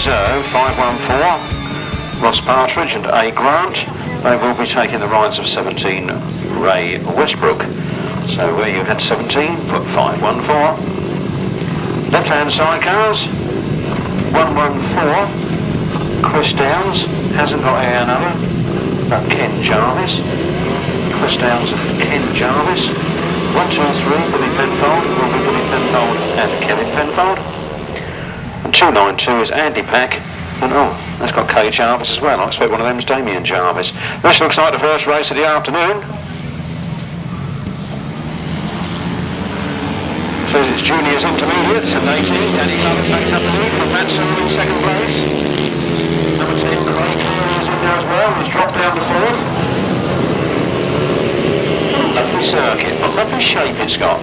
reserve, 514, Ross Partridge and A. Grant. They will be taking the rides of 17, Ray Westbrook. So where you had 17, put 514. Left-hand sidecars, 114. Chris Downs hasn't got another, but Ken Jarvis. Chris Downs and Ken Jarvis. 1, 2, 3, Billy Penfold, will be Billy Penfold and Kevin Penfold. And 292 is Andy Pack. And oh, that's got Kay Jarvis as well. I expect one of them's Damien Jarvis. This looks like the first race of the afternoon. Says it's juniors intermediates and 18. Danny Glover takes up the lead from Matson in second place. Number 10, Craig Torry is in there as well. He's dropped down to fourth. Lovely circuit, what lovely shape it's got.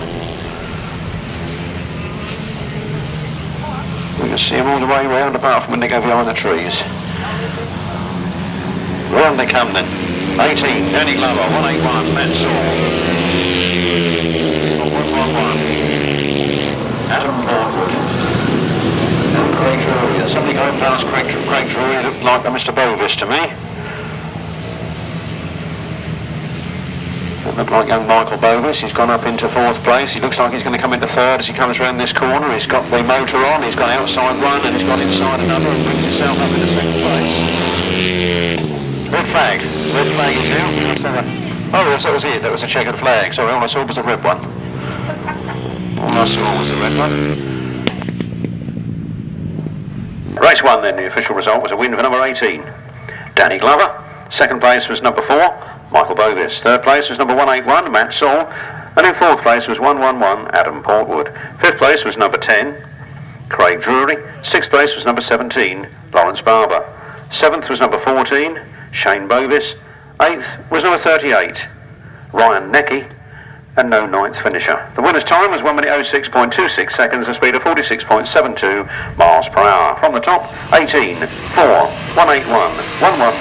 We can see them all the way round apart from when they go behind the trees. Round they come then. 18, Danny Glover, 181, Matt Saul. 111. Adam Bartlett. And Craig Drury. There's somebody going past Craig Drury looked like a Mr. Bovis to me. It looked like young Michael Bovis. He's gone up into fourth place. He looks like he's going to come into third as he comes around this corner. He's got the motor on, he's got outside one, and he's got inside another and brings himself up into second place. Red flag. Red flag is out. Oh, yes, that was it. That was a checkered flag. Sorry, all I saw was the red one. All I saw was the red one. Race 1 then, the official result was a win for number 18. Danny Glover. Second place was number 4. Michael Bovis. Third place was number 181, Matt Saul. And in fourth place was 111, Adam Portwood. Fifth place was number 10, Craig Drury. Sixth place was number 17, Lawrence Barber. Seventh was number 14, Shane Bovis. Eighth was number 38, Ryan Necky. And no ninth finisher. The winner's time was 1 minute 06.26 seconds, a speed of 46.72 miles per hour. From the top, 18, 4, 181, 111,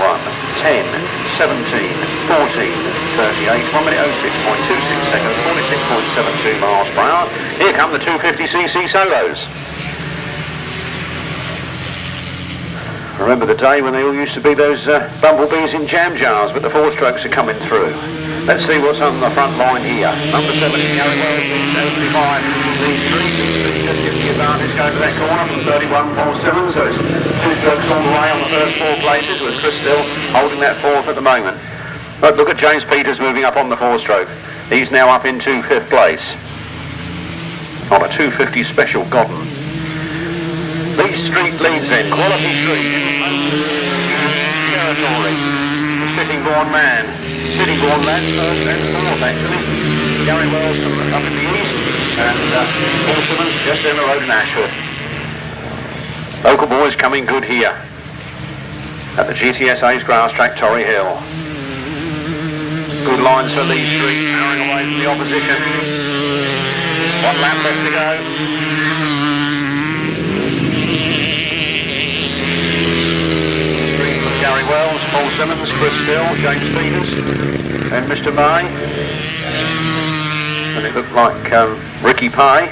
10, 17, 14, 38, 1 minute 06.26 seconds, 46.72 miles per hour. Here come the 250cc solos. Remember the day when they all used to be those bumblebees in jam jars, but the four-strokes are coming through. Let's see what's on the front line here. Number 70, going well, 75, these streets, just gives the advantage going to that corner from 31, Paul Simmons, so it's two strokes all the way on the first four places, with Chris still holding that fourth at the moment. But look at James Peters moving up on the four-stroke. He's now up into fifth place on a 250 special Godden. Lee Street leads in, Quality Street, territory, the Sitting-born man. City-born lads, first and fourth actually. Gary Wells up in the east, and Paul Simmons just down the road in Ashford. Local boys coming good here at the GTSA's Grasstrack, Torry Hill. Good lines for Lee Street, powering away from the opposition. 1 lap left to go. Gary Wells, Paul Simmons, Chris Still, James Peters, and Mr. May. And it looked like Ricky Pye.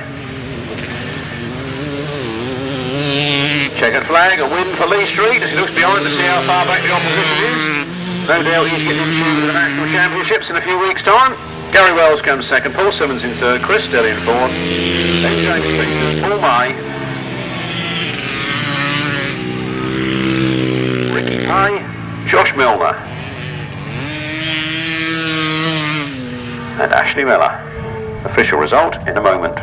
Checkered flag, a win for Lee Street as he looks behind to see how far back the opposition is. No doubt he's getting in tune with the National Championships in a few weeks' time. Gary Wells comes second, Paul Simmons in third, Chris Still in fourth, then James Peters, Paul May, Ricky Pye, Josh Milner and Ashley Miller. Official result in a moment.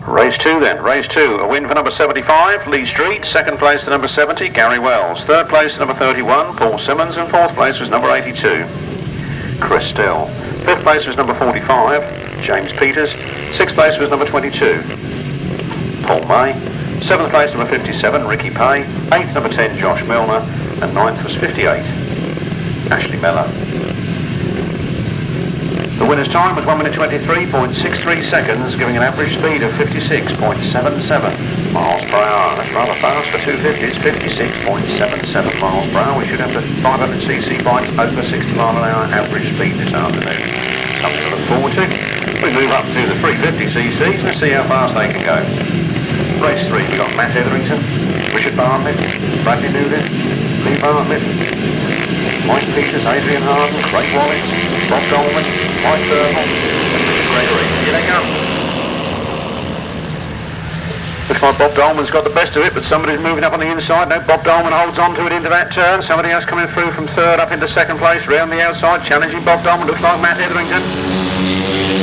Race 2 then. Race 2, a win for number 75, Lee Street. Second place to number 70, Gary Wells. Third place to number 31, Paul Simmons. And fourth place was number 82, Chris Still. Fifth place was number 45, James Peters. Sixth place was number 22, Paul May. Seventh place number 57, Ricky Pay. Eighth number 10, Josh Milner. And ninth was 58, Ashley Miller. The winner's time was 1 minute 23.63 seconds, giving an average speed of 56.77 miles per hour. That's rather fast for 250. It's 56.77 miles per hour. We should have the 500cc bikes over 60 mile an hour average speed this afternoon. Something to look forward to. We move up to the 350cc's and see how fast they can go. Race 3, we've got Matt Etherington, Richard Bartlett, Bradley Newlyn, Lee Bartlett, Mike Peters, Adrian Harden, Craig Wallace, Bob Dolman, Mike Thermal, and Gregory. Here they come. Looks like Bob Dolman's got the best of it, but somebody's moving up on the inside. No, Bob Dolman holds on to it into that turn. Somebody else coming through from third up into second place, round the outside, challenging Bob Dolman. Looks like Matt Etherington.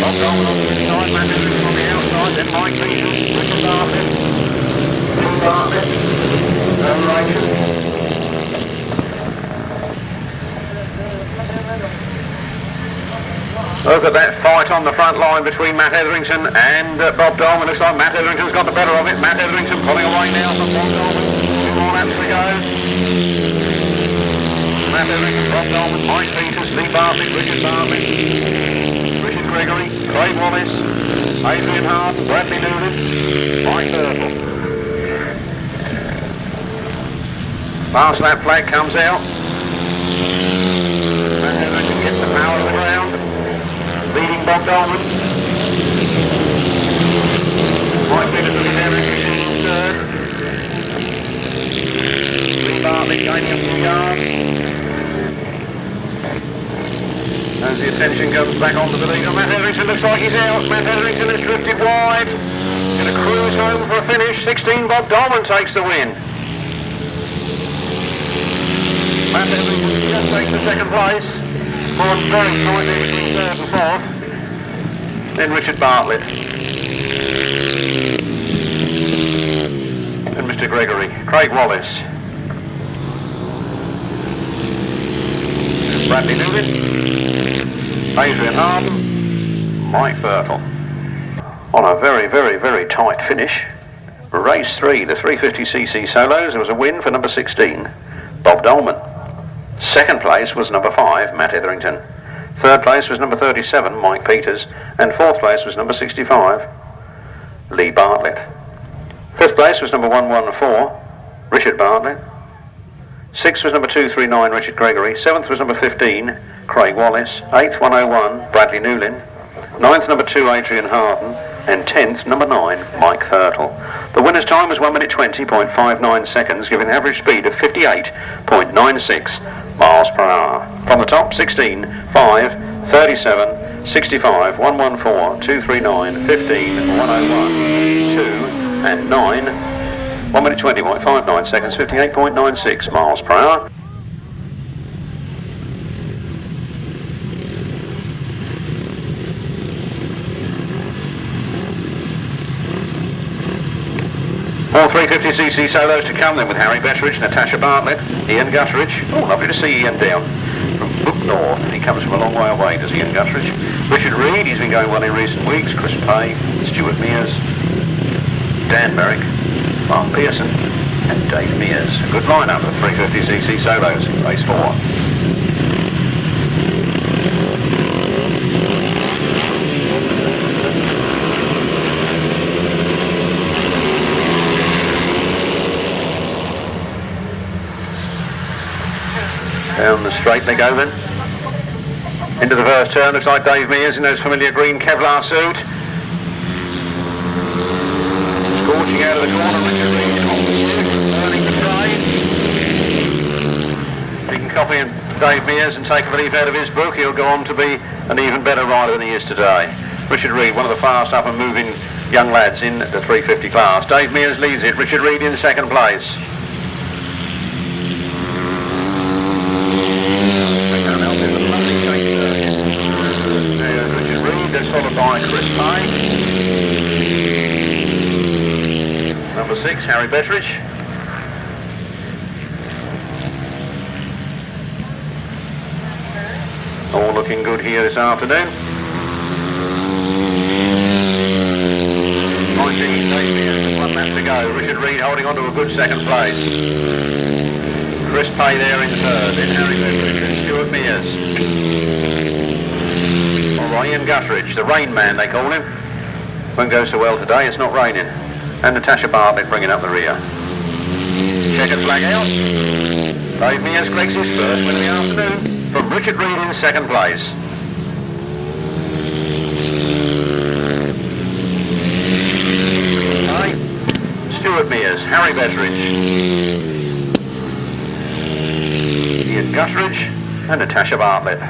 Bob Dolman on the inside, Matt Etherington on the outside, then Mike Peters, Richard Bartlett, Lee Bartlett, Look at that fight on the front line between Matt Etherington and Bob Dolman. Looks like Matt Etherington's got the better of it. Matt Etherington pulling away now from Bob Dolman. 2 more laps to go. Matt Etherington, Bob Dolman, Mike Peters, Lee Bartlett, Richard Bartlett, Richard Gregory, Craig Wallace, Adrian Harden, Bradley Newlyn, Mike Thermal. Last lap flag comes out. Matt Etherington gets the power of the ground. Leading Bob Dolman. Mike Peters looking down in third. Lee Bartlett gaining up some yards. As the attention comes back onto the leader, Matt Etherington looks like he's out. Matt Etherington has drifted wide. Going to cruise home for a finish. 16, Bob Dolman takes the win. Matt Etherington just takes the second place. Very tightly between third and fourth. Then Richard Bartlett. And Mr. Gregory. Craig Wallace. Bradley Newlyn. Adrian Harden. Mike Thermal. On a very, very, very tight finish. Race 3, the 350cc solos. There was a win for number 16, Bob Dolman. Second place was number 5, Matt Etherington. Third place was number 37, Mike Peters. And fourth place was number 65, Lee Bartlett. Fifth place was number 114, Richard Bartlett. Sixth was number 239, Richard Gregory. Seventh was number 15, Craig Wallace. Eighth, 101, Bradley Newlyn. Ninth, number 2, Adrian Harden. And 10th, number 9, Mike Thermal. The winner's time was 1 minute 20.59 seconds, giving an average speed of 58.96 miles per hour. From the top, 16, 5, 37, 65, 114, 239, 15, 101, 2, and 9. 1 minute 20.59 seconds, 58.96 miles per hour. All 350cc solos to come then with Harry Betteridge, Natasha Bartlett, Ian Gutteridge. Oh, lovely to see Ian down from Book North. He comes from a long way away, does Ian Gutteridge. Richard Reed, he's been going well in recent weeks. Chris Pay, Stuart Mears, Dan Merrick, Mark Pearson, and Dave Mears. A good lineup of 350cc solos in race 4. Down the straight they go then. Into the first turn, looks like Dave Mears in those familiar green Kevlar suit. Scorching out of the corner, Richard Reed earning the trade. If he can copy Dave Mears and take a leaf out of his book, he'll go on to be an even better rider than he is today. Richard Reed, one of the fast up and moving young lads in the 350 class. Dave Mears leads it, Richard Reed in second place. Followed by Chris Pye. Number 6, Harry Betteridge. All looking good here this afternoon. 19, Dave Mears, 1 lap to go. Richard Reed holding on to a good second place. Chris Pye there in third. Then Harry Betteridge and Stuart Mears. Ian Gutteridge, the rain man they call him. Won't go so well today, it's not raining. And Natasha Bartlett bringing up the rear. Checkered flag out. Dave Mears collects his first win of the afternoon from Richard Reed in second place. Stuart Mears, Harry Betteridge, Ian Gutteridge and Natasha Bartlett.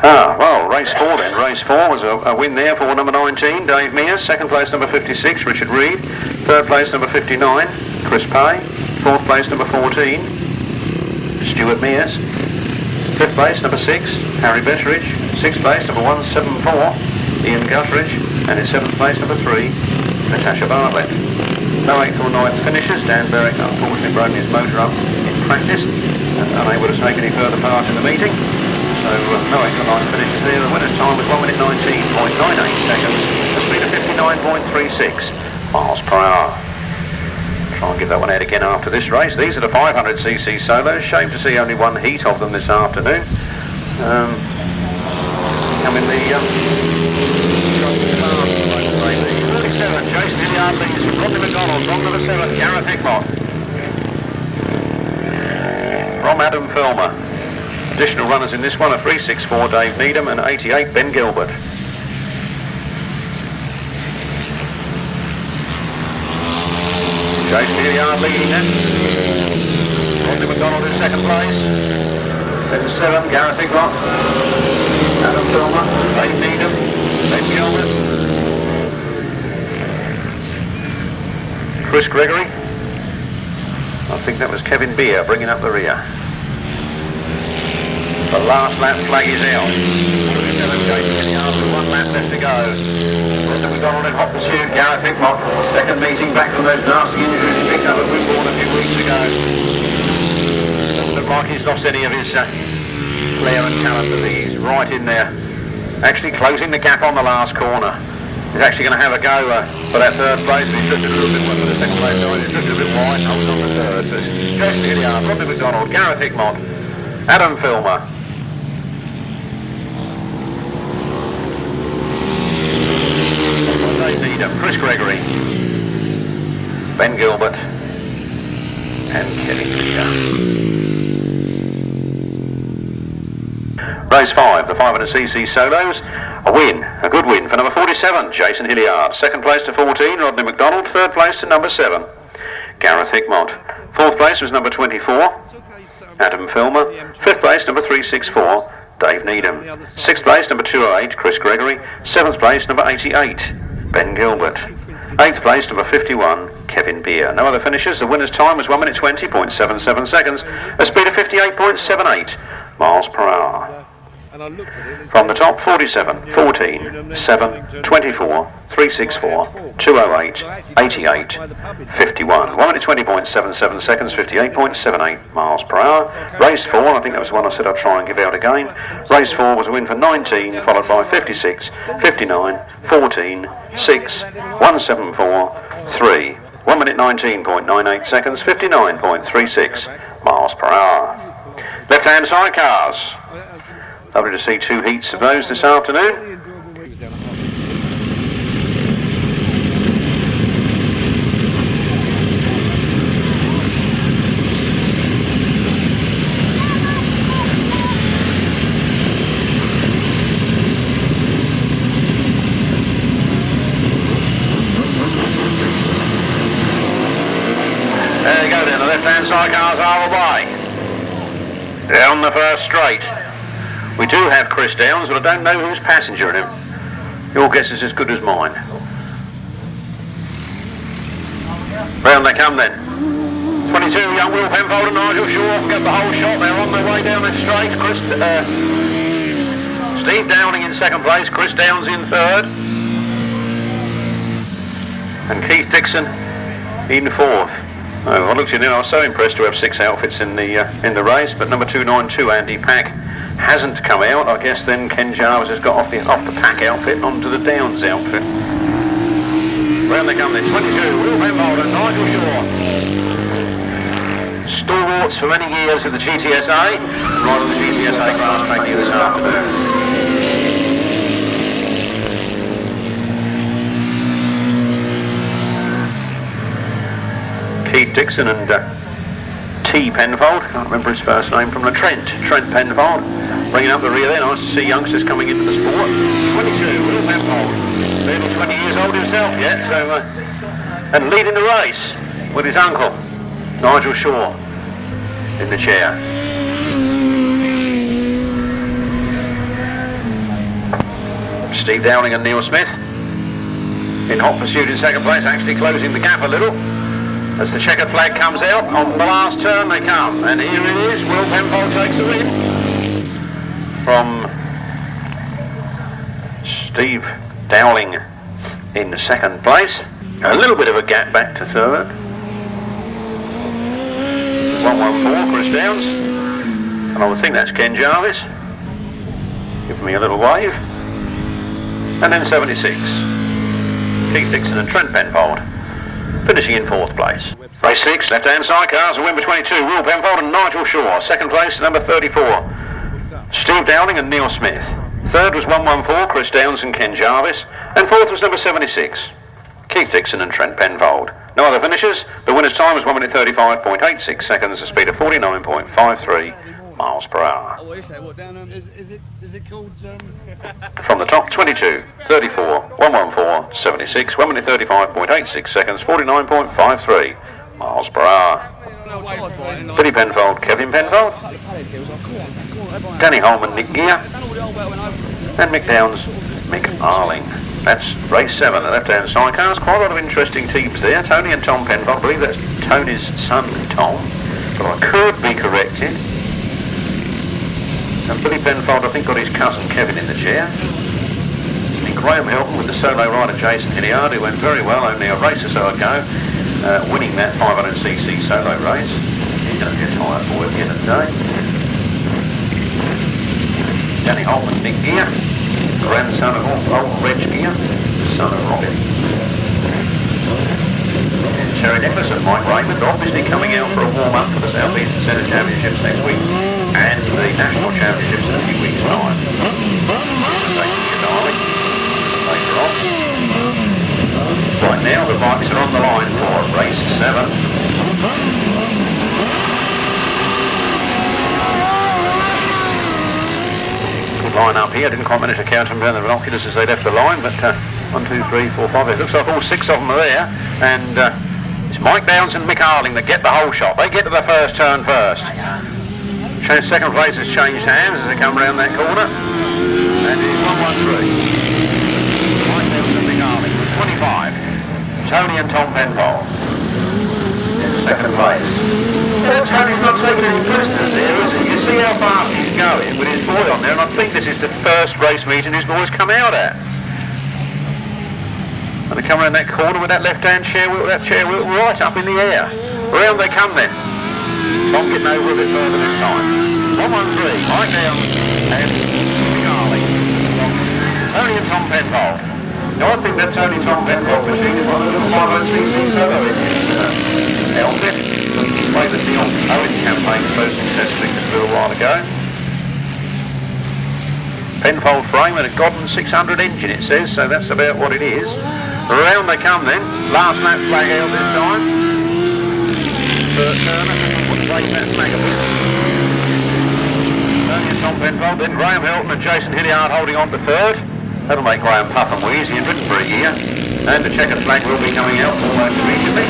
Well, race 4 then. Race 4 was a win there for number 19, Dave Mears. Second place, number 56, Richard Reed. Third place, number 59, Chris Pay. Fourth place, number 14, Stuart Mears. Fifth place, number 6, Harry Betteridge. Sixth place, number 174, Ian Gutteridge. And in seventh place, number 3, Natasha Bartlett. No 8th or 9th finishes. Dan Berwick unfortunately broke his motor up in practice, unable to take any further part in the meeting. So no 8th or 9th finishes there. The winner's time was 1 minute 19.98 seconds, a speed of 59.36 miles per hour. Try and give that one out again after this race. These are the 500cc solos. Shame to see only one heat of them this afternoon. Coming the 37, Jason Hilliard leads from Rodney McDonald, wrong number 7, Gareth Hickmott. From Adam Filmer. Additional runners in this one are 364 Dave Needham and 88 Ben Gilbert. Jason Hilliard leading then. Rodney McDonald in second place. Then 7, Gareth Hickmott. Adam Filmer, Dave Needham, Ben Gilbert. Chris Gregory. I think that was Kevin Beer bringing up the rear. The last lap flag is out. After 1 lap left to go. Rodney McDonald in hot pursuit. Gareth Hickmott, second meeting back from those nasty injuries he picked up at Wimbledon a few weeks ago. Doesn't look like he's lost any of his flair and talent, but he's right in there. Actually closing the gap on the last corner. He's actually going to have a go for that third place. He's drifted a little bit for the second place. He's drifted a bit wide. Holds on the third. So Jason Hilliard, Rodney McDonald, Gareth Hickmott, Adam Filmer. Needham, Chris Gregory, Ben Gilbert and Kevin Beer. Race 5, the 500cc solos. A win, a good win for number 47, Jason Hilliard. Second place to 14, Rodney McDonald. Third place to number 7, Gareth Hickmott. Fourth place was number 24, Adam Filmer. Fifth place, number 364, Dave Needham. Sixth place, number 208, Chris Gregory. Seventh place, number 88, Ben Gilbert. 8th place, number 51, Kevin Beer. No other finishes. The winner's time was 1 minute 20.77 seconds, a speed of 58.78 miles per hour. From the top, 47, 14, 7, 24, 364, 208, 88, 51. 1 minute 20.77 seconds, 58.78 miles per hour. Race 4, I think that was one I said I'd try and give out again. Race 4 was a win for 19, followed by 56, 59, 14, 6, 174, 3. 1 minute 19.98 seconds, 59.36 miles per hour. Left-hand sidecars. Lovely to see 2 heats of those this afternoon. There you go then, the left-hand sidecars are away. Down the first straight. We do have Chris Downs, but I don't know who's passenger in him. Your guess is as good as mine. Round they come then. 22, young Will Penfold and Nigel Shaw get the whole shot. They're on their way down the straight. Steve Downing in second place, Chris Downs in third. And Keith Dixon in fourth. Oh, I looked in there, I was so impressed to have 6 outfits in the race, but number 292, Andy Pack, hasn't come out. I guess then Ken Jarvis has got off the Pack outfit and onto the Downs outfit. Round they come then, 22, Will Penfold and Nigel Shaw. Stalwarts for many years of the GTSA, right on the GTSA Grasstrack here this afternoon. Keith Dixon and T. Penfold, can't remember his first name, from the Trent Penfold, bringing up the rear there. Nice to see youngsters coming into the sport. 22, Will Penfold, barely 20 years old himself yet, so and leading the race. with his uncle, Nigel Shaw, in the chair. Steve Downing and Neil Smith in hot pursuit in second place, actually closing the gap a little. As the checkered flag comes out, on the last turn they come, and here it is. Will Penfold takes the win from Steve Dowling in second place. A little bit of a gap back to third. 114, Chris Downs, and I would think that's Ken Jarvis. Give me a little wave. And then 76, Keith Dixon and Trent Penfold, finishing in fourth place. Race 6, left-hand Sidecars, a win for 22, Will Penfold and Nigel Shaw. Second place, number 34, Steve Dowling and Neil Smith. Third was 114, Chris Downs and Ken Jarvis. And fourth was number 76, Keith Dixon and Trent Penfold. No other finishers. The winner's time was 1 minute 35.86 seconds, a speed of 49.53 miles per hour. Oh, what you say? What down? Is it called? From the top, 22, 34, 114, 76, 1 minute 35.86 seconds, 49.53 miles per hour. Billy Penfold, Kevin Penfold, Danny Holman, Nick Gear, and Mick Downs, Mick Arling. That's race 7, the left-hand Sidecars. Quite a lot of interesting teams there. Tony and Tom Penfold. I believe that's Tony's son, Tom, but I could be corrected. And Billy Penfold, I think, got his cousin Kevin in the chair. And Graham Hilton with the solo rider Jason Hilliard, who went very well only a race or so ago, winning that 500cc solo race. He's going to get tired for at the end of the day. Danny Holman, Nick Gear, grandson of old Reg Gear, son of Robbie. And Terry Nicholas and Mike Raymond obviously coming out for a warm-up for the South Eastern Centre Championships next week and the National Championships in a few weeks' time. Taking your darling later on. Right now the bikes are on the line for race 7. Line up here, didn't quite manage to count them down the binoculars as they left the line, but 1, 2, 3, 4, 5, it looks like all 6 of them are there, and it's Mike Downs and Mick Arling that get the whole shot. They get to the first turn first. Second place has changed hands as they come around that corner, and it's 113. Mike Downs and Mick Arling with 25. Tony and Tom Penfold in second place. Tony's not taking any prisoners there, is he? You see how fast he's going with his boy on there, and I think this is the first race meeting his boy's come out at. And they come around that corner with that left-hand chair wheel, right up in the air. Around they come then. Tom getting over a bit further this time. 113, Mike Downs and Charlie. Tony and Tom Penfold. Now I think that Tony Tom Penfold machine is one of the little 500cc solo in his outfit. Played the Neon Owen campaign so successfully just a little while ago. Penfold frame and a Godden 600 engine it says, so that's about what it is. Around they come then, last lap flag out this time. Third turner, what's race that flag a bit. Tony and Tom Penfold, then Graham Hilton and Jason Hilliard holding on to third. That'll make Graham puff and wheeze, he ain't ridden for a year. And the checkered flag will be coming out almost immediately.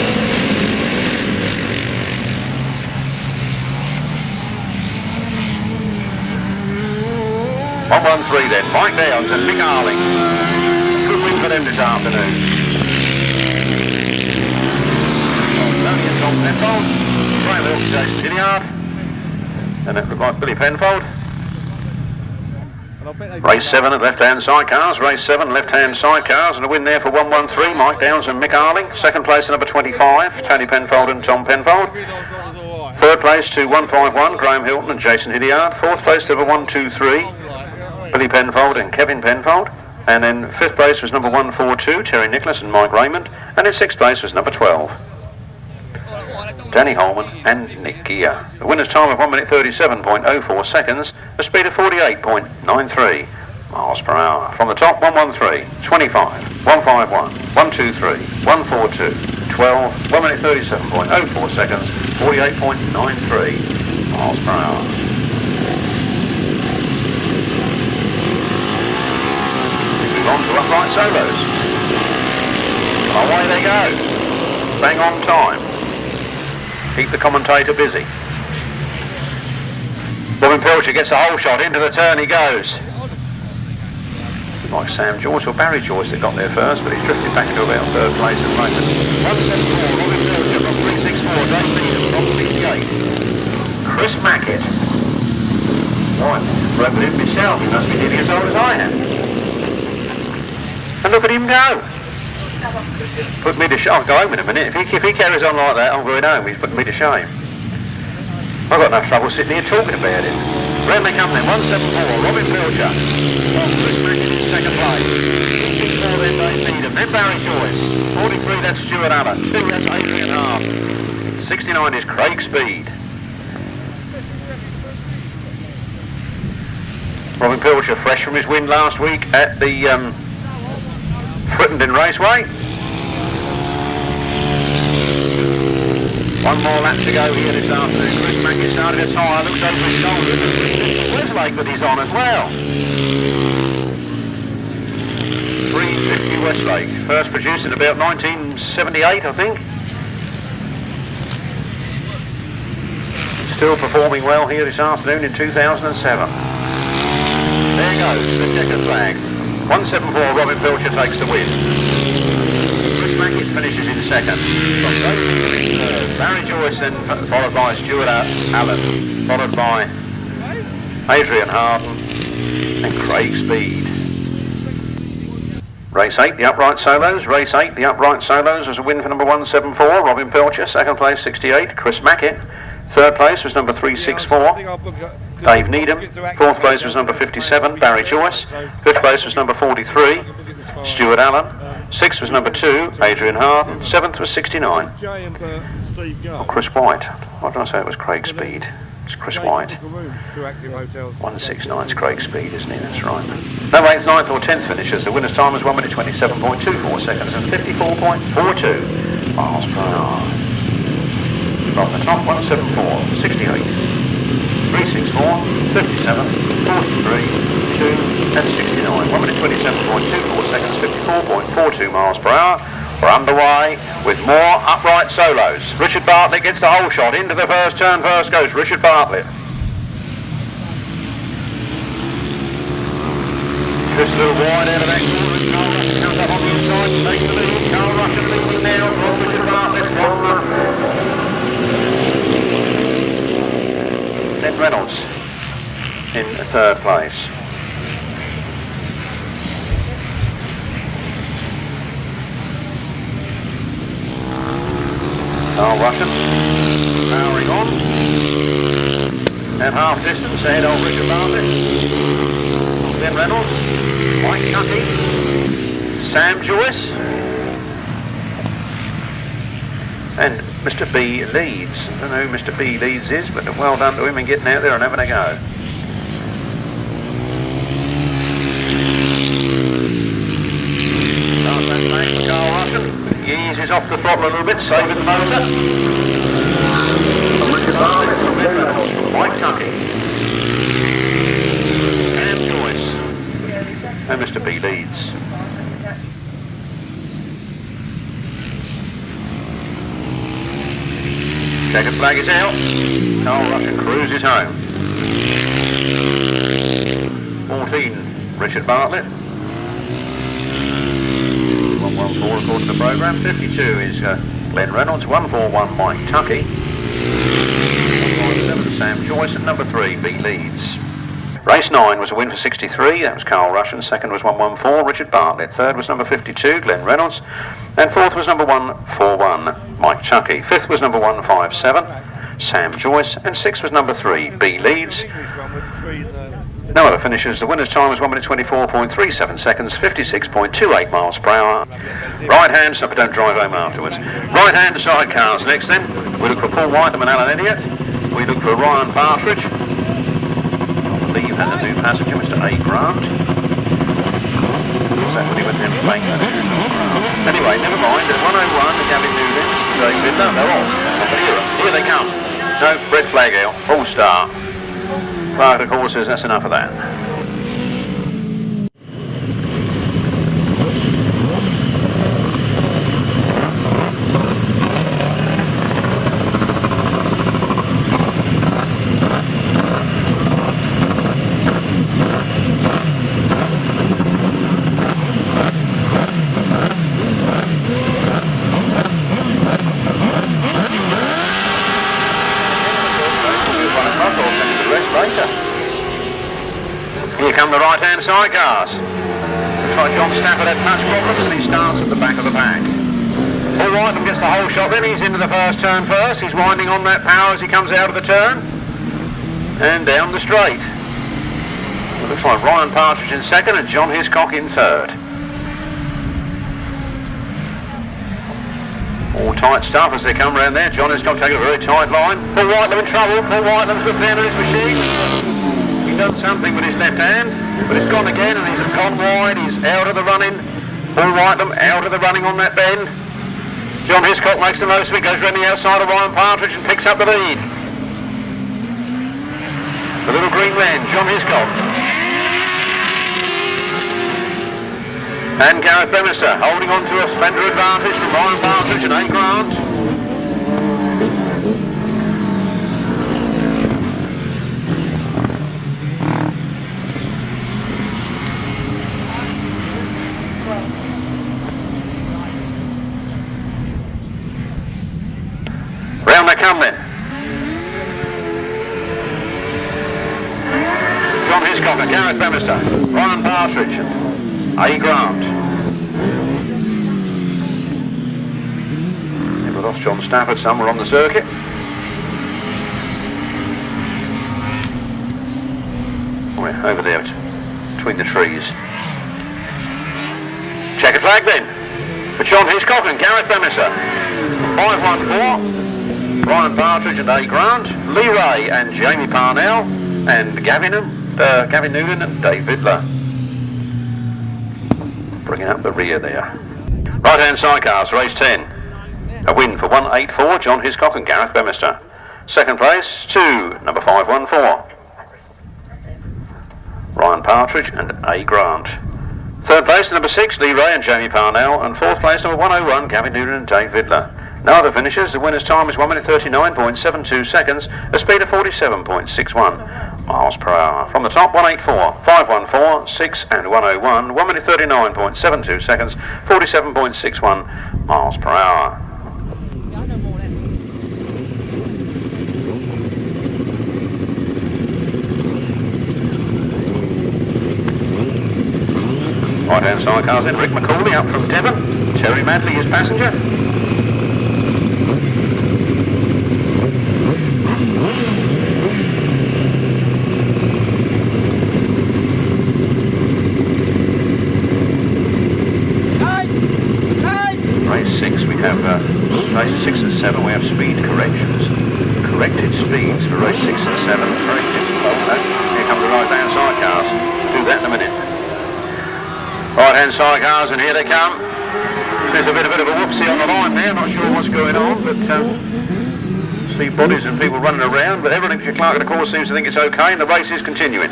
113 then, Mike Downs and Mick Arling. Good win for them this afternoon. Tony and Tom Penfold, Graham Hilton, Jason Hilliard, and it looked like Billy Penfold. Race 7 at left-hand Sidecars, race 7 left-hand Sidecars, and a win there for 113, Mike Downs and Mick Arling. Second place number 25, Tony Penfold and Tom Penfold. Third place to 151, Graham Hilton and Jason Hilliard. Fourth place to number 123, Billy Penfold and Kevin Penfold. And then fifth place was number 142, Terry Nicholas and Mike Raymond. And in sixth place was number 12, Danny Holman and Nick Gear. The winner's time of 1 minute 37.04 seconds, a speed of 48.93 miles per hour. From the top, 113, 25, 151, 123, 142, 12, 1 minute 37.04 seconds, 48.93 miles per hour. On to upright solos. Away they go. Bang on time. Keep the commentator busy. Robin Pilcher gets the whole shot, into the turn he goes. Like Sam Joyce or Barry Joyce that got there first, but he's drifted back into about third place at the moment. 174, Robin Pilcher from 364, Dave Needham from 68. Chris Mackett. Right, broke with him myself, he must be nearly as old as I am. And look at him go. Put me to shame. I'll go home in a minute. If he carries on like that, I'm going home. He's putting me to shame. I've got no trouble sitting here talking about it. Round they come then, 174, Robin Pilcher. Chris Mackett in second place. 64 then Dave Needham, then Barry Joyce. 43 that's Stuart Allen. 2 that's Adrian Harden. 69 is Craig Speed. Robin Pilcher fresh from his win last week at the Frittenden Raceway. One more lap to go here this afternoon. Chris Mackett started a tyre, looks over his shoulder. Westlake that he's on as well. 350 Westlake, first produced in about 1978 I think. Still performing well here this afternoon in 2007. There goes the checkered flag. 174 Robin Pilcher takes the win. Chris Mackett finishes in second. Barry Joyce then followed by Stuart Allen, followed by Adrian Harden and Craig Speed. Race 8, the upright solos. Race 8, the upright solos was a win for number 174, Robin Pilcher. Second place, 68, Chris Mackett. Third place was number 364, Dave Needham. Fourth place was number 57, Barry Joyce. Fifth place was number 43, Stuart Allen. Sixth was number 2, Adrian Harden. Seventh was 69. Oh, Chris White. Why did I say it was Craig Speed? It's Chris White. 169 is Craig Speed, isn't it? That's right. No 8th, 9th or 10th finishes. The winner's time was 1 minute 27.24 seconds and 54.42 miles per hour. From the top, 174, 68, 364, 57, 43, 2 and 69. 1 minute 27.24 seconds, 54.42 miles per hour. We're underway with more upright solos. Richard Bartlett gets the whole shot into the first turn. First goes Richard Bartlett. Just a little wide out of that corner. Karl Rushen comes up on the inside, takes the lead. Karl Rushen leading now from Richard Bartlett. Then Reynolds in third place. Karl Rushen powering on. At half distance ahead of Richard Bartlett. Then Reynolds, Mike Cutty, Sam Joyce, and Mr. B Leeds. I don't know who Mr. B Leeds is, but well done to him in getting out there and having a go. Start that thing for Karl Rushen. He eases off the throttle a little bit, saving the motor. Richard Bartlett from Penfold, Mike Tucky, Sam Joyce, and Mr. B Leeds. Checkered flag is out. Karl Rushen cruises home. 14, Richard Bartlett. 114 according to the programme. 52 is Glen Reynolds. 141, Mike Tucky. 157, Sam Joyce. And number 3, B Leeds. Race 9 was a win for 63, that was Karl Rushen. Second was 114, Richard Bartlett. Third was number 52, Glen Reynolds. And fourth was number 141, Mike Tucky. Fifth was number 157, Sam Joyce. And sixth was number 3, B Leeds. No other finishes. The winner's time was 1 minute 24.37 seconds, 56.28 miles per hour. Right hand, so don't drive home afterwards. Right hand sidecars next then. We look for Paul Whiteman and Alan Elliott. We look for Ryan Partridge. Leave has a new passenger, Mr. A. Grant. Somebody with him playing that. Anyway, never mind. There's 101, the Gavin Newlyn. They're off. Here they come. No, red flag out. All star. Clark, of course, says that's enough of that. Here come the right-hand side cars. Looks like John Stafford had touch problems and he starts at the back of the pack. All right, and gets the whole shot then. He's into the first turn first. He's winding on that power as he comes out of the turn. And down the straight. It looks like Ryan Partridge in second and John Hiscock in third. All tight stuff as they come round there. John Hiscock taking a very tight line. Paul Whitelam in trouble. Paul Whitelam's looked down at his machine. He's done something with his left hand, but it's gone again and he's gone wide. He's out of the running. Paul Whitelam out of the running on that bend. John Hiscock makes the most of it, goes round the outside of Ryan Partridge and picks up the lead. The little green land, John Hiscock. And Gareth Bemister holding on to a slender advantage from Ryan Partridge and A. Grant. Round they come then. John Hiscock and Gareth Bemister, Ryan Partridge and A. Grant. Never lost John Stafford somewhere on the circuit. We're over there between the trees. Checkered flag then for John Hiscock and Gareth Bemister. 5-1-4. Ryan Partridge and A. Grant, Lee Ray and Jamie Parnell, and Gavin Newlyn and Dave Vidler. Bringing up the rear there. Right-hand side cars, race 10. A win for 184, John Hiscock and Gareth Bemister. Second place to number 514. Ryan Partridge and A. Grant. Third place to number 6, Lee Ray and Jamie Parnell, and fourth place number 101, Gavin Newlyn and Dave Vidler. No other finishes. The winner's time is 1 minute 39.72 seconds, a speed of 47.61 miles per hour. From the top, 184, 514, 6 and 101, 1 minute 39.72 seconds, 47.61 miles per hour. Right-hand side cars in. Rick McCauley up from Devon. Terry Madley is passenger. Race 6 we have, races 6 and 7 we have speed corrections. Corrected speeds for race 6 and 7. Very difficult. Here come the right-hand side cars. We'll do that in a minute. Right-hand side cars, and here they come. There's a bit of a whoopsie on the line there. Not sure what's going on, but see bodies and people running around. But everything for Clark of the course seems to think it's okay, and the race is continuing.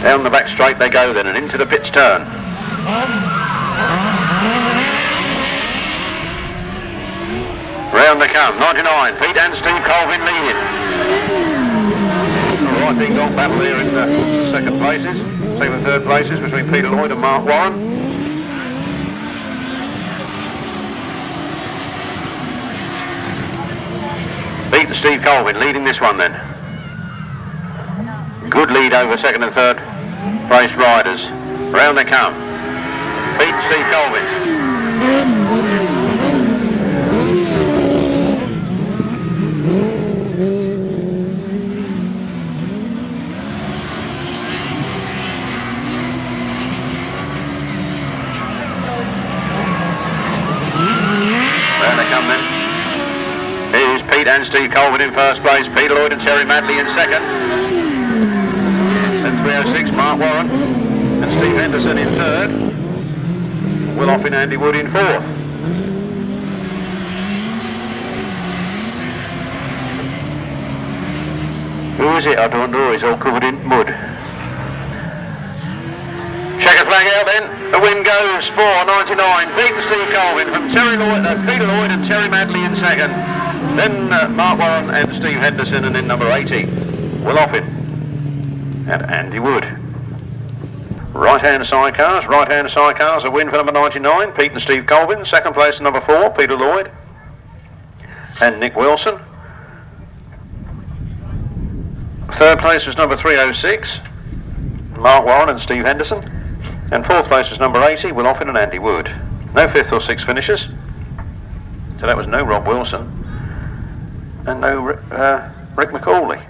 Down the back straight they go then, and into the pits turn. Round they come. 99. Pete and Steve Colvin leading. All right, big dog battle there in the second and third places between Peter Lloyd and Mark Warren. Pete and Steve Colvin leading this one then. Good lead over second and third race riders. Round they come. Pete and Steve Colvin. Here's Pete and Steve Colvin in first place, Peter Lloyd and Terry Madley in second. Then 306, Mark Warren and Steve Henderson in third. Will off in Andy Wood in fourth. Who is it? I don't know, he's all covered in mud. Checker flag out then. The win goes for 99. Pete and Steve Colvin from Peter Lloyd and Terry Madley in second. Then Mark Warren and Steve Henderson, and then number 80, Will Offin and Andy Wood. Right-hand side cars, a win for number 99, Pete and Steve Colvin. Second place number 4, Peter Lloyd and Nick Wilson. Third place was number 306, Mark Warren and Steve Henderson. And fourth place was number 80, Will Offin and Andy Wood. No fifth or sixth finishers. So that was no Rob Wilson and no Rick McCauley.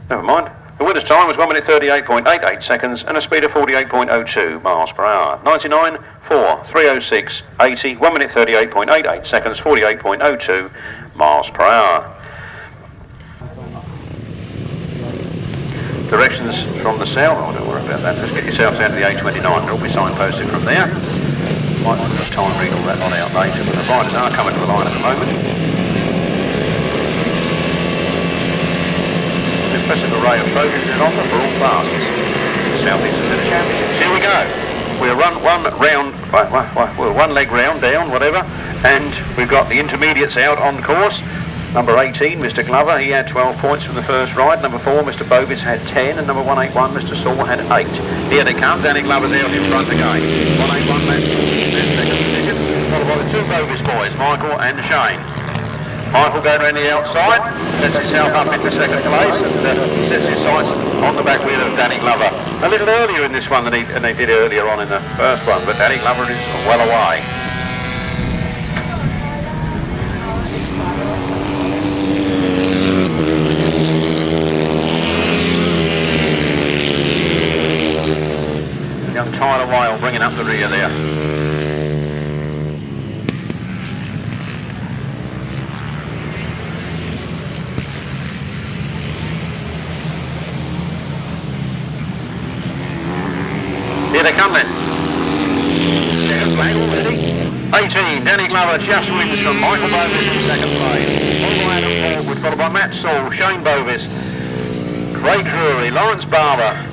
Never mind. The winner's time was 1 minute 38.88 seconds and a speed of 48.02 miles per hour. 99, 4, 306, 80, 1 minute 38.88 seconds, 48.02 miles per hour. Directions from the south. Oh, don't worry about that. Just get yourself down to the A29. It'll be signposted from there. Might not have time to read all that on out later, but the riders are coming to the line at the moment. An impressive array of photos in offer for all classes. South East Centre Championships. Here we go. We'll run one round, well, one leg round down, whatever, and we've got the intermediates out on course. Number 18, Mr. Glover, he had 12 points from the first ride. Number 4, Mr. Bovis had 10, and number 181, Mr. Saul had 8. Here they come, Danny Glover's out in front again. 181, that's their second position. Followed by the two Bovis boys, Michael and Shane. Michael going around the outside, sets himself up into second place, and sets his sights on the back wheel of Danny Glover. A little earlier in this one than they did earlier on in the first one, but Danny Glover is well away. Young Tyler Whale bringing up the rear there. Here they come then. Second flag already. 18, Danny Glover just wins from Michael Bovis in second place. All Adam forward, followed by Matt Saul, Shane Bovis, Craig Drury, Lawrence Barber.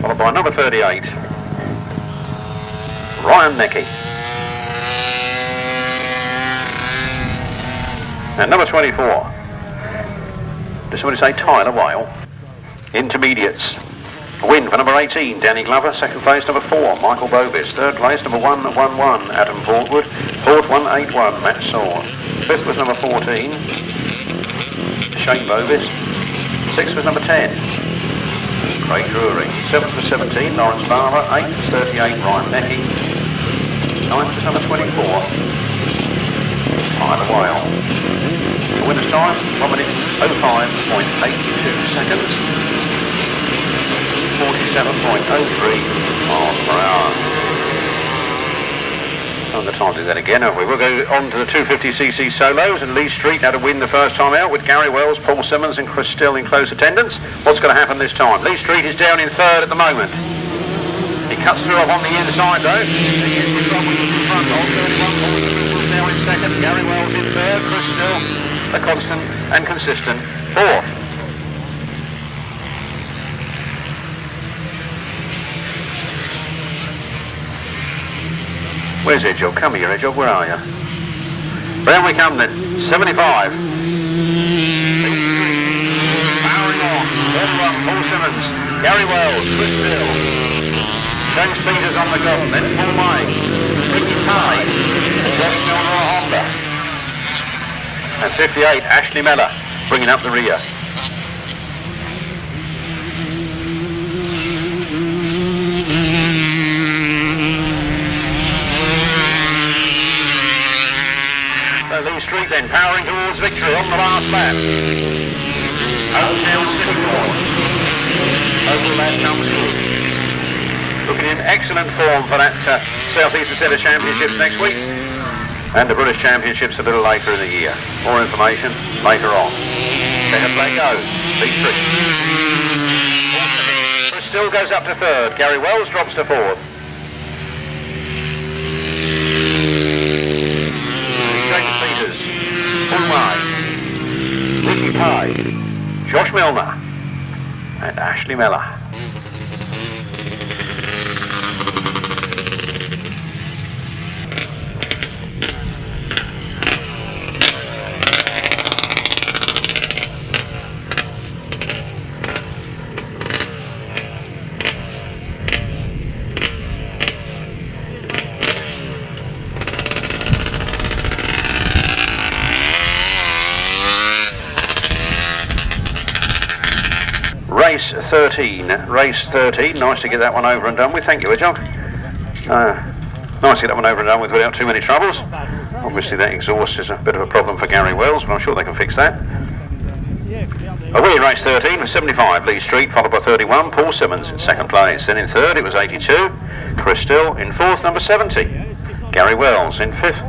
Followed by number 38, Ryan Necky. And number 24, did somebody say Tyler Whale? Intermediates. Win for number 18, Danny Glover. Second place, number 4, Michael Bovis. Third place, number 111, Adam Portwood. Fourth, 181, Matt Saw. Fifth was number 14, Shane Bovis. Sixth was number 10, Craig Drury. 7th was 17, Lawrence Barber. 8th was 38, Ryan Necky. 9th was number 24, Tyler Whale. The winner's time, 1 minute 05.82 seconds, 47.03 miles per hour. And the time to do that again, have we? We'll go on to the 250cc solos, and Lee Street had a win the first time out with Gary Wells, Paul Simmons and Chris Still in close attendance. What's going to happen this time? Lee Street is down in third at the moment. He cuts through up on the inside though. He is in front, all 31 points, now in second. Gary Wells in third, Chris Still, a constant and consistent fourth. Where's Edgel? Come here, Edgel, where are you? Round we come then, 75. Powering on, Paul Simmons, Gary Wells, Chris Still, James Peters on the gun, then Paul May, Ricky Pye, Josh Milner Honda. And 58, Ashley Mellor, bringing up the rear. Lee Street then powering towards victory on the last lap. Hotel City Court. Over that comes good. Looking in excellent form for that South Eastern Centre Championships next week. And the British Championships a little later in the year. More information later on. Second flag goes. Lee Street. Chris Still goes up to third. Gary Wells drops to fourth. Paul May, Ricky Pye, Josh Milner and Ashley Mellor. 13. Race 13. Nice to get that one over and done with. Thank you, Hedgehog. Nice to get that one over and done with without too many troubles. Obviously that exhaust is a bit of a problem for Gary Wells, but I'm sure they can fix that. Away in race 13 was 75, Lee Street, followed by 31, Paul Simmons in second place. Then in third it was 82, Chris Still. In fourth, number 70, Gary Wells. In fifth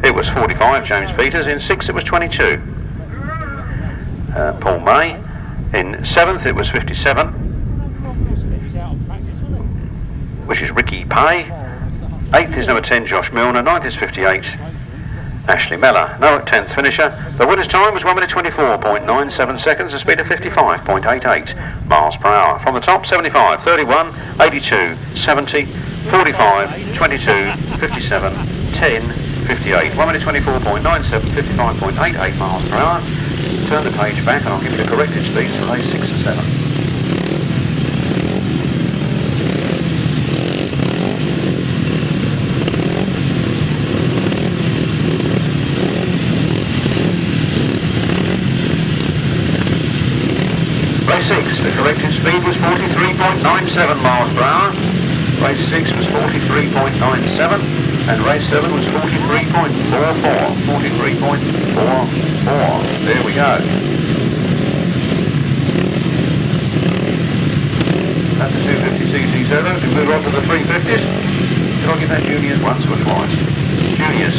it was 45, James Peters. In sixth it was 22, Paul May. In seventh it was 57, which is Ricky Pay. Eighth is number 10, Josh Milner. Ninth is 58, Ashley Mellor. No 10th finisher. The winner's time was 1 minute 24.97 seconds, a speed of 55.88 miles per hour. From the top, 75, 31, 82, 70, 45, 22, 57, 10, 58. 1 minute 24.97, 55.88 miles per hour. Turn the page back and I'll give you the corrected speeds for race 6 and 7. Race 6, the corrected speed was 43.97 miles per hour. Race 6 was 43.97 and race 7 was 43.44. 43.44. There we go. That's the 250cc servo. We move on to the 350s. Did I give that juniors once or twice? Juniors.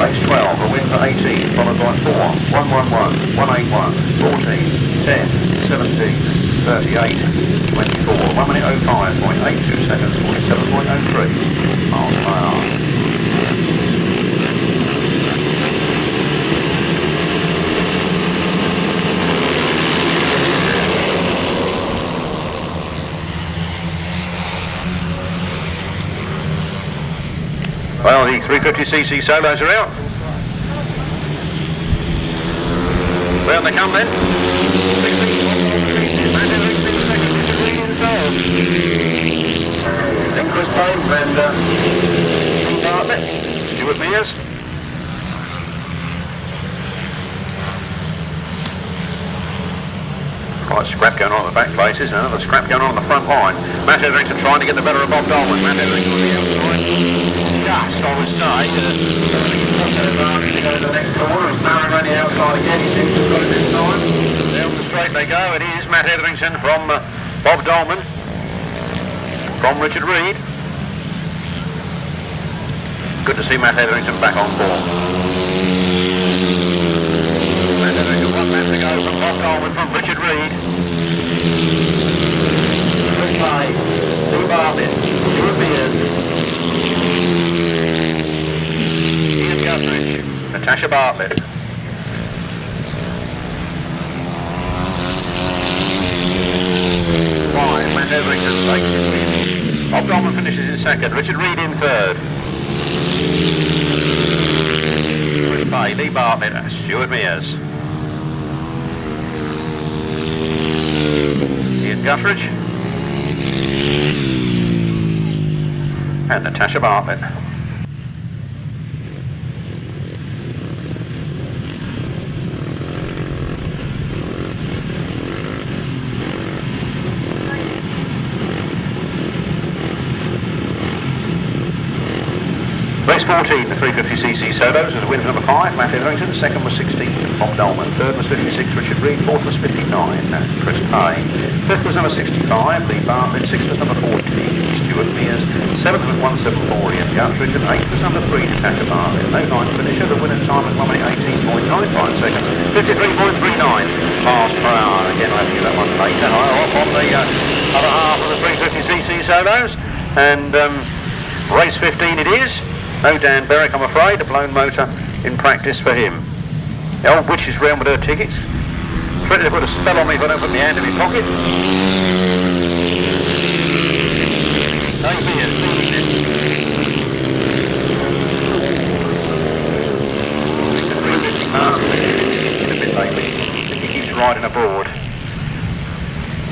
Race 12, a win for 18, followed by 4, 111, 181, 14, 10, 17, 38, 24, 1 minute 05.82 seconds, 47.03 miles per hour. Well, the 350cc solos are out. Well, they come then. Then Chris Payne and Bartlett. Stuart Mears. Quite scrap going on at the back places, and another scrap going on the front line. Matt Etherington trying to get the better of Bob Dolman. Matt Etherington on the outside. Just, I would say, to go to the next corner. It's narrowing around the outside again. He seems to have got it this time. Down the straight they go. It is Matt Etherington from Bob Dolman. From Richard Reed. Good to see Matt Etherington back on board. Matt Etherington, 1 lap to go from Bob Dolman from Richard Reed. Chris Pay, Steve Bartlett, Stuart Mears, Ian Gutteridge, Natasha Bartlett. Matt Etherington takes his win. Bob Dolman finishes in second, Richard Reed in third. Chris Pay, Lee Bartlett, Stuart Mears. Ian Gutteridge. And Natasha Bartlett. Race 14, the 350cc solos, was a win for number 5, Matt Etherington. Second was 16, Bob Dolman. Third was 56, Richard Reed. Fourth was 59, Chris Pay. Fifth was number 65, Lee Bartlett. Sixth was number 14, Stuart Mears. Seventh was 174, Ian Gutteridge. And eighth was number 3, Natasha Bartlett. No ninth finisher. The winner's time was 1 minute 18.95 seconds, 53.39 miles per hour. Again, I'll have to give that one later. Higher off on the other half of the 350cc solos. And race 15 it is. No Dan Berwick, I'm afraid. A blown motor in practice for him. The old witch is round with her tickets. Threatened to put a spell on me if I don't put my hand in my pocket. Take me as a bit lately. If he keeps riding abroad,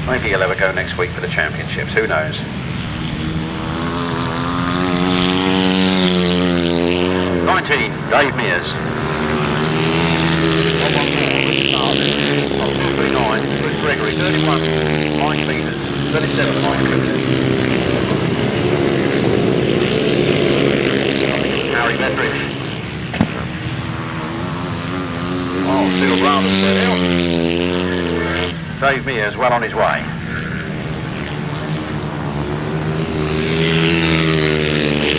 maybe he'll ever go next week for the championships. Who knows? 19, Dave Mears. 114, Gregory, 31, Mike Peters. 37, Mike Peters. Harry Betteridge. Oh, still rather spread out. Dave Mears well on his way.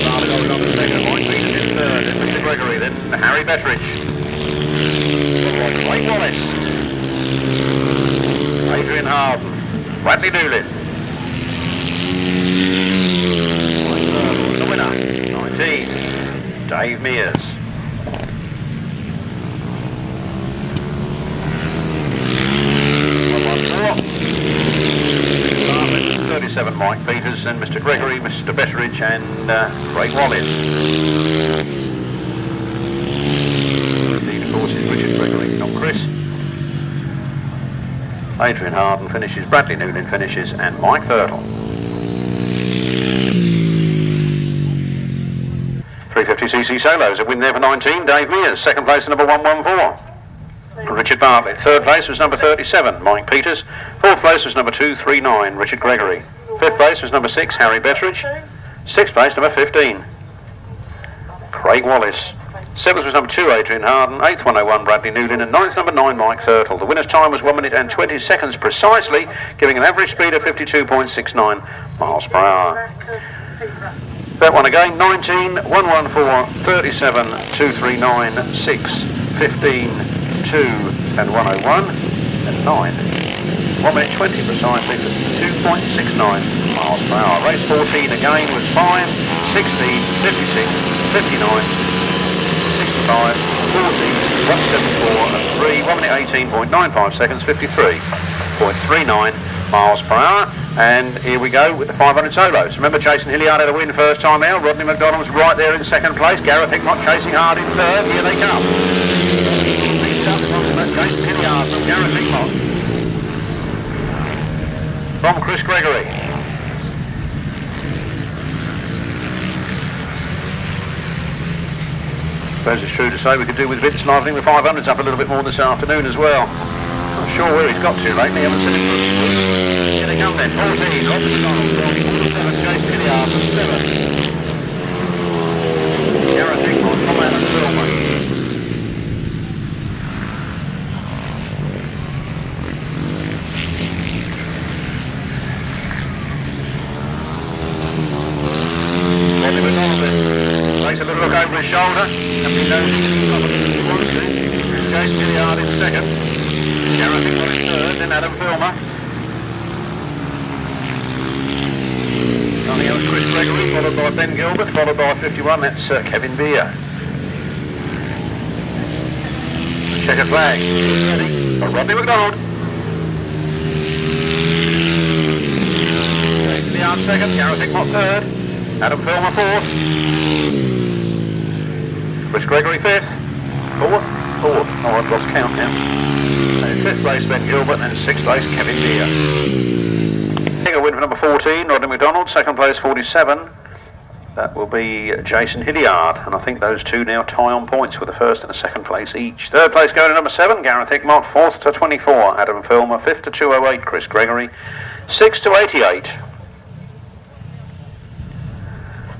Bartlett on the second, Mike Peters in third, then Mr. Gregory, then Harry Betteridge. Wait Wallace. Adrian Harden. Rodney Newlyn. The winner, 19, Dave Mears. 37, Mike Peters, and Mr. Gregory, Mr. Betteridge, and Craig Wallace. Lead, of course, is Richard Gregory, not Chris. Adrian Harden finishes, Bradley Newlyn finishes, and Mike Thurtle. 350cc solos, a win there for 19, Dave Mears. Second place, number 114. Richard Bartlett. Third place was number 37, Mike Peters. Fourth place was number 239, Richard Gregory. Fifth place was number 6, Harry Betteridge. Sixth place, number 15, Craig Wallace. Seventh was number 2, Adrian Harden. Eighth, 101, Bradley Newlyn. And ninth, number 9, Mike Thurtle. The winner's time was 1 minute and 20 seconds precisely, giving an average speed of 52.69 miles per hour. That one again, 19, 114, 37, 239, 6, 15, 2 and 101 and 9. 1 minute 20 precisely, 52.69 miles per hour. Race 14 again was 5, 16, 56, 59, 65, 40, 174 and 3. 1 minute 18.95 seconds, 53.39 miles per hour. And here we go with the 500 solos. Remember, Jason Hilliard had a win first time out. Rodney McDonald was right there in second place. Gareth Hickmott chasing hard in third. Here they come. Jason Hilliard from Gareth Hickmott. From Chris Gregory. I suppose it's true to say we could do with Vince livening the 500s up a little bit more this afternoon as well. Not sure where he's got to lately, haven't seen him. Here they come then, 14, Rodney McDonald from 7, Jason Hilliard from 7. Gareth Hickmott from Adams Dolman. Rodney McDonald then takes a little look over his shoulder. Nobody knows he wants to. Jason Hilliard in second. Gareth Hickmott in third, then Adam Filmer. Nothing else, Chris Gregory, followed by Ben Gilbert, followed by 51, that's Kevin Beer. Checker flag, ready for Rodney McDonald. Hilliard second, Gareth Hickmott third, Adam Filmer fourth. Chris Gregory fifth, fourth. Oh, I've lost count now. Fifth place Ben Gilbert and sixth place Kevin Beer. A win for number 14, Rodney McDonald. Second place 47. That will be Jason Hilliard, and I think those two now tie on points with the first and the second place each. Third place going to number 7, Gareth Hickmott. Fourth to 24, Adam Filmer. Fifth to 208, Chris Gregory. Sixth to 88,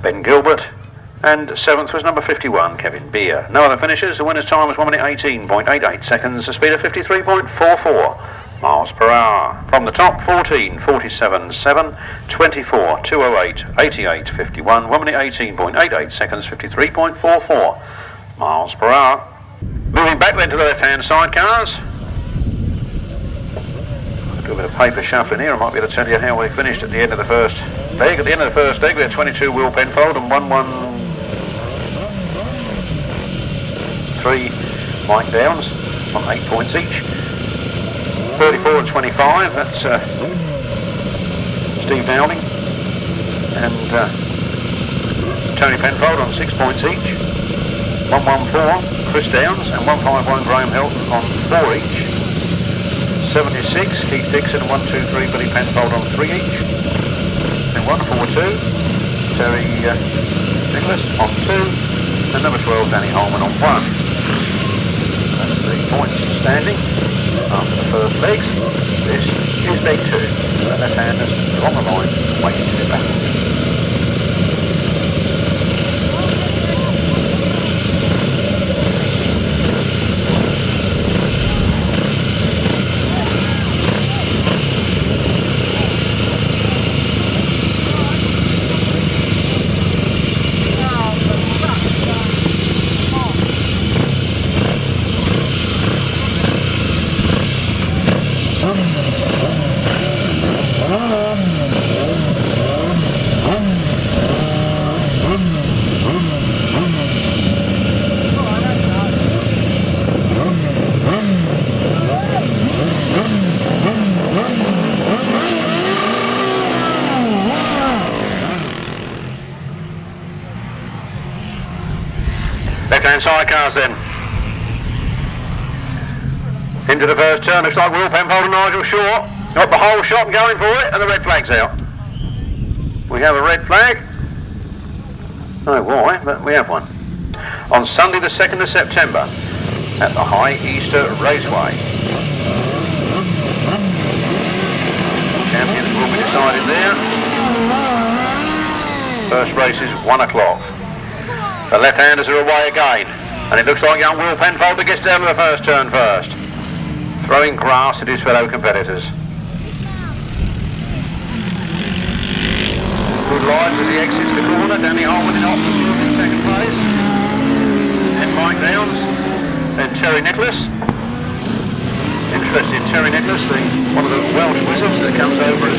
Ben Gilbert. And seventh was number 51, Kevin Beer. No other finishes. The winner's time was 1 minute 18.88 seconds, a speed of 53.44 miles per hour. From the top, 14, 47, 7, 24, 208, 88, 51, 1 minute 18.88 seconds, 53.44 miles per hour. Moving back then to the left-hand side cars. I'll do a bit of paper shuffling here. I might be able to tell you how we finished at the end of the first leg. At the end of the first leg, we had 22 Will Penfold and 113 Mike Downs on 8 points each. 34 and 25, that's Steve Downing and Tony Penfold on 6 points each. 114 Chris Downs and 151 Graham Helton on 4 each. 76 Keith Dixon and 123 Billy Penfold on 3 each. And 142 Terry Nicholas on 2 and number 12 Danny Holman on 1. That's 3 points standing after the first legs. This is leg 2. The left-handers are on the line, waiting to be back. Left-hand sidecars then. Into the first turn, looks like Will Penfold and Nigel Shaw. Got the whole shot going for it, and the red flag's out. We have a red flag. I don't know why, but we have one. On Sunday the 2nd of September at the High Easter Raceway. Champions will be decided there. First race is 1 o'clock. The left-handers are away again, and it looks like young Will Penfold that gets down to the first turn first, throwing grass at his fellow competitors. Good lines as he exits the corner. Danny Harden in second place, then Mike Downs, then Terry Nicholas. Interested in Terry Nicholas, one of the Welsh wizards that comes over and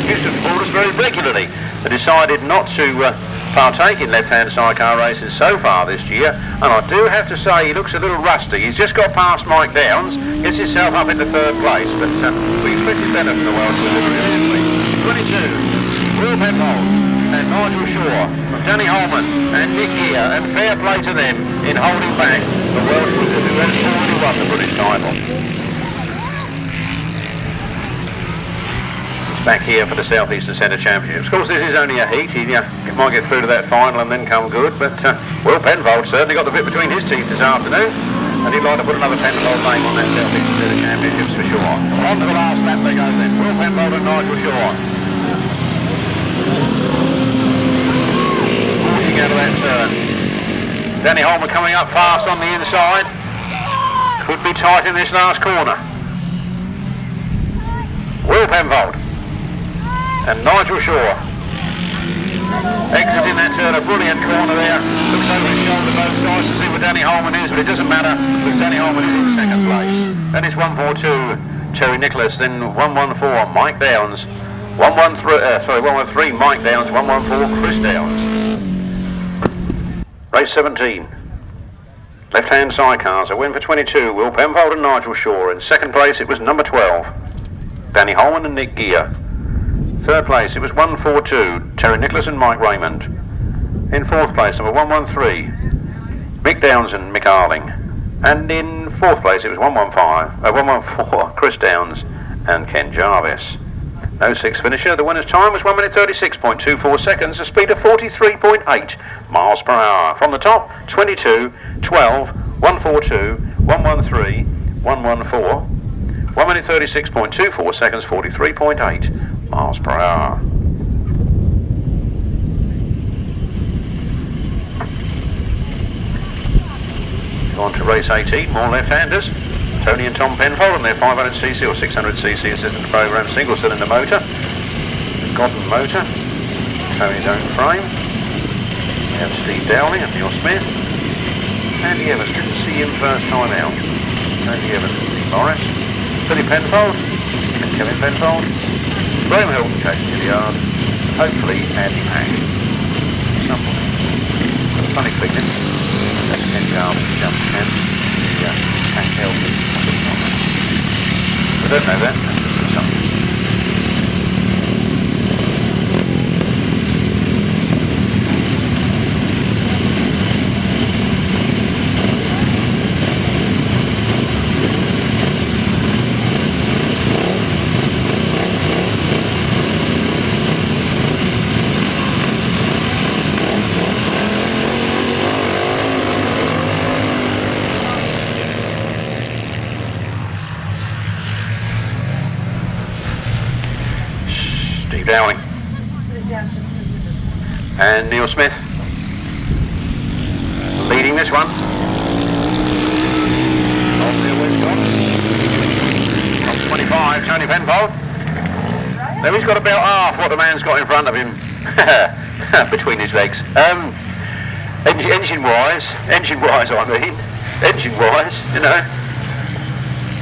used to board us very regularly. They decided not to partake in left-hand sidecar racing so far this year, and I do have to say he looks a little rusty. He's just got past Mike Downs, gets himself up into third place, but we expected better from the Welsh wizard, really. 22, Will Penfold and Nigel Shaw from Danny Holman and Nick Gear, and fair play to them in holding back the Welsh wizard who has already won the British title. Back here for the South Eastern Centre Championships. Of course, this is only a heat. He might get through to that final and then come good, but Will Penfold certainly got the bit between his teeth this afternoon, and he'd like to put another Penfold name on that South Eastern Centre Championships for sure. On to the last lap they go then. Will Penfold and Nigel Shaw. Walking out of that turn. Danny Holman coming up fast on the inside. Could be tight in this last corner. Will Penfold and Nigel Shaw exiting that turn, a brilliant corner there. Looks over his shoulder both sides to see where Danny Holman is, but it doesn't matter because Danny Holman is in second place. Then it's 142 Terry Nicholas, then 114 Mike Downs, 113 Mike Downs, 114 Chris Downs. Race 17. Left-hand sidecars, a win for 22, Will Penfold and Nigel Shaw. In second place it was number 12, Danny Holman and Nick Gear. Third place, it was 142, Terry Nicholas and Mike Raymond. In fourth place, number 113, Mick Downs and Mick Arling. And in fourth place, it was 114, Chris Downs and Ken Jarvis. No sixth finisher. The winner's time was 1 minute 36.24 seconds, a speed of 43.8 miles per hour. From the top, 22, 12, 142, 113, 114. 1 minute 36.24 seconds, 43.8 miles per hour. Go on to race 18, more left-handers. Tony and Tom Penfold and their 500cc or 600cc assistance program single cylinder motor. The Godden motor, Tony's own frame. We have Steve Dowling and Neil Smith. Andy Evans, didn't see him first time out. Andy Evans, Steve Morris. Billy Penfold and Kevin Penfold, Graham Hilton, Jason Hilliard, and hopefully Andy Mack. Somewhere. Funny feeling. That's Ken Garth, jump Ken. Yeah, Mack Hilton. I don't know that. Something. And Neil Smith leading this one. Off Neil Winscott. Top 25, Tony Penfold. Now he's got about half what the man's got in front of him. Between his legs. Engine-wise, I mean. Engine-wise, you know.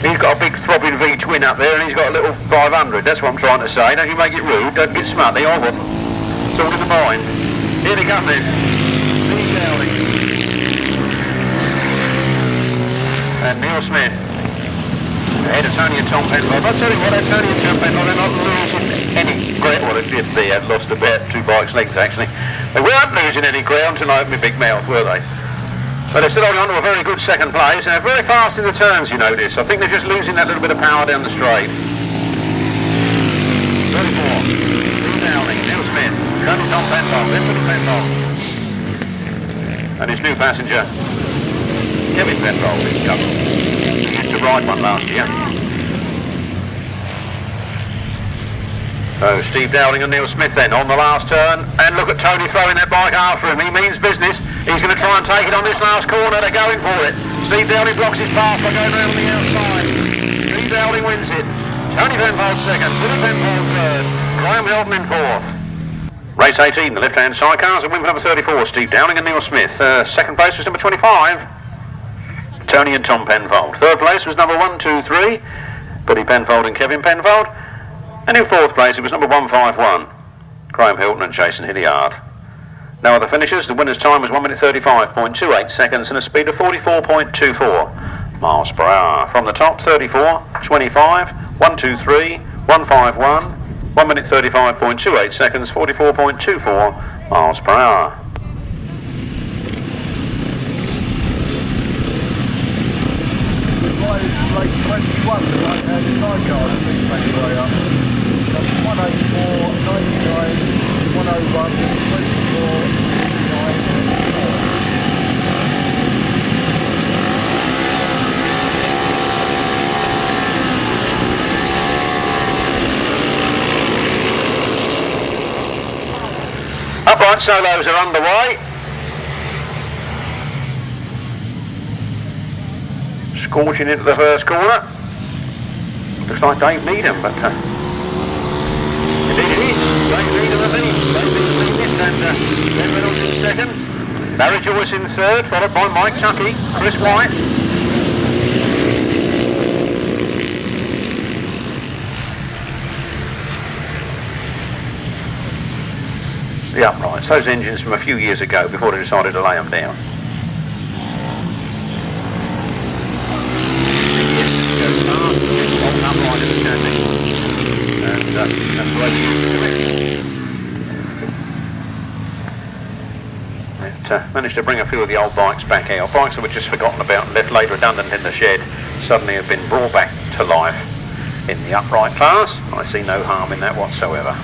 He's got a big throbbing V-twin up there and he's got a little 500. That's what I'm trying to say. Don't you make it rude. Don't get smutty. I wouldn't. It's all in the mind. Here they come then. Steve Dowling. And Neil Smith. Ahead of Tony and Tom Penfold. I'll tell you what, Tony and Tom Penfold are not losing any ground. Well, they had lost about 2 bikes' length actually. They weren't losing any ground till I opened my big mouth, were they? But they're still holding on to a very good second place and they're very fast in the turns, you notice. I think they're just losing that little bit of power down the straight. 34. Steve Dowling, Neil Smith, Colonel Tom Penfold, Anthony Penfold. And his new passenger, Kevin Penfold, is coming. He used to ride one last year. So Steve Dowling and Neil Smith then on the last turn, and look at Tony throwing that bike after him. He means business. He's going to try and take it on this last corner. They're going for it. Steve Dowling blocks his path by going round the outside. Steve Dowling wins it. Tony Penfold second, Billy Penfold third, Graham Hilton in fourth. Race 18, the left-hand sidecars, and win for number 34, Steve Dowling and Neil Smith. Second place was number 25, Tony and Tom Penfold. Third place was number 1, 2, 3, Billy Penfold and Kevin Penfold. And in fourth place it was number 151, Graham Hilton and Jason Hilliard. No other finishers. The winner's time was 1 minute 35.28 seconds and a speed of 44.24 miles per hour. From the top, 34, 25, 1, 2, 3, 151, 1 minute 35.28 seconds, 44.24 miles per hour. Like 21, the right-handed sidecar has been taken way up. 104, 99, 101, 24, 9. Upright solos are underway. Scorching into the first corner. Looks like Dave Needham, but indeed it is. Dave Needham, I think. Dave Needham leading and then Reynolds in second. Barry Joyce in third, followed by Mike Tuckey, Chris White. The uprights, those engines from a few years ago before they decided to lay them down. Upright in the chassis, and that's the way to do it. It managed to bring a few of the old bikes back out. Bikes that were just forgotten about and left laid redundant in the shed suddenly have been brought back to life in the upright class. I see no harm in that whatsoever.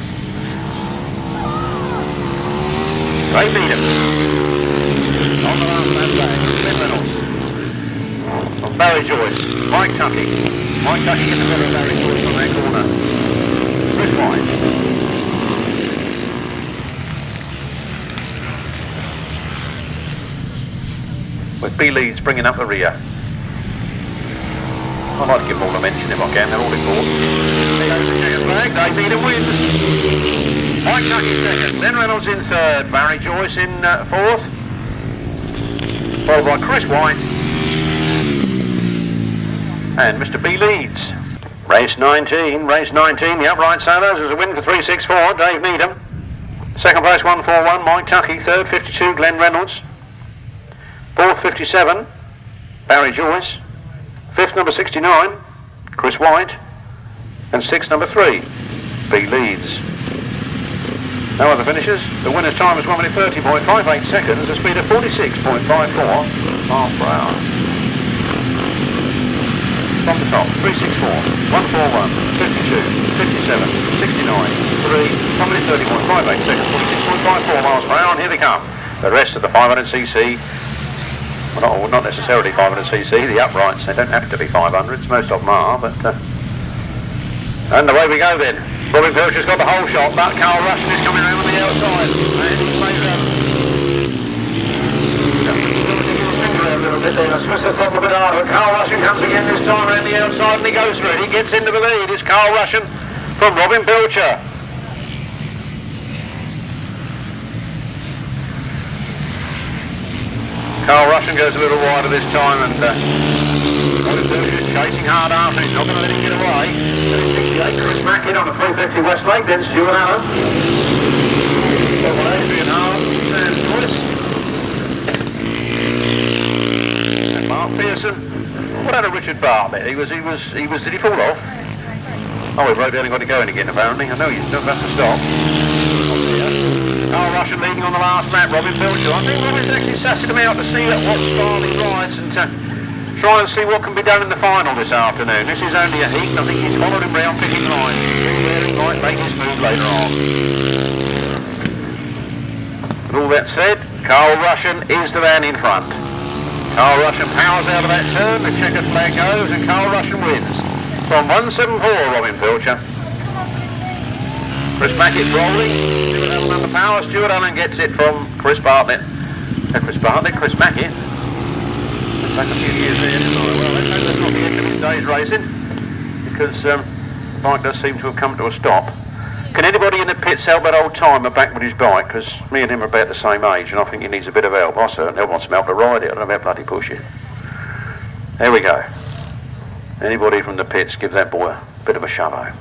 Great Needham on the last lap back, Glen Reynolds. From Barry Joyce, Mike Tuckey. Mike Tuckey in the middle of Barry Joyce on that corner. Chris White. With B Leeds bringing up the rear. I'd like to give them all a mention if I can, they're all important. There goes the checkered flag, Dave Needham wins. Mike Tuckey second, Glen Reynolds in third, Barry Joyce in fourth. Followed by Chris White. And Mr. B Leeds. Race 19, the upright solos was a win for 364, Dave Needham. Second place 141, Mike Tuckey. Third 52, Glen Reynolds. Fourth 57, Barry Joyce. Fifth number 69, Chris White. And sixth number 3, B Leeds. No other finishes. The winner's time was 1 minute 30.58 seconds, a speed of 46.54 miles per hour. From the top, 364, 141, 52, 57, 69, 3, 1 minute 30.58 seconds, 46.54 miles per hour, and here they come. The rest of the 500cc, well not necessarily 500cc, the uprights, they don't have to be 500s, most of them are, but, and away we go then. Pilcher's got the whole shot, but Karl Rushen is coming around on the outside, and he's made start, but Karl Rushen comes again this time around the outside and he goes for it. He gets into the lead. It's Karl Rushen from Pilcher. Karl Rushen goes a little wider this time and Pilcher is chasing hard after. He's not going to let him get away. 68, Chris Mackett on the 350 Westlake, then Stuart Allen. Adrian, Harden and Joyce. And Mark Pearson. What out of Richard Bartlett? Did he fall off? Oh, we've only got to go in again apparently. I know you don't have to stop. Karl Rushen leading on the last lap, Pilcher. I think Robin's actually sassing him out to see what's Barley rides and try and see what can be done in the final this afternoon. This is only a heat. I think he's followed him round picking lines. He might make his move later on. With all that said, Karl Rushen is the man in front. Karl Rushen powers out of that turn, the checkered flag goes, and Karl Rushen wins. From 174, Pilcher. Chris Mackett's rolling, Stuart Allen under power, Stuart Allen gets it from Chris Mackett. It'll take a few years there, didn't I? Well, let's hope that's not the end of his day's racing, because the bike does seem to have come to a stop. Can anybody in the pits help that old timer back with his bike? Because me and him are about the same age and I think he needs a bit of help. I certainly want some help to ride it. I don't know how bloody push it. There we go. Anybody from the pits, give that boy a bit of a shove.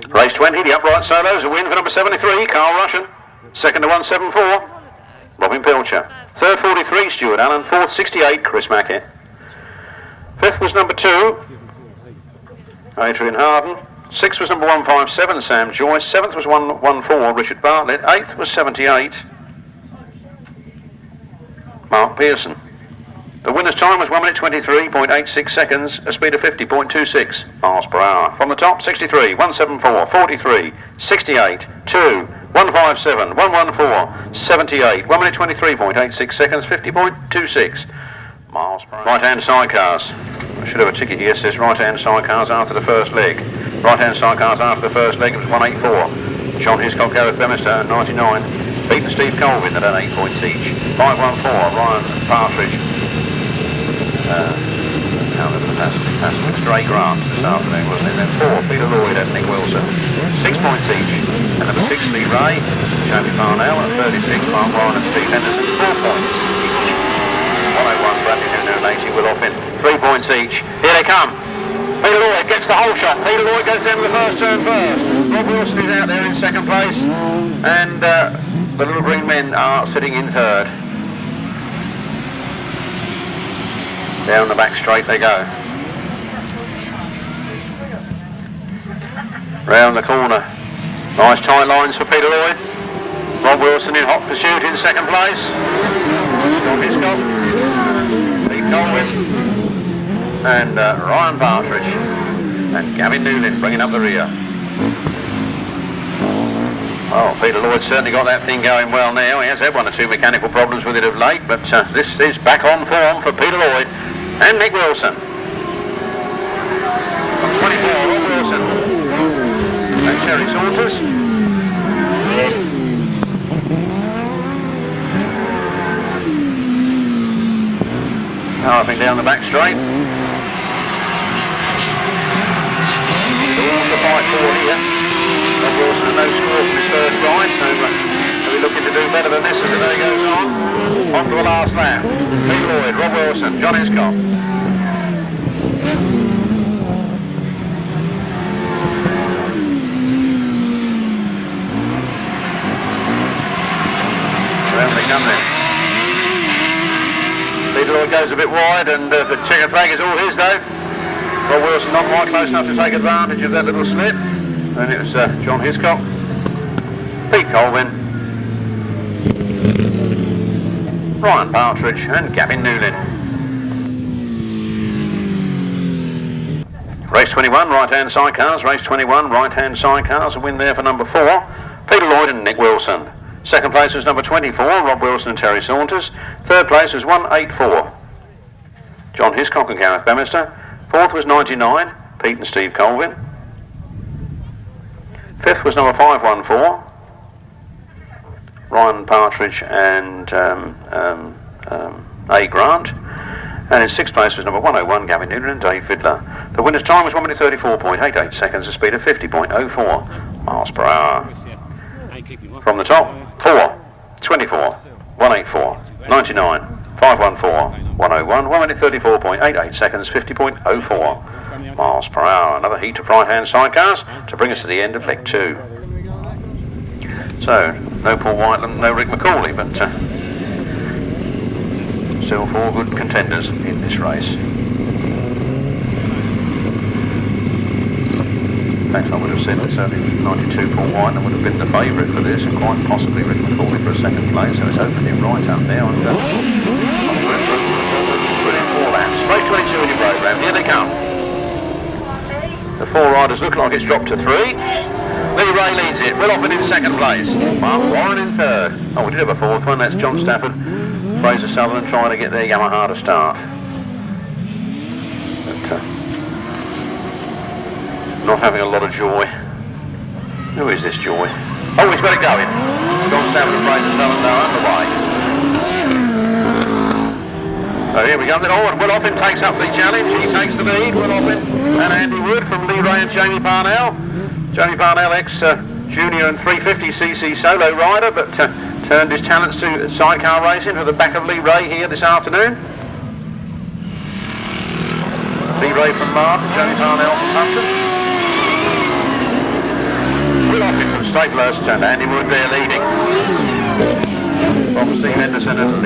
Race 20, the upright solos, a win for number 73, Karl Rushen. Second to 174, Pilcher. Third 43, Stuart Allen. Fourth 68, Chris Mackett. Fifth was number 2, Adrian Harden. Sixth was number 157, Sam Joyce. Seventh was 114, Richard Bartlett. Eighth was 78, Mark Pearson. The winner's time was 1 minute 23.86 seconds, a speed of 50.26 miles per hour. From the top, 63, 174, 43, 68, 2, 157, 114, 78, 1 minute 23.86 seconds, 50.26 miles per hour. Right-hand sidecars. I should have a ticket here, says right-hand sidecars after the first leg. Right-hand sidecars after the first leg, it was 184. John Hiscock, Gareth Bemister, 99. Pete and Steve Colvin at 8 points each. 514, Ryan Partridge. Now there's a fantastic stray Grant this afternoon, wasn't it? Then 4, Peter Lloyd and Nick Wilson. 6 points each. And number 6, Lee Ray. Jamie Parnell at 36, Mark Ryan and Steve Henderson, 4 points. 101, Bradley Newlyn, 80, Will Offin, 3 points each. Here they come. Peter Lloyd gets the whole shot. Peter Lloyd goes down to the first turn first. Rob Wilson is out there in second place. And the Little Green Men are sitting in third. Down the back straight they go. Round the corner. Nice tight lines for Peter Lloyd. Rob Wilson in hot pursuit in second place. John Hiscock, Pete Colvin, and Ryan Partridge, and Gavin Newlyn bringing up the rear. Oh, Peter Lloyd certainly got that thing going well now. He has had 1 or 2 mechanical problems with it of late, but this is back on form for Peter Lloyd and Nick Wilson. From 24, Rob Wilson and Terry Saunders. Now I think down the back straight. The fight for here. Rob Wilson no score from his first ride, so we're looking to do better than this as the day goes on. On to the last lap. Pete Lloyd, Rob Wilson, John Hiscock. Around they come then. Peter Lloyd goes a bit wide and the checkered flag is all his though. Rob Wilson not quite close enough to take advantage of that little slip. And it was John Hiscock, Pete Colvin, Ryan Partridge and Gavin Newlyn. Race 21, right-hand sidecars. Race 21, right-hand sidecars. A win there for number 4, Peter Lloyd and Nick Wilson. Second place was number 24, Rob Wilson and Terry Saunders. Third place was 184, John Hiscock and Gareth Bemister. Fourth was 99, Pete and Steve Colvin. Fifth was number 514, Ryan Partridge and A. Grant. And in 6th place was number 101, Gavin Newlyn and Dave Vidler. The winner's time was 1 minute 34.88 seconds, a speed of 50.04 miles per hour. From the top, 4, 24, 184, 99, 514, 101, 1 minute 34.88 seconds, 50.04 miles per hour. Another heat of right-hand sidecars to bring us to the end of leg 2. So, no Paul Whiteland, no Rick McCauley, but still 4 good contenders in this race. In fact, I would have said that certainly 92 Paul Whiteland would have been the favourite for this, and quite possibly Rick McCauley for a second place, so it's opened him right up there. And brilliant 4 laps. Race 22 in your programme, here they come. The 4 riders look like it's dropped to 3. Lee Ray leads it, Will Oppen in 2nd place. Mark Warren in 3rd. Oh, we did have a 4th one, that's John Stafford, Fraser Sutherland trying to get their Yamaha to start. But not having a lot of joy. Who is this joy? Oh, he's got it going. John Stafford and Fraser Sutherland are underway. So here we go. Oh, and Will Oppen takes up the challenge. He takes the lead. Will Oppen and Andy Wood from Lee Ray and Jamie Parnell. Jamie Parnell, ex-junior and 350cc solo rider, but turned his talents to sidecar racing for the back of Lee Ray here this afternoon. Lee Ray from Martin, Jamie Parnell from Hampton. Will Oppen from Staples and Andy Wood there leading. From Steve Henderson and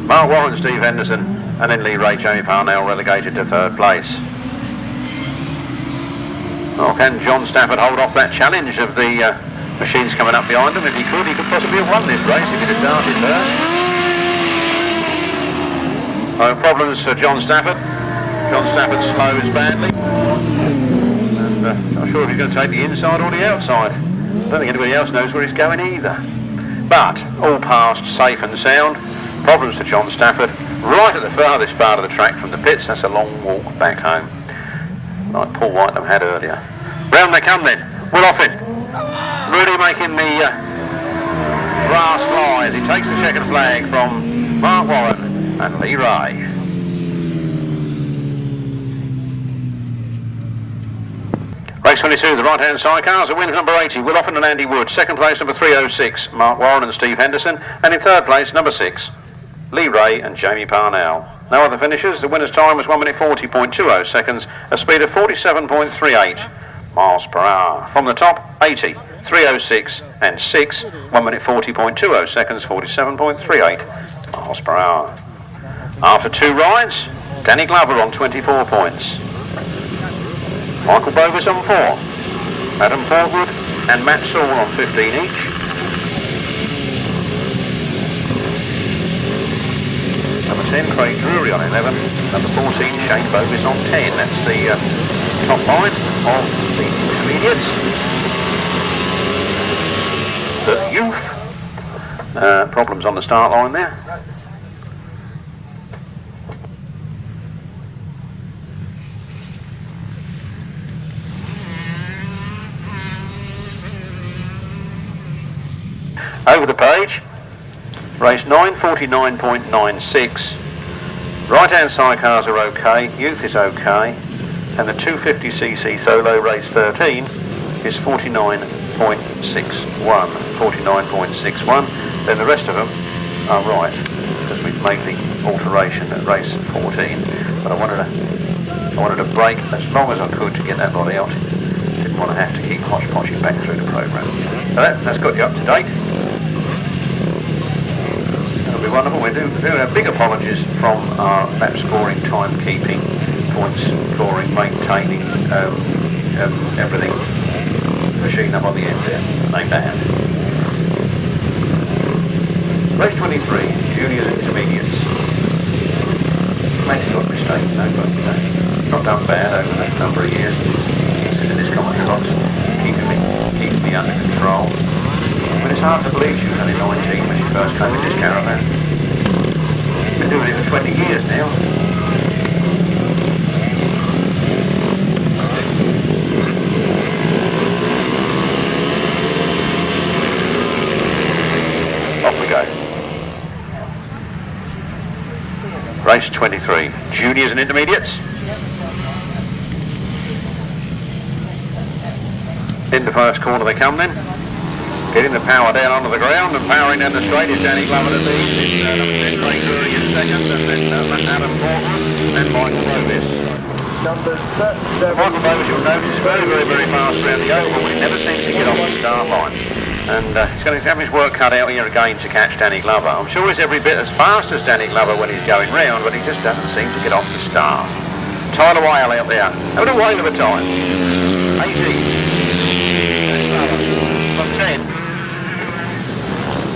Mark Warren, Steve Henderson, and then Lee Ray, Jamie Parnell relegated to 3rd place. Oh, can John Stafford hold off that challenge of the machines coming up behind him? If he could possibly have won this race if he'd have started first. No problems for John Stafford. John Stafford slows badly. And not sure if he's going to take the inside or the outside. I don't think anybody else knows where he's going either. But all passed safe and sound. Problems for John Stafford. Right at the farthest part of the track from the pits. That's a long walk back home, like Paul Whiteland had earlier. Round they come then. Will Oppen really making the grass fly as he takes the checkered flag from Mark Warren and Lee Ray. Race 22, the right-hand side cars. A win of number 80, Will Oppen and Andy Wood. 2nd place, number 306, Mark Warren and Steve Henderson. And in 3rd place, number 6, Lee Ray and Jamie Parnell. No other finishers. The winner's time was 1 minute 40.20 seconds, a speed of 47.38 miles per hour. From the top, 80, 306 and 6, 1 minute 40.20 seconds, 47.38 miles per hour. After 2 rides, Danny Glover on 24 points. Michael Bovis on 4. Adam Portwood and Matt Saul on 15 each. Number 10, Craig Drury on 11. Number 14, Shane Bovis on 10. That's the top line of the intermediates. The youth. Problems on the start line there. Over the page, race 9, 49.96. Right-hand side cars are okay, youth is okay, and the 250cc solo race 13 is 49.61. 49.61. Then the rest of them are right, because we've made the alteration at race 14. But I wanted to break as long as I could to get that lot out. Didn't want to have to keep hodgepodging back through the programme. So that's got you up to date. That'll be wonderful. We do have big apologies from our lap scoring, timekeeping, points scoring, maintaining, everything. Machine up on the end there, named that. Race 23, juniors and intermediates. Makes a lot of mistakes, no, but not done bad over that number of years. Consider this commentary box keeping me under control. But it's hard to believe she was only 19 when she first came in this caravan. Been doing it for 20 years now. Off we go. Race 23. Juniors and intermediates. In the first corner they come then. Getting the power down onto the ground and powering down the straight is Danny Glover at lead. It's number 10, Gregory in second, and then Adam Portman and Michael Bovis. Number 7. Michael Bovis, you'll notice, very fast around the oval, but he never seems to get off the start line. And he's going to have his work cut out here again to catch Danny Glover. I'm sure he's every bit as fast as Danny Glover when he's going round, but he just doesn't seem to get off the start. Tyler Whale out there. Have a whale of a time. 18. From 10.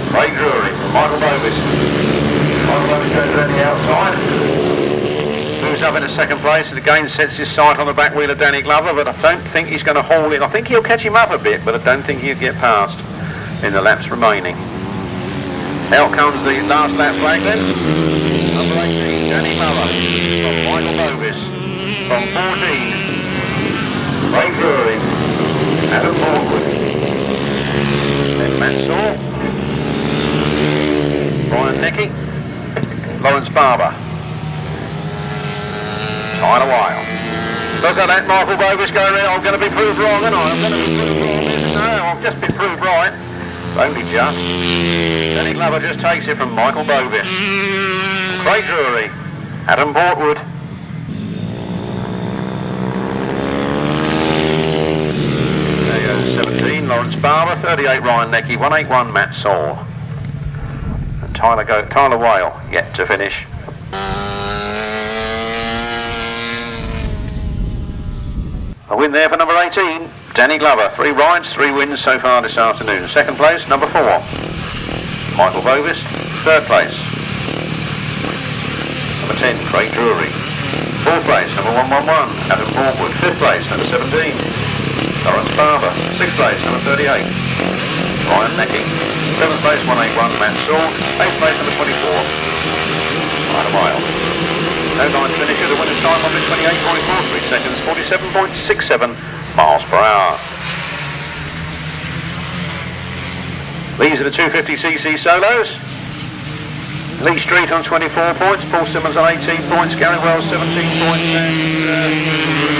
Great Drury from Michael Bovis. Michael Bovis goes around the outside. Moves up into second place and again sets his sight on the back wheel of Danny Glover, but I don't think he's going to haul it. I think he'll catch him up a bit, but I don't think he'll get past in the laps remaining. Out comes the last lap flag then. Number 18, Danny Glover from Michael Bovis. From 14, Great Drury, Adam Portwood. Then Matt Saw, Brian Necky, Lawrence Barber, Tyler Whale. Look at that, Michael Bovis going around. I'm going to be proved wrong, aren't I? I'm going to be proved wrong. No, I've just been proved right. Only just. Danny Glover just takes it from Michael Bovis. Great Drury, Adam Portwood. There goes 17, Lawrence Barber. 38, Ryan Necky. 181, Matt Saul. And Tyler Whale yet to finish. A win there for number 18, Danny Glover. 3 rides, 3 wins so far this afternoon. Second place, number 4, Michael Bovis. Third place, number 10, Craig Drury. Fourth place, number 111, Adam Portwood. Fifth place, number 17, Lawrence Barber. Sixth place, number 38, Ryan Necky. Seventh place, 181, Matt Saul. Eighth place, number 24, Tyler Whale. No 9 finisher, the winner's time on 28.43 seconds, 47.67 miles per hour. These are the 250cc solos. Lee Street on 24 points, Paul Simmons on 18 points, Gary Wells 17 points, and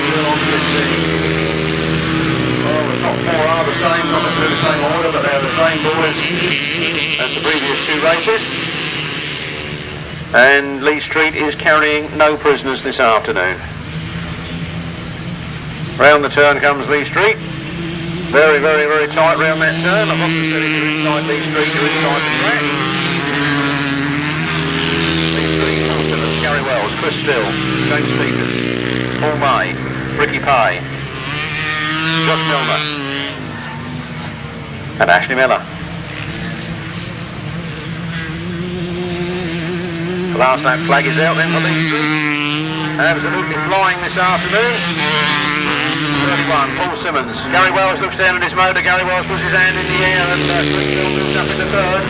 Bill on 15. Well, the top 4 are the same, not necessarily the same order, but they're the same boys as the previous 2 races. And Lee Street is carrying no prisoners this afternoon. Round the turn comes Lee Street. Very tight round that turn. I've often said if you're inside Lee Street, you're inside the track. Lee Street, Paul Simmons, Gary Wells, Chris Still, James Peters, Paul May, Ricky Pay, Josh Milner, and Ashley Miller. The last lap flag is out then for Lee Street. Absolutely flying this afternoon. 31, Paul Simmons. Gary Wells looks down at his motor. Gary Wells puts his hand in the air and Quickfield moves up into third.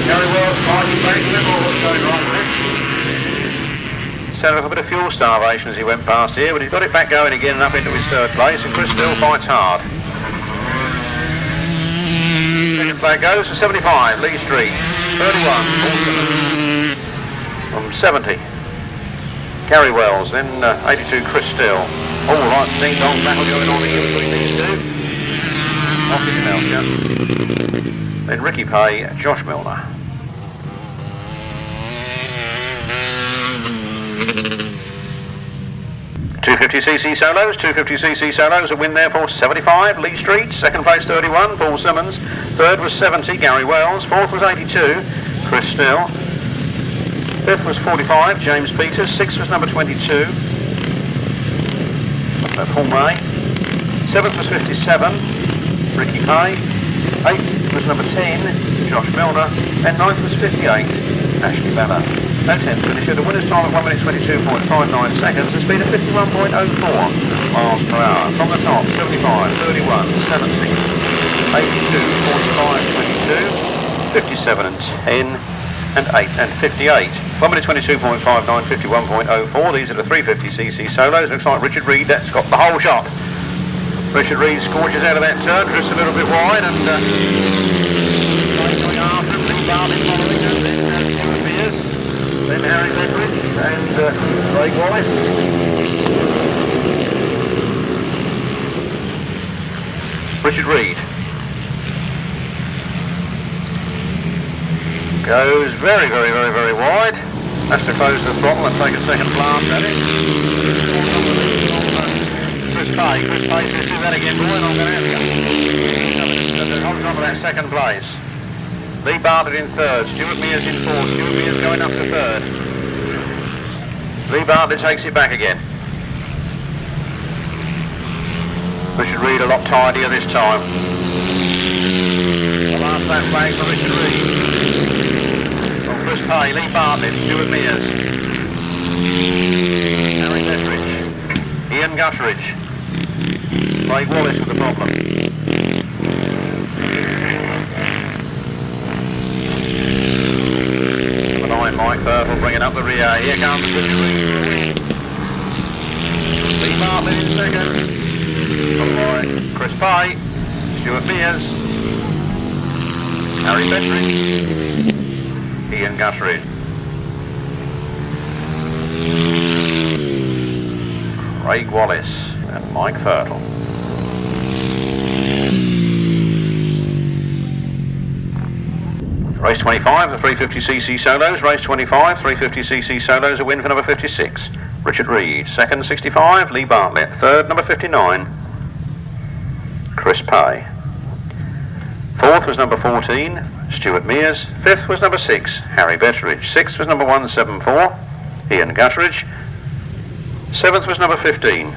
Gary Wells fighting back a bit more. What's going on with it? Set up a bit of fuel starvation as he went past here, but he's got it back going again and up into his third place, and Chris still fights hard. Second flag goes to 75, Lee Street. 31, Paul Simmons. From 70, Gary Wells, then 82, Chris Still. All right, ding-dong battle going on here between these two. Off his Melcher. Then Ricky Pay, Josh Milner. $250cc solos, a win there for 75, Lee Street. Second place 31, Paul Simmons. Third was 70, Gary Wells. Fourth was 82, Chris Still. Fifth was 45, James Peters. Sixth was number 22, Paul May. Seventh was 57, Ricky Pay. Eighth was number 10, Josh Milner. And ninth was 58, Ashley Bella. No 10th finisher. The winner's time at 1 minute 22.59 seconds. The speed of 51.04 miles per hour. From the top, 75, 31, 70, 82, 45, 22, 57 and 10. And 8 and 58. 1 minute 22.59, 51.04. These are the 350cc solos. Looks like Richard Reed, that's got the whole shot. Richard Reed scorches out of that turn, drifts a little bit wide, and going after him, Lee Bartlett following, and then Stuart Mears, then Harry Betteridge, and Richard Reed. Goes very, very, very, very wide. Has to close the throttle and take a second glance at it. Chris Pay says, do that again, boy, and I'm going to have you. Holds on to that second place. Lee Bartlett in third, Stuart Mears in fourth, Stuart Mears going up to third. Lee Bartlett takes it back again. Richard Reed a lot tidier this time. The last lap flag for Richard Reed. Oh, Chris Pay, Lee Bartlett, Stuart Mears. Harry Betteridge, Ian Gutteridge. Craig Wallace with the problem. The 9, Mike Purple bringing up the rear. Here comes Richard Reed. Lee Bartlett in second. Alright, Chris Pye, Stuart Mears, Harry Betteridge, Ian Gutteridge, Craig Wallace and Mike Fertile. Race 25, the 350cc solos. Race 25, 350cc solos, a win for number 56, Richard Reed. Second, 65, Lee Bartlett. Third, number 59, Chris Pay. Fourth was number 14, Stuart Mears. Fifth was number 6, Harry Betteridge. Sixth was number 174, Ian Gutteridge. Seventh was number 15,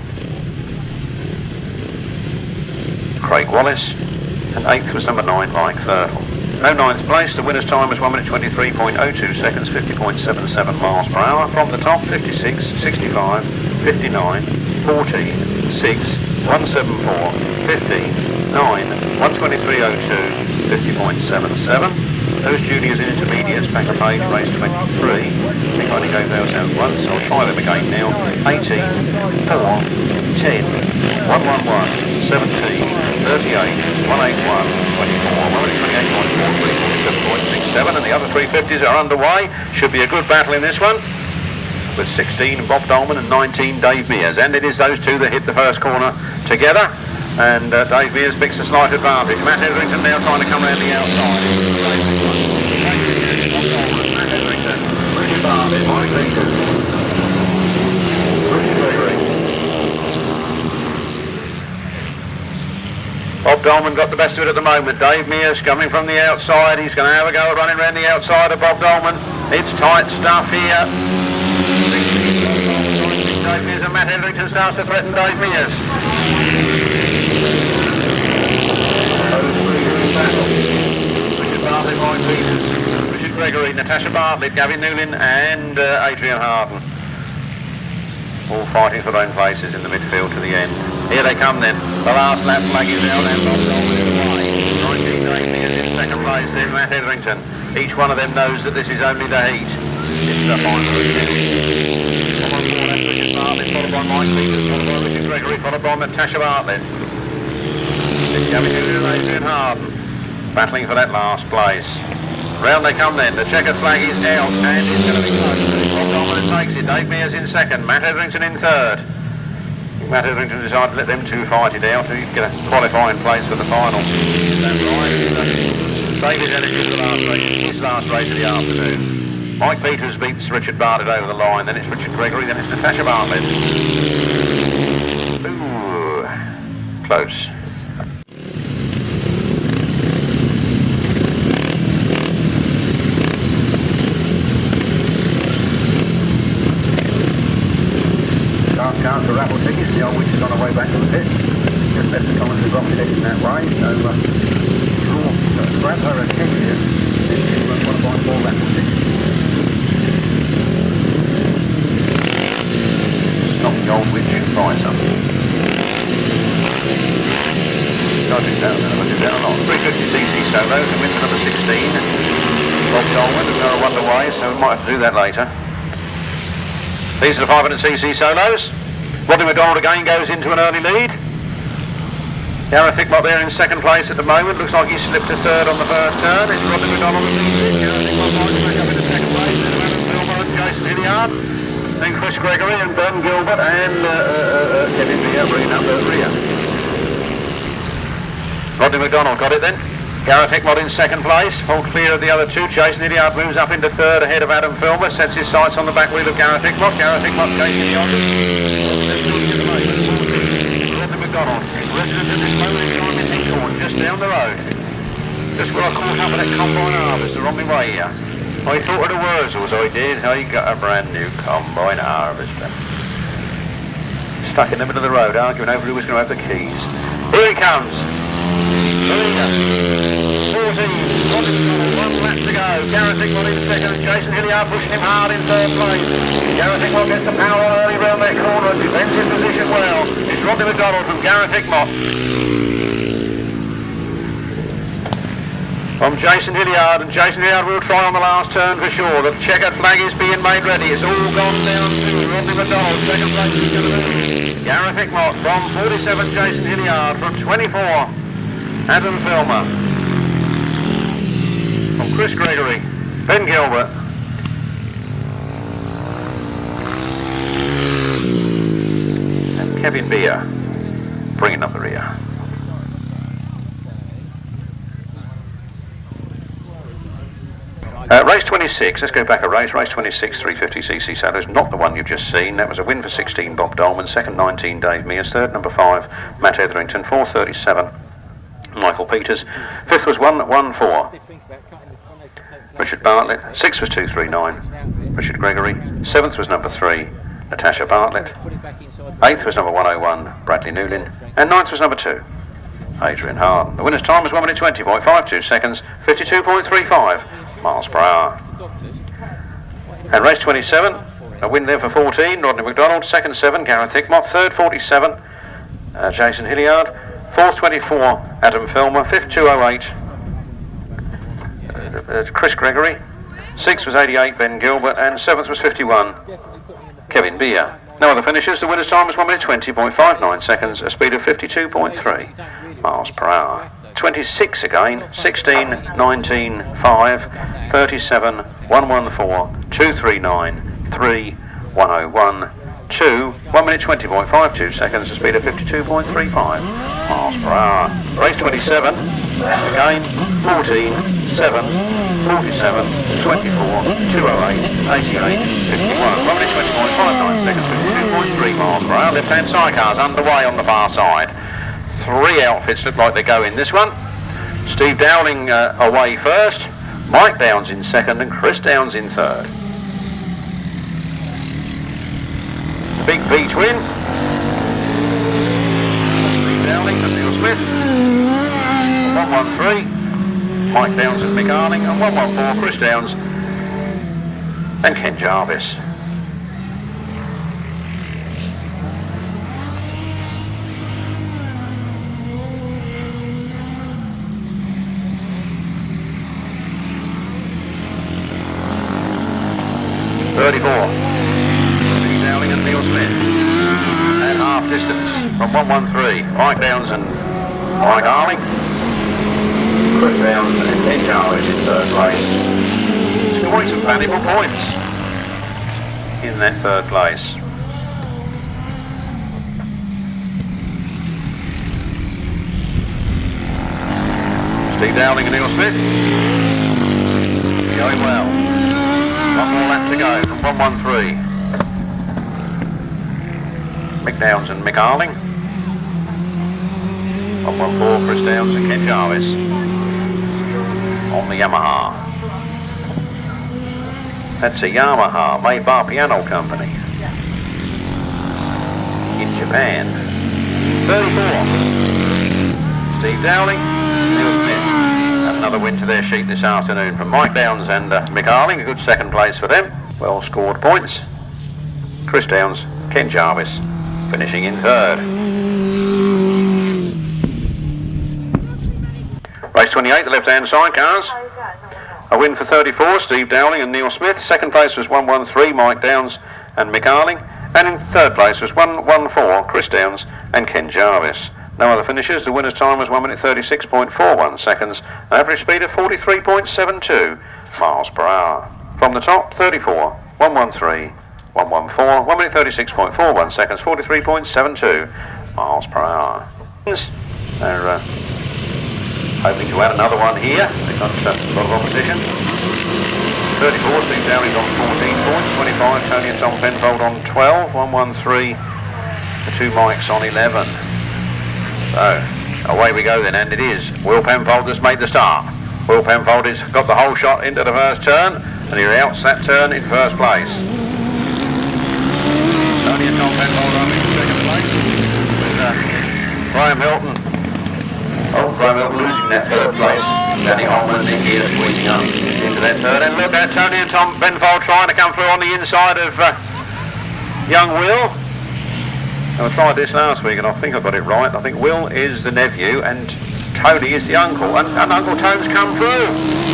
Craig Wallace. And eighth was number 9, Mike Fertile. No ninth place, the winner's time was 1 minute 23.02 seconds, 50.77 miles per hour. From the top, 56, 65, 59, 14, 6, 174, 15, 9, 123.02, 50.77. Those juniors and intermediates, back of page, race 23. I think I only gave those out once, so I'll try them again now. 18, 4, 10, 111, 17, 38, 181, 24, 128.43, 47.67, and the other 350s are underway. Should be a good battle in this one, with 16 Bob Dolman and 19 Dave Mears, and it is those two that hit the first corner together, and Dave Mears picks a slight advantage. Matt Etherington now trying to come around the outside. Matt Etherington, Richard Bartlett, Mike Peters, Richard Gregory. Bob Dolman got the best of it at the moment. Dave Mears coming from the outside. He's going to have a go at running around the outside of Bob Dolman. It's tight stuff here. Dave Mears and Matt Etherington starts to threaten Dave Mears. Richard Bartlett, Mike Peters, Richard Gregory, Natasha Bartlett, Gavin Newlyn and Adrian Harden. All fighting for their own places in the midfield to the end. Here they come then. The last lap flag is out and Bob Dolman is away. 19 Dave Mears in second place, then Matt Etherington. Each one of them knows that this is only the heat. It's the final again. Come on board, that's Richard Bartlett, followed by Mike Peters, followed by Richard Gregory, followed by Natasha Bartlett. It's Gavin Newlyn and Adrian Harden battling for that last place. Round they come then. The checkered flag is out and it's going to be close. Bob Dolman takes it. Dave Mears in second. Matt Etherington in third. Matt Etherington decided to let them two fight it out to get a qualifying place for the final. That's right. David Ellis is the last race. His last race of the afternoon. Mike Peters beats Richard Bartlett over the line. Then it's Richard Gregory. Then it's Natasha Bartlett. Ooh, close. Chance to raffle tickets, the old witch is on her way back to the pit. Just left the comments of rocket heading that way, so grab her a ticket here, then she won't want to buy more raffle tickets. Stop the old witch and buy something. I'll do that, I'll do that a lot. 350cc solos, and win for number 16. Bob Dolman, and they're underway, so we might have to do that later. These are the 500cc solos. Rodney McDonald again goes into an early lead. Gareth Hickmott there in second place at the moment. Looks like he slipped to third on the first turn. It's Rodney McDonald and Gareth Hickmott back up into second place. Then Adam Silver and Jason Hilliard. Then Chris Gregory and Ben Gilbert and Kevin Mears bringing up the rear. Rodney McDonald got it then. Gareth Hickmott in second place, hold clear of the other two. Jason Hilliard moves up into third ahead of Adam Filmer, sets his sights on the back wheel of Gareth Hickmott. Gareth Hickmott chasing the others. Rodney McDonald, resident at this moment in time in Hickmott, just down the road. Just where I caught up with that combine harvester on my way here. I thought of the words as I did. I got a brand new combine harvester. Stuck in the middle of the road, arguing over who was going to have the keys. Here he comes. 14, one lap to go. Gareth Hickmott in second, Jason Hilliard pushing him hard in third place. Gareth Hickmott gets the power early round that corner and defends his position well. It's Rodney McDonald from Gareth Hickmott. From Jason Hilliard, and Jason Hilliard will try on the last turn for sure. The checkered flag is being made ready. It's all gone down to Rodney McDonald. Second place is going to be Gareth Hickmott from 47, Jason Hilliard from 24. Adam Filmer, from Chris Gregory, Ben Gilbert, and Kevin Beer, bringing up the rear. Race 26, let's go back a race. Race 26, 350cc saddles, not the one you've just seen. That was a win for 16, Bob Dolman. Second, 19, Dave Mears. Third, number 5, Matt Etherington. 437. Michael Peters. Fifth was 114. Richard Bartlett. Sixth was 239. Richard Gregory. Seventh was number 3, Natasha Bartlett. Eighth was number 101, Bradley Newlyn. And ninth was number 2, Adrian Harden. The winner's time was 1 minute 20.52 seconds, 52.35 miles per hour. And race 27, a win there for 14, Rodney McDonald. Second 7, Gareth Hickmott. Third 47, Jason Hilliard. Fourth 24, Adam Filmer. Fifth 208, Chris Gregory. Sixth was 88, Ben Gilbert. And seventh was 51, Kevin Beer. No other finishes. The winner's time was 1 minute 20.59 seconds, a speed of 52.3 miles per hour. 26 again, 16, 19, 5, 37, 114, 239, 3, 101, 2, 1 minute 20.52 seconds, a speed of 52.35 miles per hour. Race 27, again, 14, 7, 47, 24, 208, 88, 51, 1 minute 20.59 seconds, 52.3 miles per hour. Left-hand sidecars underway on the far side. 3 outfits look like they go in this one. Steve Dowling away first, Mike Downs in second, and Chris Downs in third. The big V twin. Steve Dowling and Neil Smith. 113, Mike Downs and Mick Arling, and 114, Chris Downs and Ken Jarvis. Steve Dowling and Neil Smith. And half distance from 113, Mike Downs and Mike Arling. Chris Downs and Ken Jarvis in third place. Scoring some valuable points in that third place. Steve Dowling and Neil Smith. Going well. One more lap to go from 113. Mick Downs and Mick Arling. 114, Chris Downs and Ken Jarvis on the Yamaha. That's a Yamaha made by a piano company in Japan. 34. Steve Dowling, Neil Smith. Another win to their sheet this afternoon from Mike Downs and Mick Arling. A good second place for them. Well scored points. Chris Downs, Ken Jarvis finishing in third. Race 28, the left-hand sidecars. A win for 34, Steve Dowling and Neil Smith. Second place was 113, Mike Downs and Mick Arling. And in third place was 114, Chris Downs and Ken Jarvis. No other finishes. The winner's time was 1 minute 36.41 seconds, an average speed of 43.72 miles per hour. From the top, 34, 113, 114, 1 minute 36.41 seconds, 43.72 miles per hour. They're hoping to add another one here. They've got a lot of opposition. 34, Steve Downey's on 14 points. 25, Tony and Tom Penfold on 12. 113, the two Mikes on 11. So, away we go then, and it is Will Penfold that's made the start. Will Penfold has got the whole shot into the first turn, and he outs that turn in first place. Tony and Tom Penfold are in second place, with Graham Hilton. Oh, Graham Hilton losing that third place. Danny Holman and here squeezing up into that third. And look at Tony and Tom Penfold trying to come through on the inside of young Will. I tried this last week and I think I got it right. I think Will is the nephew and Tony is the uncle. And Uncle Tom's come through.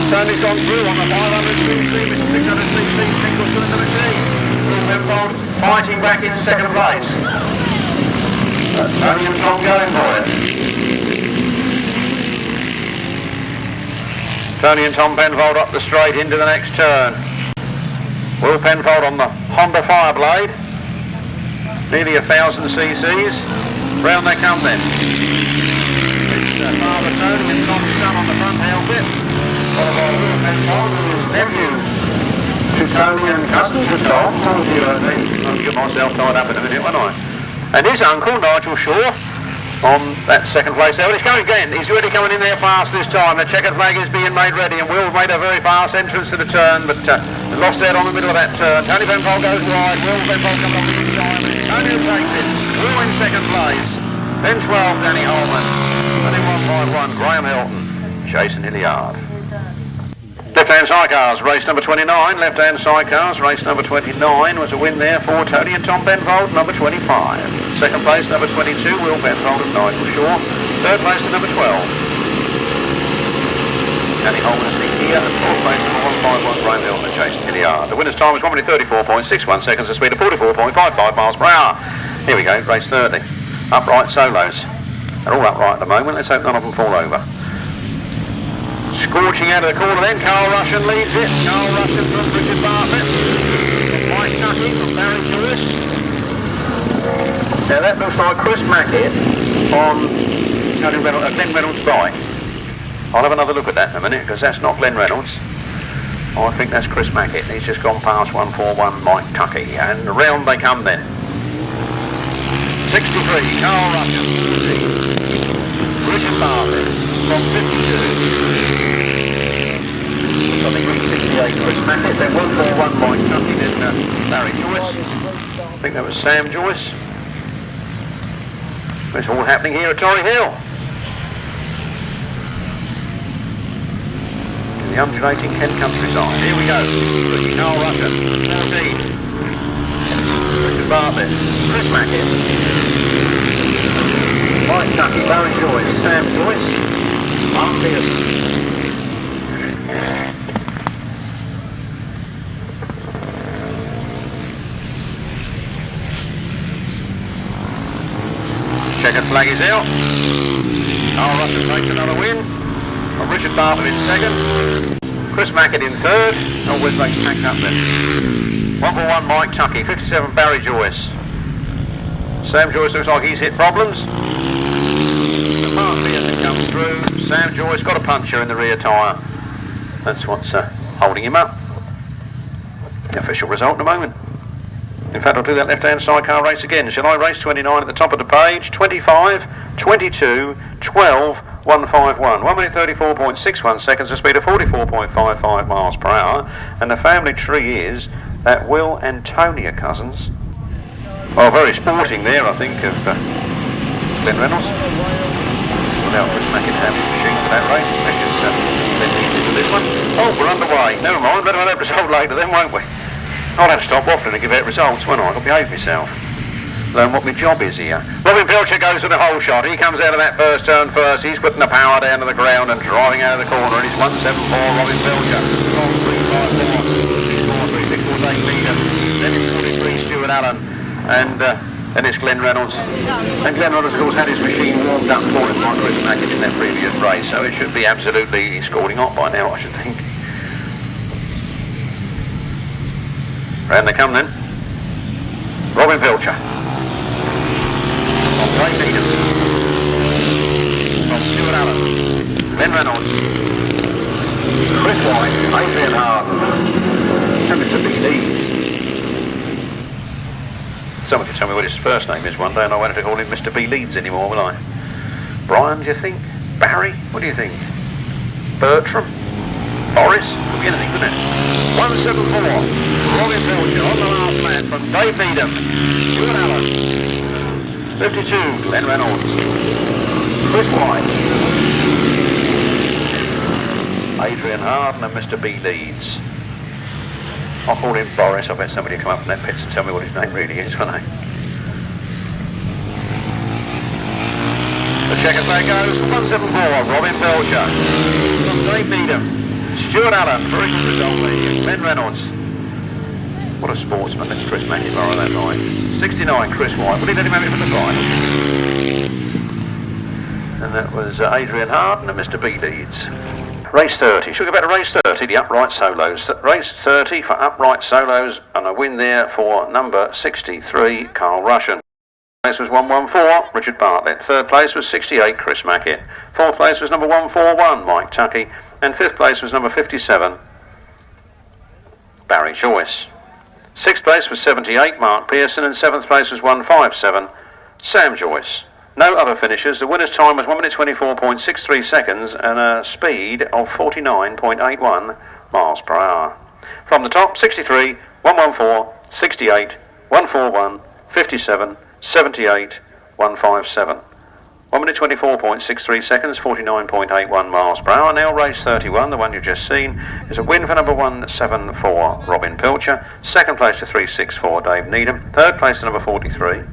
Tony's gone through on the 500cc, 600cc single cylinder machine. Will Penfold fighting back in second place. Tony and Tom going for it. Tony and Tom Penfold up the straight into the next turn. Will Penfold on the Honda Fireblade. Nearly 1,000 cc's. Round they come then. It's Father Tony and Tom's son on the front helmet. Followed by Will Penfold and his nephew to Tony and cousin to Tom. I'll get myself tied up in a minute, won't I? And his uncle, Nigel Shaw, on that second place there. Well, it's going again. He's really coming in there fast this time. The checkered flag is being made ready, and Will made a very fast entrance to the turn, but lost out on the middle of that turn. Tony Penfold goes wide. Will Penfold comes on the inside. Tony takes it. Will in second place. Then 12, Danny Holman. And then 151, Graham Hilton. Jason Hilliard. Left-hand sidecars, race number 29. Left-hand sidecars, race number 29 was a win there for Tony and Tom Penfold, number 25. Second place, number 22, Will Penfold and Nigel Shaw. Third place, number 12. Danny Holman is here, and fourth place, number 151, Graham Hilton and Jason Hilliard. The winner's time was 1 minute 34.61 seconds, a speed of 44.55 miles per hour. Here we go, race 30. Upright solos. They're all upright at the moment. Let's hope none of them fall over. Scorching out of the corner then, Karl Rushen leads it. Karl Rushen from Richard Bartlett. Mike Tucky from Barry Joyce. Now that looks like Chris Mackett on Glen Reynolds' bike. I'll have another look at that in a minute because that's not Glen Reynolds. I think that's Chris Mackett. He's just gone past 141 Mike Tucky, and around they come then. 63, Karl Rushen. Richard Bartlett from 52. I think we're 68 Chris Mackett. Then 141 Mike Tucky. Then Barry Joyce. I think that was Sam Joyce. It's all happening here at Torry Hill. In the undulating Kent countryside. Here we go. Karl Rushen, 14. Richard Bartlett, Chris Mackett. Mike Tucky, Barry Joyce, Sam Joyce, Mark Mears. Checkered flag is out. Karl Rushen takes another win. Richard Bartlett in second. Chris Mackett in third. Oh, where's they packed up then? 141 Mike Tucky, 57 Barry Joyce. Sam Joyce looks like he's hit problems. Mark Mears comes through. Sam Joyce got a puncture in the rear tyre. That's what's holding him up. The official result in a moment. In fact, I'll do that left-hand sidecar race again. Shall I? Race 29 at the top of the page. 25, 22, 12, 151. 1 minute 34.61 seconds, a speed of 44.55 miles per hour. And the family tree is that Will and Tony are cousins. Well, very sporting there, I think, of Glen Reynolds. Without Chris Mackett having a machine for that race, let's just let me into this one. Oh, we're underway. Never mind, better have that result later then, won't we? I'll have to stop waffling and give out results, won't I? I'll behave myself. Learn what my job is here. Pilcher goes to the whole shot. He comes out of that first turn first. He's putting the power down to the ground and driving out of the corner. And it's 174 Pilcher. Long 354. 648 Needham. Then it's 43 Stuart Allen. And then it's Glen Reynolds. And Glen Reynolds, of course, had his machine warmed up for him by Chris Mackett in that previous race. So it should be absolutely scoring hot by now, I should think. Round they come then. Pilcher. From Needham. From Stuart Allen. Glen Reynolds. Chris White, Adrian Harden. And Mr. B. Leeds. Someone could tell me what his first name is one day and I won't have to call him Mr. B. Leeds anymore, will I? Brian, do you think? Barry? What do you think? Bertram? Boris? Could be anything, couldn't it? 174. Robin Pilcher on the last lap from Dave Needham. Stuart Allen. 52. Glen Reynolds. Chris White. Adrian Harden and Mr. B. Leeds. I'll call him Boris. I bet somebody will come up from their pits and tell me what his name really is, won't they? The checker flag goes 174. Robin Pilcher. From Dave Needham. Stuart Allen, very good result there. Glen Reynolds. What a sportsman, that's Chris Mackett borrow that line. 69, Chris White. Will he let him have it from the side? And that was Adrian Harden and Mr. B. Leeds. Race 30. Should we go back to race 30, the upright solos? Race 30 for upright solos, and a win there for number 63, Karl Rushen. Place was 114, Richard Bartlett. Third place was 68, Chris Mackett. Fourth place was number 141, Mike Tuckey. And fifth place was number 57, Barry Joyce. Sixth place was 78, Mark Pearson, and seventh place was 157, Sam Joyce. No other finishers. The winner's time was 1 minute 24.63 seconds and a speed of 49.81 miles per hour. From the top, 63, 114, 68, 141, 57, 78, 157. 1 minute 24.63 seconds, 49.81 miles per hour. Now race 31, the one you've just seen, is a win for number 174, Robin Pilcher. Second place to 364, Dave Needham. Third place to number 43,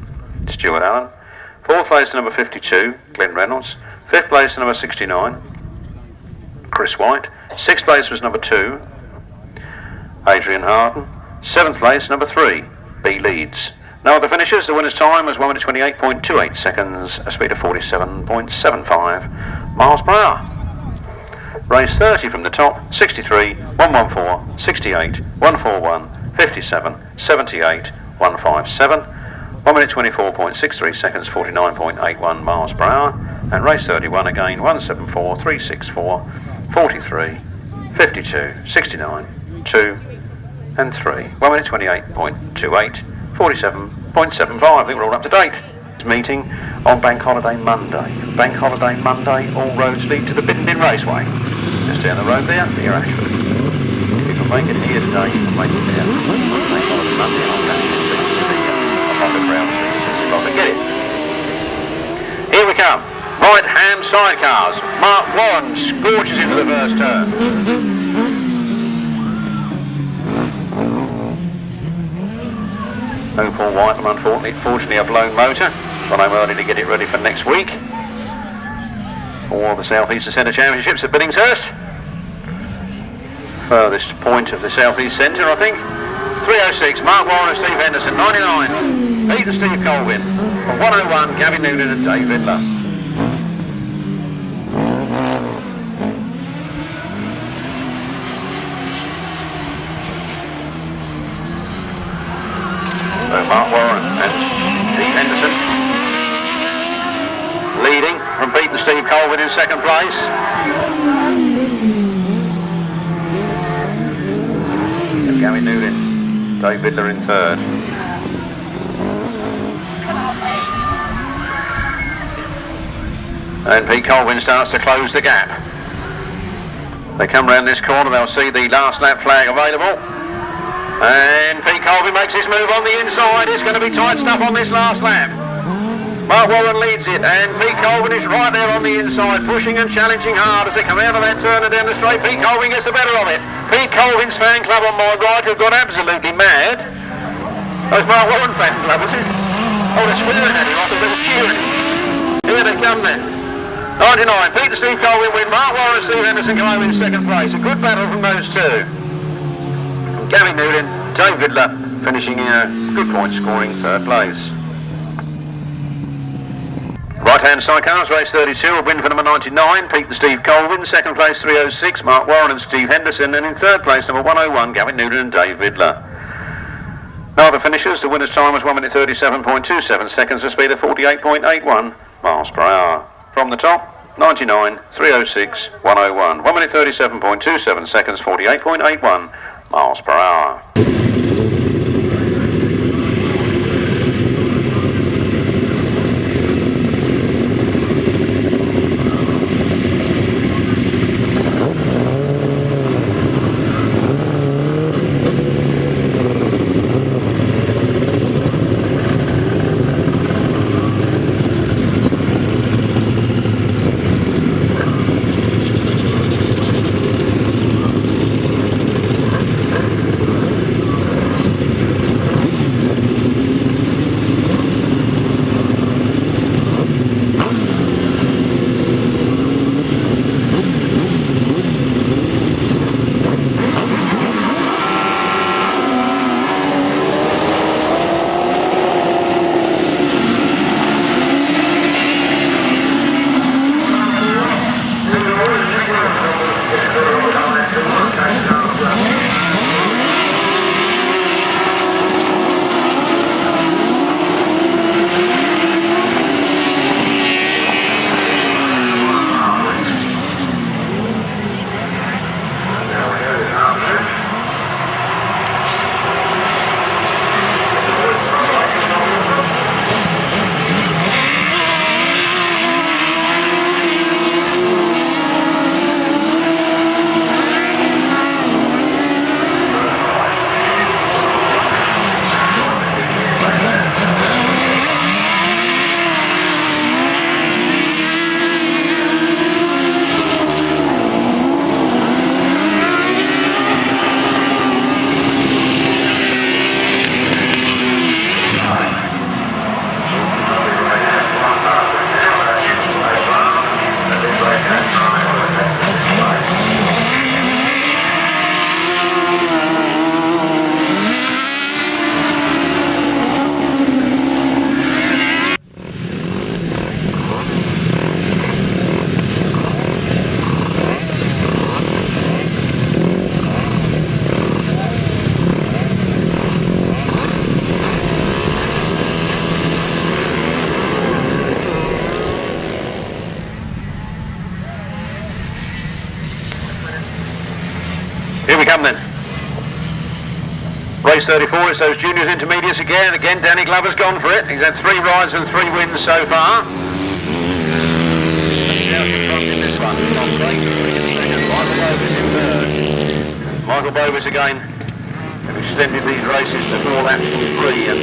Stuart Allen. Fourth place to number 52, Glen Reynolds. Fifth place to number 69, Chris White. Sixth place was number 2, Adrian Harden. Seventh place, number 3, B. Leeds. No other finishers. The winner's time was 1 minute 28.28 seconds, a speed of 47.75 miles per hour. Race 30 from the top, 63, 114, 68, 141, 57, 78, 157. 1 minute 24.63 seconds, 49.81 miles per hour. And race 31 again, 174, 364, 43, 52, 69, 2 and 3. 1 minute 28.28. 47.75, I think we're all up to date. Meeting on Bank Holiday Monday. Bank Holiday Monday, all roads lead to the Bittenden Raceway. Just down the road there, near Ashford. If you can make it here today, you can make it there. Bank Holiday Monday, I'll go to the crowd if I can get it. Here we come. Right-hand sidecars. Mark Warren scorches into the first turn. No Paul Whiteman, unfortunately a blown motor. Gone home early to get it ready for next week for the South Eastern Centre Championships at Billingshurst. Furthest point of the South East Centre, I think. 306, Mark Warren and Steve Henderson. 99, Pete and Steve Colvin. From 101, Gavin Newlyn and Dave Vidler. Mark Warren and Steve Henderson leading from Pete and Steve Colvin in second place. And Gavin Newlyn, Dave Vidler in third. And Pete Colvin starts to close the gap. They come round this corner, they'll see the last lap flag available. And Pete Colvin makes his move on the inside. It's going to be tight stuff on this last lap. Mark Warren leads it, and Pete Colvin is right there on the inside, pushing and challenging hard as they come out of that turn and down the straight. Pete Colvin gets the better of it. Pete Colvin's fan club on my right have gone absolutely mad. Those Mark Warren fan club, is it? Oh, they're swearing at him, I thought they were cheering. Here they come then. 99, Pete and Steve Colvin win. Mark Warren and Steve Henderson come home in second place. A good battle from those two. Gavin Newlyn, Dave Vidler finishing in a good point scoring third place. Right-hand sidecars, race 32, a win for number 99, Pete and Steve Colvin. Second place, 306, Mark Warren and Steve Henderson. And in third place, number 101, Gavin Newlyn and Dave Vidler. No other finishers. The winner's time was 1 minute 37.27 seconds, a speed of 48.81 miles per hour. From the top, 99, 306, 101. 1 minute 37.27 seconds, 48.81 miles per hour. Here we come then. Race 34, it's those juniors intermediates again. Again, Danny Glover's gone for it. He's had 3 rides and 3 wins so far. This one, Michael Bovis again. Have extended these races to 4 laps from 3, and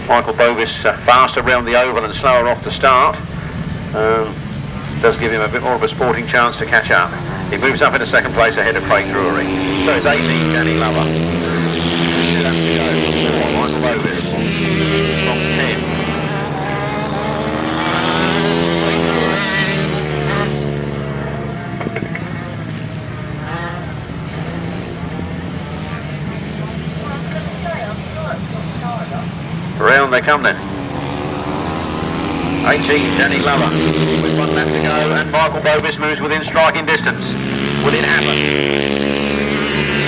Michael Bovis fast around the oval and slower off the start. Does give him a bit more of a sporting chance to catch up. He moves up into 2nd place ahead of Craig Drury. So it's 18, Danny Glover. 2 laps to go. 4, Michael Bovis. From 10. Round they come then. 18, Danny Glover, with 1 lap to go, and Michael Bovis moves within striking distance. Will it happen?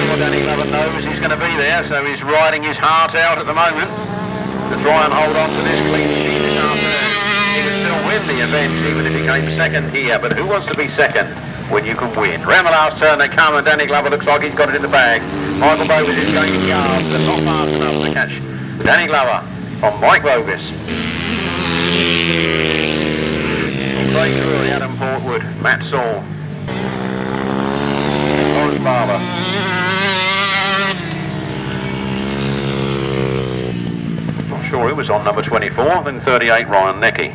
Well, Danny Glover knows he's going to be there, so he's riding his heart out at the moment to try and hold on to this clean sheet this afternoon. He can still win the event, even if he came 2nd here, but who wants to be 2nd when you can win? Round the last turn they come, and Danny Glover looks like he's got it in the bag. Michael Bovis is going yards, but not fast enough to catch Danny Glover from Mike Bovis. Craig Drury, Adam Portwood, Matt Saul, Lawrence Barber. Not sure who was on number 24, then 38, Ryan Necky.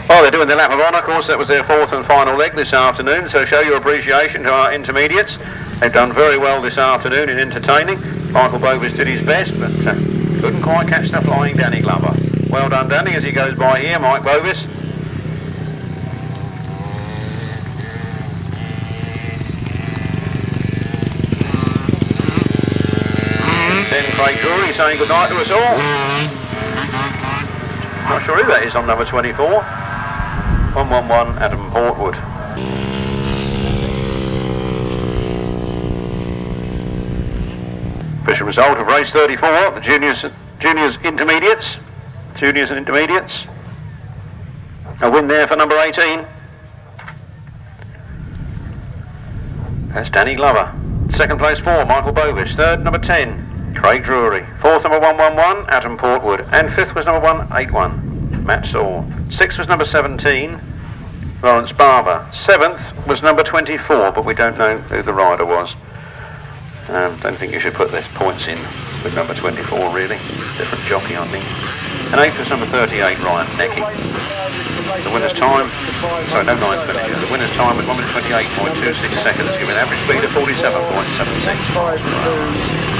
Well, they're doing their lap of honour, of course. That was their 4th and final leg this afternoon, so show your appreciation to our intermediates. They've done very well this afternoon in entertaining. Michael Bovis did his best, but couldn't quite catch the flying Danny Glover. Well done, Danny, as he goes by here, Mike Bovis. Then Craig Drury saying goodnight to us all. Not sure who that is on number 24. 111, Adam Portwood. Official result of race 34, the juniors and intermediates. A win there for number 18. That's Danny Glover. Second place 4, Michael Bovis. Third, number 10, Craig Drury. Fourth, number 111, Adam Portwood. And fifth was number 181, Matt Saul. Sixth was number 17, Lawrence Barber. Seventh was number 24, but we don't know who the rider was. Don't think you should put these points in with number 24 really. Different jockey, I think. And eighth was number 38, Ryan Necky. The winner's time, sorry, no ninth finisher. The winner's time was 1 minute 28.26 seconds, giving an average speed of 47.76.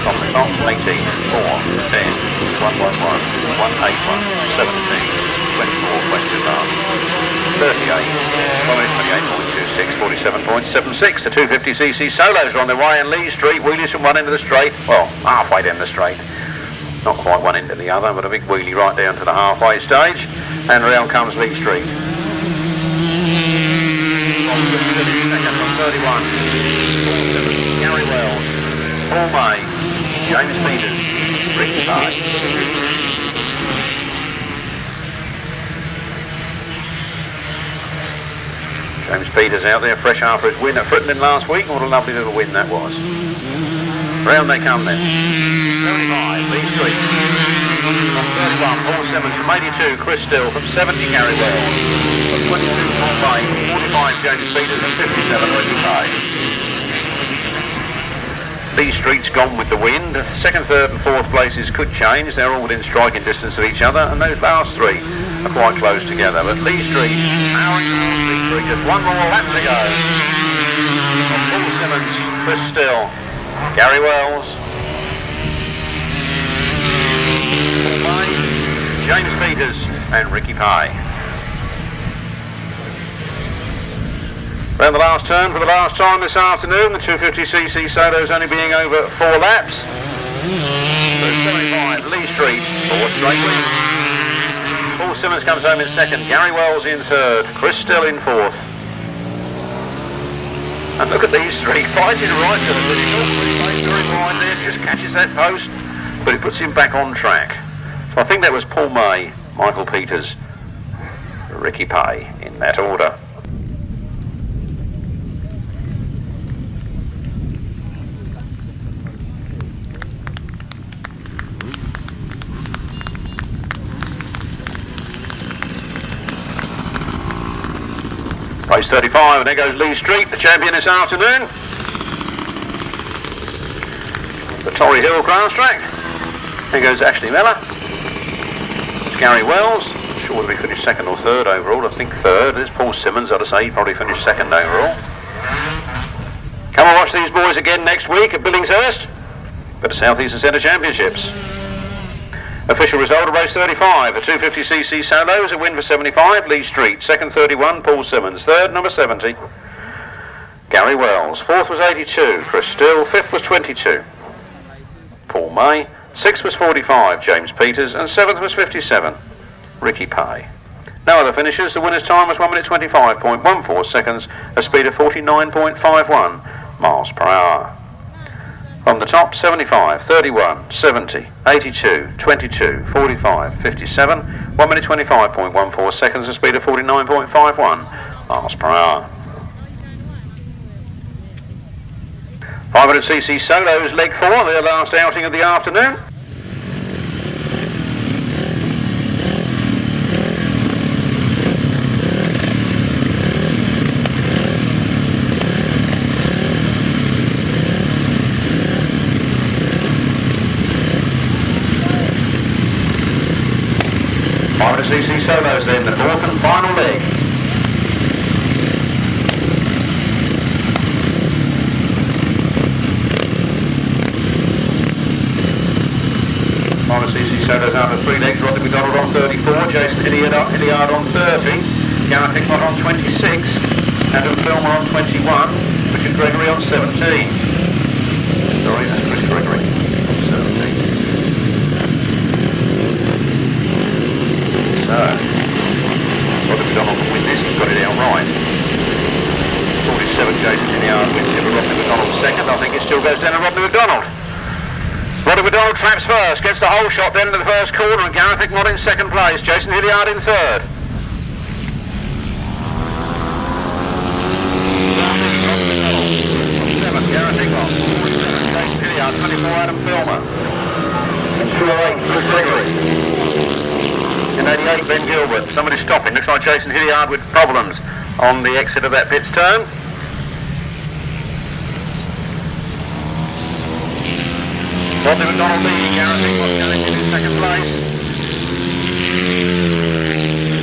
From the top, 18, 4, 10, 111, 181, 17, 24, question mark, 38, 1 minute 28.26, 47.76. The 250cc solos are on their way, and Lee Street wheelies from one end of the straight, well, halfway down the straight. Not quite one end to the other, but a big wheelie right down to the halfway stage. And round comes Lee Street. Second from 31. Gary Wells. Paul May. James Peters. Rick Side. James Peters out there fresh after his win at Fritton last week. What a lovely little win that was. Round they come then. 75, Lee Street. From 31, Paul Simmons. From 82, Chris Still. From 70, Gary Wells. From 22, Paul Bay. 45, James Peters. And 57, Ricky Bay. Lee Street's gone with the wind. Second, third and fourth places could change. They're all within striking distance of each other. And those last three are quite close together. But Lee Street, powering towards Lee Street. Just one more lap to go. From Paul Simmons, Chris Still, Gary Wells, Paul May, James Peters and Ricky Pye. Round the last turn for the last time this afternoon, the 250cc solos only being over 4 laps. So 75, Lee Street, 4th straight win. Paul Simmons comes home in second, Gary Wells in third, Chris Still in fourth. And look at these three fighting right to the finish. Very wide there, just catches that post, but it puts him back on track. So I think that was Paul May, Michael Peters, Ricky Pay in that order. Race 35, and there goes Lee Street, the champion this afternoon. The Torry Hill Grasstrack. There goes Ashley Mellor. It's Gary Wells. Not sure whether he finished second or third overall. I think third. There's Paul Simmons, I'd say he probably finished second overall. Come and watch these boys again next week at Billingshurst for the South Eastern Centre Championships. Official result of race 35, a 250cc solos, a win for 75, Lee Street. Second, 31, Paul Simmons. Third, number 70, Gary Wells. Fourth was 82, Chris Still. Fifth was 22, Paul May. Sixth was 45, James Peters. And seventh was 57, Ricky Pay. No other finishers. The winner's time was 1 minute 25.14 seconds, a speed of 49.51 miles per hour. From the top, 75, 31, 70, 82, 22, 45, 57, 1 minute 25.14 seconds, a speed of 49.51 miles per hour. 500cc solos, leg 4, their last outing of the afternoon. CC solos then, the fourth and final leg. CC solos after 3 legs, Rodney McDonald on 34, Jason Hilliard on 30, Gareth Hickmott on 26, Adam Filmer on 21, Richard Gregory on 17. Sorry, that's Chris Gregory on 17. So, Rodney McDonald can win this, he's got it outright. 47, Jason Hilliard wins it with Rodney McDonald second. I think it still goes down to Rodney McDonald. Rodney McDonald traps first, gets the whole shot then into the first corner, and Gareth Hickmott in second place, Jason Hilliard in third. Gareth Hickmott. Hilliard, 24 Adam Filmer. And 208, Chris Gregory. In 88 Ben Gilbert. Somebody stopping. Looks like chasing Hilliard with problems on the exit of that pit's turn. Rodney McDonald leading. Gareth Hickmott going in second place.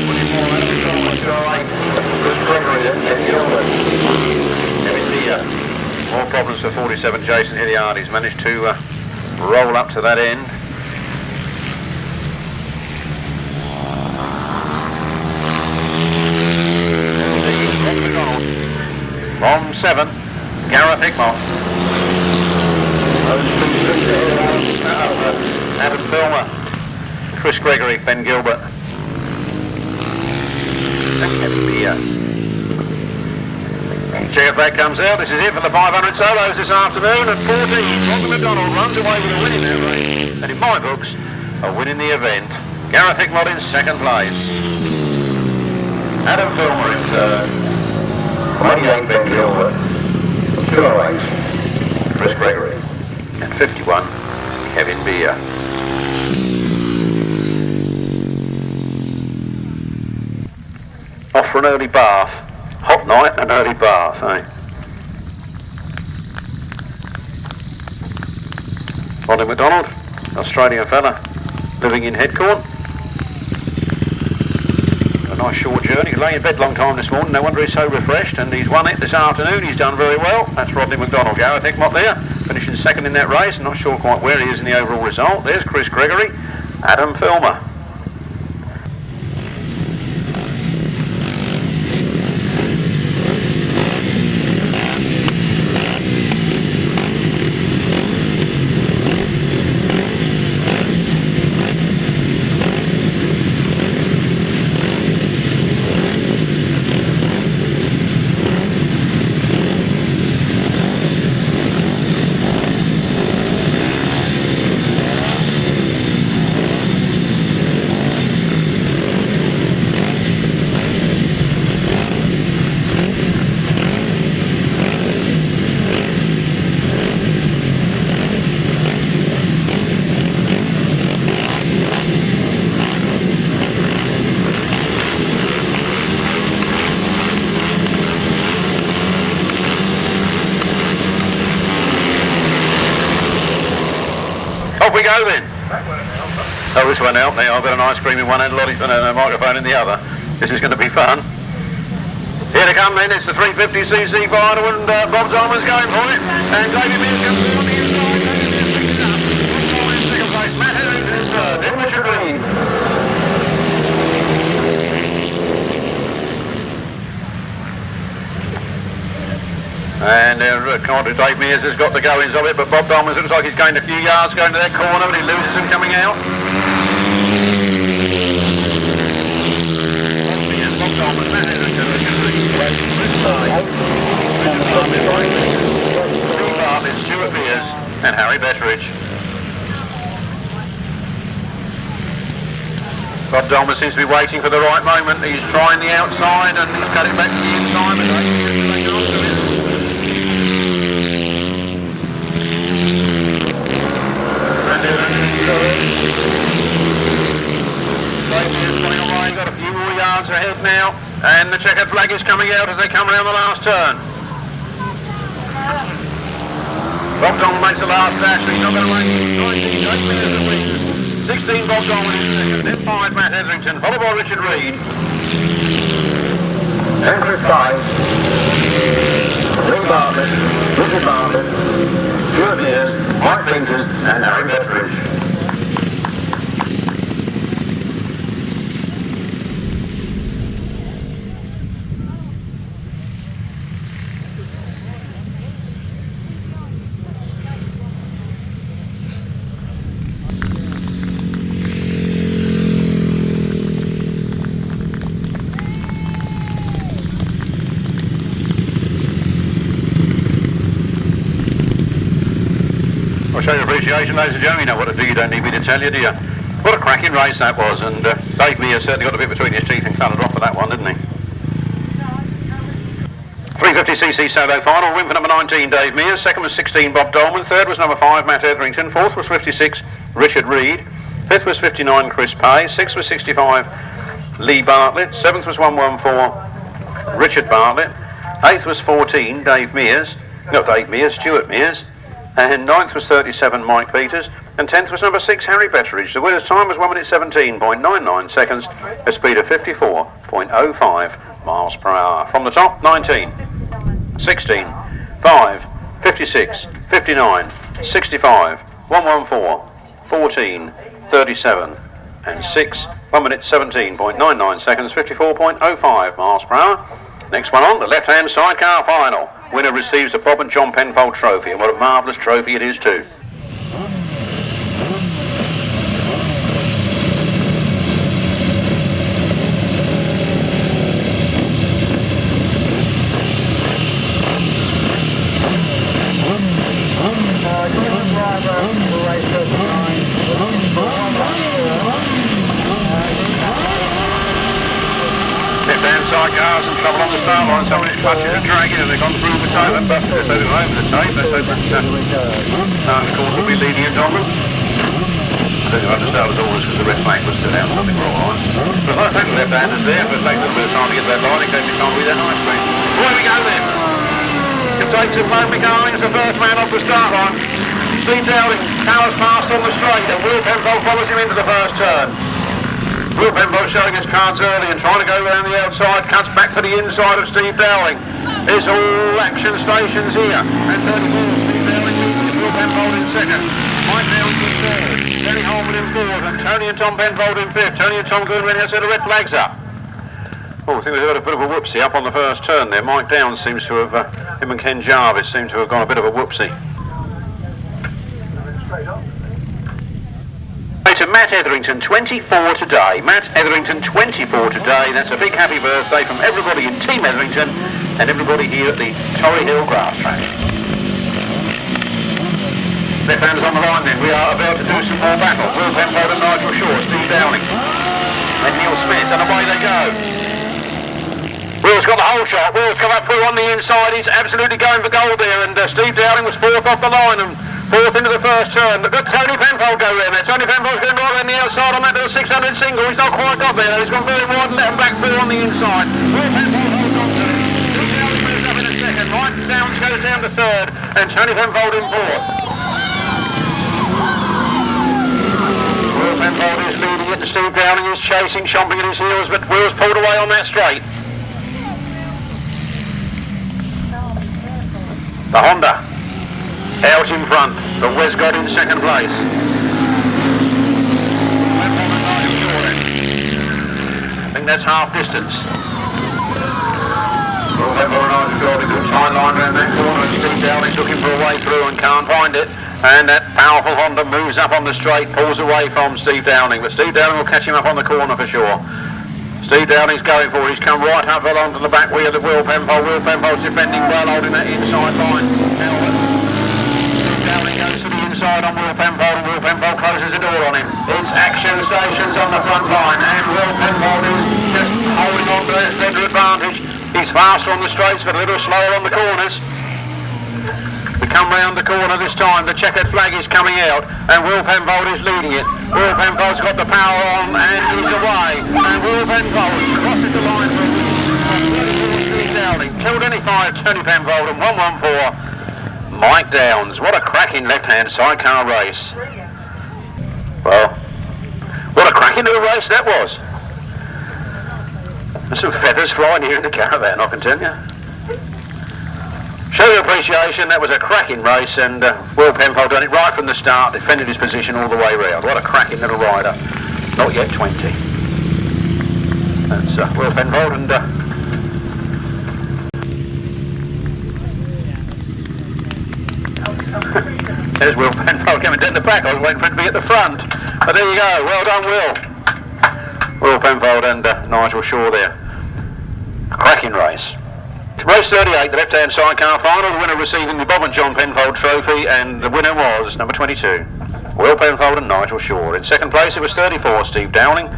24 Adam Filmer, 208. Chris Gregory and Ben Gilbert. More problems for 47 Jason Hilliard. He's managed to roll up to that end. On 7, Gareth Hickmott. Adam Filmer, Chris Gregory, Ben Gilbert. And Kevin Beer. Check if that comes out. This is it for the 500 solos this afternoon at 14. Rodney McDonald runs away with a win in that race. And in my books, a win in the event. Gareth Hickmott in second place. Adam Filmer in third. 28 Ben Gilbert. 208. Chris Gregory. And 51, Kevin Beer. Off for an early bath. Hot night and an early bath, eh? Rodney McDonald, Australian fella, living in Headcourt. A nice short journey. He lay in bed a long time this morning, no wonder he's so refreshed, and he's won it this afternoon. He's done very well. That's Rodney McDonald. Gareth Hickmott there, finishing second in that race. Not sure quite where he is in the overall result. There's Chris Gregory, Adam Filmer. Off we go then. Oh, this one out now. I've got an ice cream in one hand, lolly and a microphone in the other. This is going to be fun. Here they come then. It's the 350cc final, and Bob Dolman's going for it. And David Mears comes through on the inside. David Mears picks it up. Dolman in second place. Matt Etherington in third. Then Richard Reed. And Dave Mears has got the goings of it, but Bob Dolman looks like he's gained a few yards going to that corner, but he loses him coming out. Bob Dolman, Matt Etherington, Bartlett, Stuart Mears, and Harry Betteridge. Bob Dolman seems to be waiting for the right moment. He's trying the outside and he's cut it back to the inside, but Dave Mears is taking on to it. Got a few more yards ahead now, and the checkered flag is coming out as they come around the last turn. Bob Dolman makes the last dash, he's not going to wait 19, 8 minutes of wins. 16 Bob Dolman in second, then 5 Matt Etherington, followed by Richard Reed. Andrew 5. Lee Bartlett, Richard Bartlett, Stuart Mears, Mike Peters, and Harry Betteridge. Show your appreciation, ladies and gentlemen. You know what to do, you don't need me to tell you, do you? What a cracking race that was, and Dave Mears certainly got a bit between his teeth and coloured off for that one, didn't he? 3 250cc Saturday final, win for number 19, Dave Mears. Second was 16, Bob Dolman. Third was number 5, Matt Etherington. Fourth was 56, Richard Reed. Fifth was 59, Chris Pay. Sixth was 65, Lee Bartlett. Seventh was 114, Richard Bartlett. Eighth was 14, Stuart Mears. And ninth was 37, Mike Peters. And 10th was number 6, Harry Betteridge. The winner's time was 1 minute 17.99 seconds, a speed of 54.05 miles per hour. From the top, 19, 16, 5, 56, 59, 65, 114, 14, 37, and 6, 1 minute 17.99 seconds, 54.05 miles per hour. Next one on, the left-hand sidecar final. Winner receives the Bob and John Penfold trophy, and what a marvellous trophy it is too. Left-hand side cars in trouble on the start line, so when it touches and dragging and they've gone through the tape and busted it, so they're over the tape. Let's hope that of course will be leading at Dolman. I don't know, understand was always because the red flag was still out, nothing wrong on. But I think the left-handers there, but it takes a little bit of time to get that line in case you can't read that nicely. Away we go then. It takes a moment going as the first man off the start line. Steve Dowling powers past on the straight and Will Penfold follows him into the first turn. Will Penfold showing his cards early and trying to go around the outside, cuts back to the inside of Steve Dowling. It's all action stations here. And 34, Steve Dowling leads Will Penfold in second. Mike Dowling in third. Danny Holman in fourth and Tony and Tom Penfold in fifth. Tony and Tom going ready outside the red flags up. Oh, I think we've got a bit of a whoopsie up on the first turn there. Mike Downs seems to have, him and Ken Jarvis seem to have gone a bit of a whoopsie. To Matt Etherington, 24 today. Matt Etherington, 24 today. That's a big happy birthday from everybody in Team Etherington and everybody here at the Torry Hill Grasstrack. Left-handers on the line then. We are about to do some more battle. Will Penfold and Nigel Shaw, Steve Dowling and Neil Smith, and away they go. Will's got the whole shot. Will's come up through on the inside. He's absolutely going for gold there, and Steve Dowling was fourth off the line and fourth into the first turn. Look at Tony Penfold go there. Tony Penfold's going right around the outside on that little 600 single. He's not quite got there. He's gone very wide and let him back through on the inside. Will Penfold holds on to it. Steve Dowling moves up in a second. Mike Downs goes down to third and Tony Penfold in fourth. Will Penfold is leading it and Steve Dowling is chasing, chomping at his heels, but Will's pulled away on that straight. The Honda out in front, the Westcott in second place. I think that's half distance. Well, I've got a good time line around that corner and Steve Dowling's looking for a way through and can't find it. And that powerful Honda moves up on the straight, pulls away from Steve Dowling, but Steve Dowling will catch him up on the corner for sure. Steve Dowling's going for it. He's come right up along to the back wheel of Will Penfold. Will Penfold's defending well, holding that inside line. Dowling goes to the inside on Will Penfold and Will Penfold closes the door on him. It's action stations on the front line and Will Penfold is just holding on to that better advantage. He's faster on the straights but a little slower on the corners. We come round the corner this time, the checkered flag is coming out and Will Penfold is leading it. Will Penfold's got the power on and he's away and Will Penfold crosses the line for Steve Dowling. Killed any five, Tony Penfold and 114. Mike Downs, what a cracking left-hand sidecar race. Well, what a cracking little race that was. There's some feathers flying here in the caravan, I can tell you. Show your appreciation, that was a cracking race and Will Penfold done it right from the start, defended his position all the way round. What a cracking little rider. Not yet 20. That's Will Penfold and there's Will Penfold coming down the back. I was waiting for him to be at the front. But there you go. Well done, Will. Will Penfold and Nigel Shaw there. A cracking race. Race 38, the left-hand sidecar final. The winner receiving the Bob and John Penfold trophy, and the winner was number 22, Will Penfold and Nigel Shaw. In second place, it was 34, Steve Dowling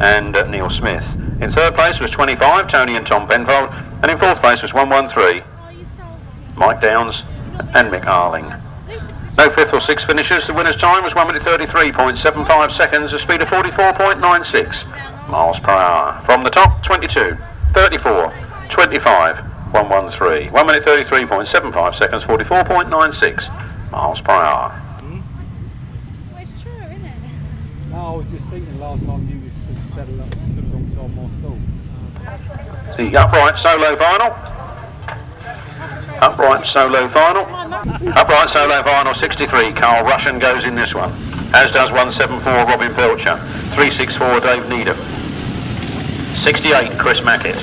and Neil Smith. In third place was 25, Tony and Tom Penfold. And in fourth place was 113, Mike Downs and Mick Arling. No 5th or 6th finishers. The winner's time was 1 minute 33.75 seconds, a speed of 44.96 miles per hour. From the top, 22, 34, 25, 113. 1 minute 33.75 seconds, 44.96 miles per hour. Well, it's true, isn't it? No, I was just thinking last time you stood alongside my stall. The upright solo final. Upright solo final. Upright solo final 63. Karl Rushen goes in this one. As does 174 Robin Pilcher. 364 Dave Needham. 68 Chris Mackett.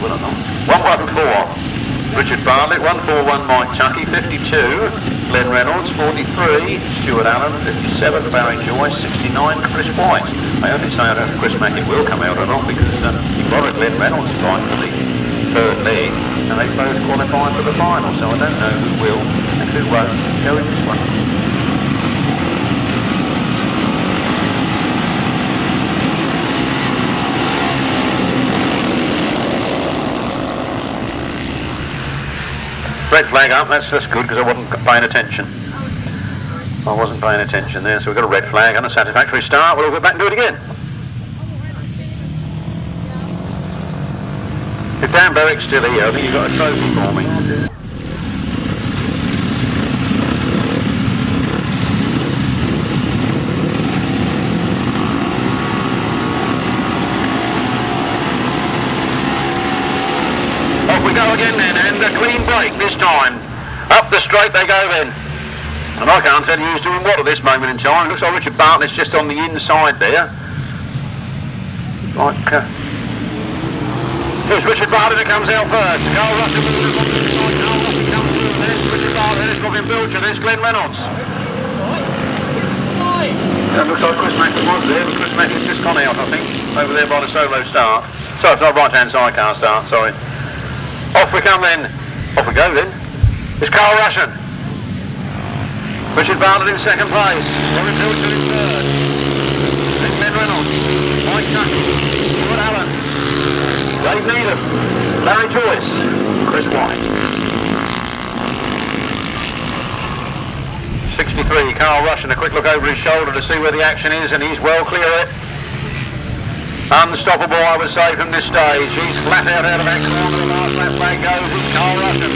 114 Richard Bartlett. 141 Mike Tuckey. 52 Glen Reynolds. 43 Stuart Allen. 57 Barry Joyce. 69 Chris White. I only say I don't know if Chris Mackett will come out or not because he borrowed Glen Reynolds right for the third leg and they both qualified for the final, so I don't know who will and who won't go in this one. Red flag up, that's good because I wasn't paying attention. I wasn't paying attention there, so we've got a red flag and a satisfactory start. We'll go back and do it again. If Dan Berwick's still here, I think you've got a trophy for me. Off we go again then, and a clean break this time. Up the straight they go then. And I can't tell you who's doing what at this moment in time. It looks like Richard Bartlett's just on the inside there. Here's Richard Bartlett that comes out first. Karl Rushen moves on the inside. Karl Rushen comes through. There's Richard Bartlett. There's Robin Pilcher. There's Glen Reynolds. That looks like Chris Mackett was there, but Chris Mackett's just gone out, I think, over there by the solo start. Sorry, it's not right-hand sidecar start, sorry. Off we come then. Off we go then. It's Karl Rushen. Richard Bartlett in second place. Robin Pilcher in third. There's Glen Reynolds. Mike Tuckey. Stuart Allen. Dave Needham. Larry Joyce. Chris White. 63, Karl Rushen. A quick look over his shoulder to see where the action is, and he's well clear of it. Unstoppable, I would say, from this stage. He's flat out of that corner. The last lap flag goes. It's Karl Rushen.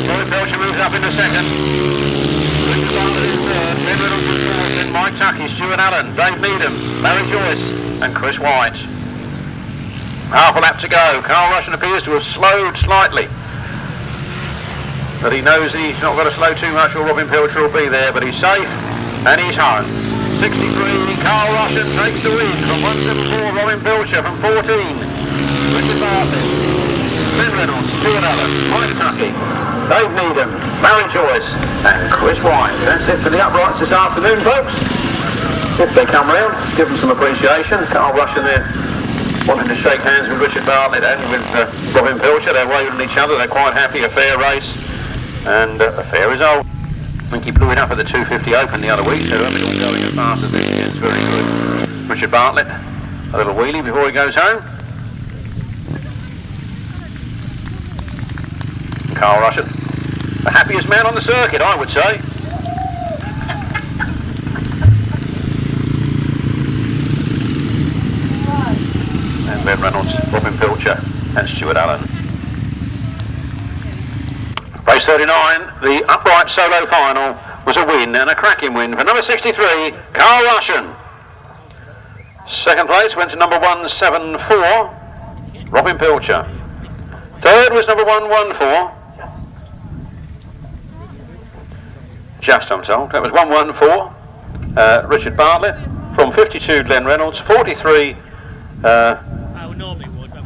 Robin Pilcher moves up in the second. Richard Bartlett in third. Glen Reynolds in fourth. Then Mike Tuckey, Stuart Allen, Dave Needham, Larry Joyce, and Chris White. Half a lap to go. Karl Rushen appears to have slowed slightly, but he knows he's not got to slow too much or Robin Pilcher will be there, but he's safe and he's home. 63, Karl Rushen takes the win from 174, Robin Pilcher from 14. Richard Bartlett, Glen Reynolds, Stuart Allen, Mike Tuckey, Dave Needham, Larry Joyce and Chris White. That's it for the uprights this afternoon, folks. If they come round, give them some appreciation. Karl Rushen there wanting to shake hands with Richard Bartlett and with Robin Pilcher. They're waving at each other. They're quite happy. A fair race and a fair result. I think he blew it up at the 250 Open the other week, so I think it's going as fast as this. It's very good. Richard Bartlett, a little wheelie before he goes home. Karl Rushen, the happiest man on the circuit, I would say. And Glen Reynolds, Robin Pilcher and Stuart Allen. Race 39, the upright solo final was a win and a cracking win for number 63, Karl Rushen. Second place went to number 174, Robin Pilcher. Third was number 114. Just, I'm told. That was 114, Richard Bartlett. From 52, Glen Reynolds. 43,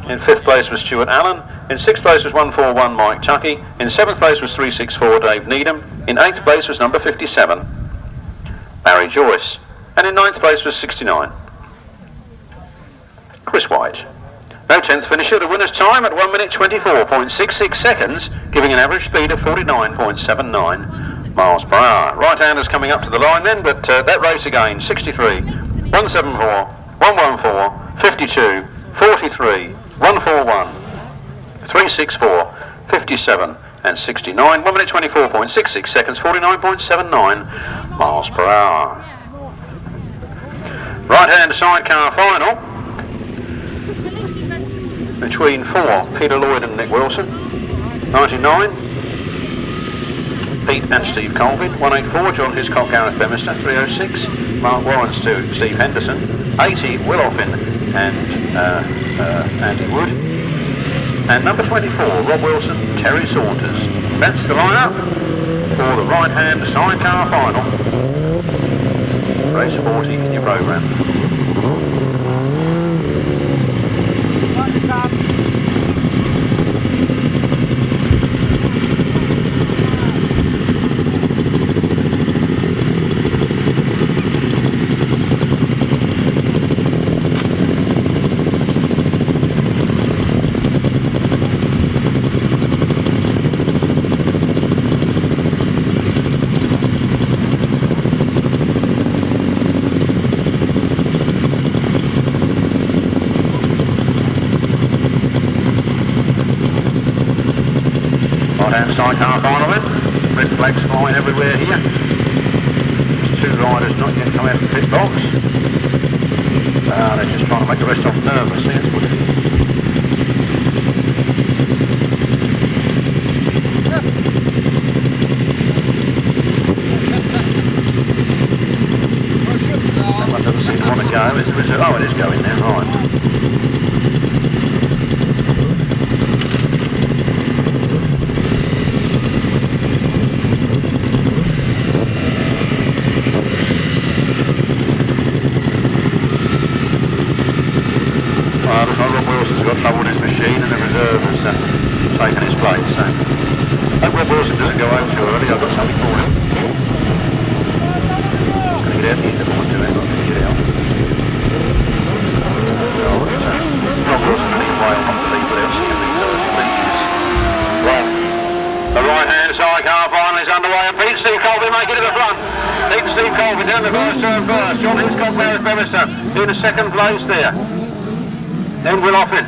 in fifth place was Stuart Allen. In sixth place was 141, Mike Tuckey. In seventh place was 364, Dave Needham. In eighth place was number 57, Larry Joyce. And in ninth place was 69, Chris White. No 10th finisher. The winner's time at 1 minute 24.66 seconds, giving an average speed of 49.79 miles per hour. Right-handers coming up to the line then, but that race again, 63, 174, 114, 52, 43, 141, 364, 57 and 69. 1 minute 24.66 seconds, 49.79 miles per hour. Right-hand sidecar final between 4, Peter Lloyd and Nick Wilson. 99, Pete and Steve Colvin. 184, John Hiscock, Gareth Bemister. 306, Mark Warren, Steve Henderson. 80, Will Offin and Andy Wood. And number 24, Rob Wilson, Terry Saunders. That's the lineup for the right-hand sidecar final. Race 40 in your programme. Sidecar final then. Red flags flying everywhere here. There's 2 riders not yet come out of the pit box. They're just trying to make the rest of them nervous. That's what it is. That one doesn't seem to want to go. Oh, it is going now, right. Got trouble with his machine and the reserve has taken his place. So hope Rob Wilson doesn't go home too early. I've got something for him. He's going to get out the end of one to him. I'm going to get out. Rob Wilson and he's way off the lead without seeing these leaders. Right. The right-hand sidecar final is underway and Pete and Steve Colvin make it to the front. Pete and Steve Colvin down the first turn first. John Hiscock, Gareth Bemister in the second place there. Then Will Offin.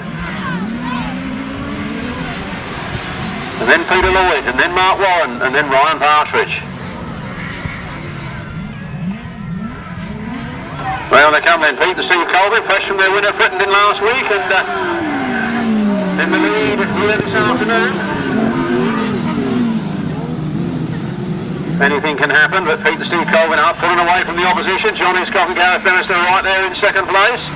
And then Peter Lloyd, and then Mark Warren, and then Ryan Partridge. Well, they come then, Pete and Steve Colvin, fresh from their win at Frittenden last week, and in the lead here this afternoon. Anything can happen, but Pete and Steve Colvin are pulling away from the opposition. John Hiscock and Gareth Bemister right there in second place.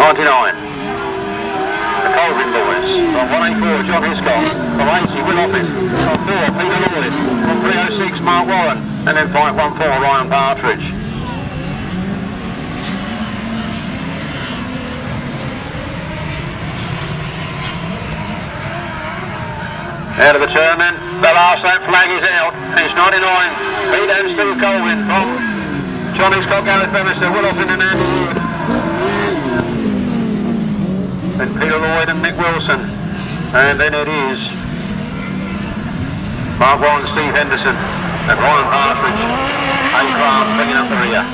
99. The Colvin boys. From 184, John Hiscock. From 80, Will Offin. From 4, Peter Lloyd. From 306, Mark Warren. And then 514, Ryan Partridge. Out of the turn then. The last lap flag is out. It's 99. Pete and Steve Colvin from John Hiscock, Gareth Bemister, Will Offin and Andy Wood. Then Peter Lloyd and Nick Wilson, and then it is Mark Warren, Steve Henderson, and Ryan Partridge, Karl bringing up the rear.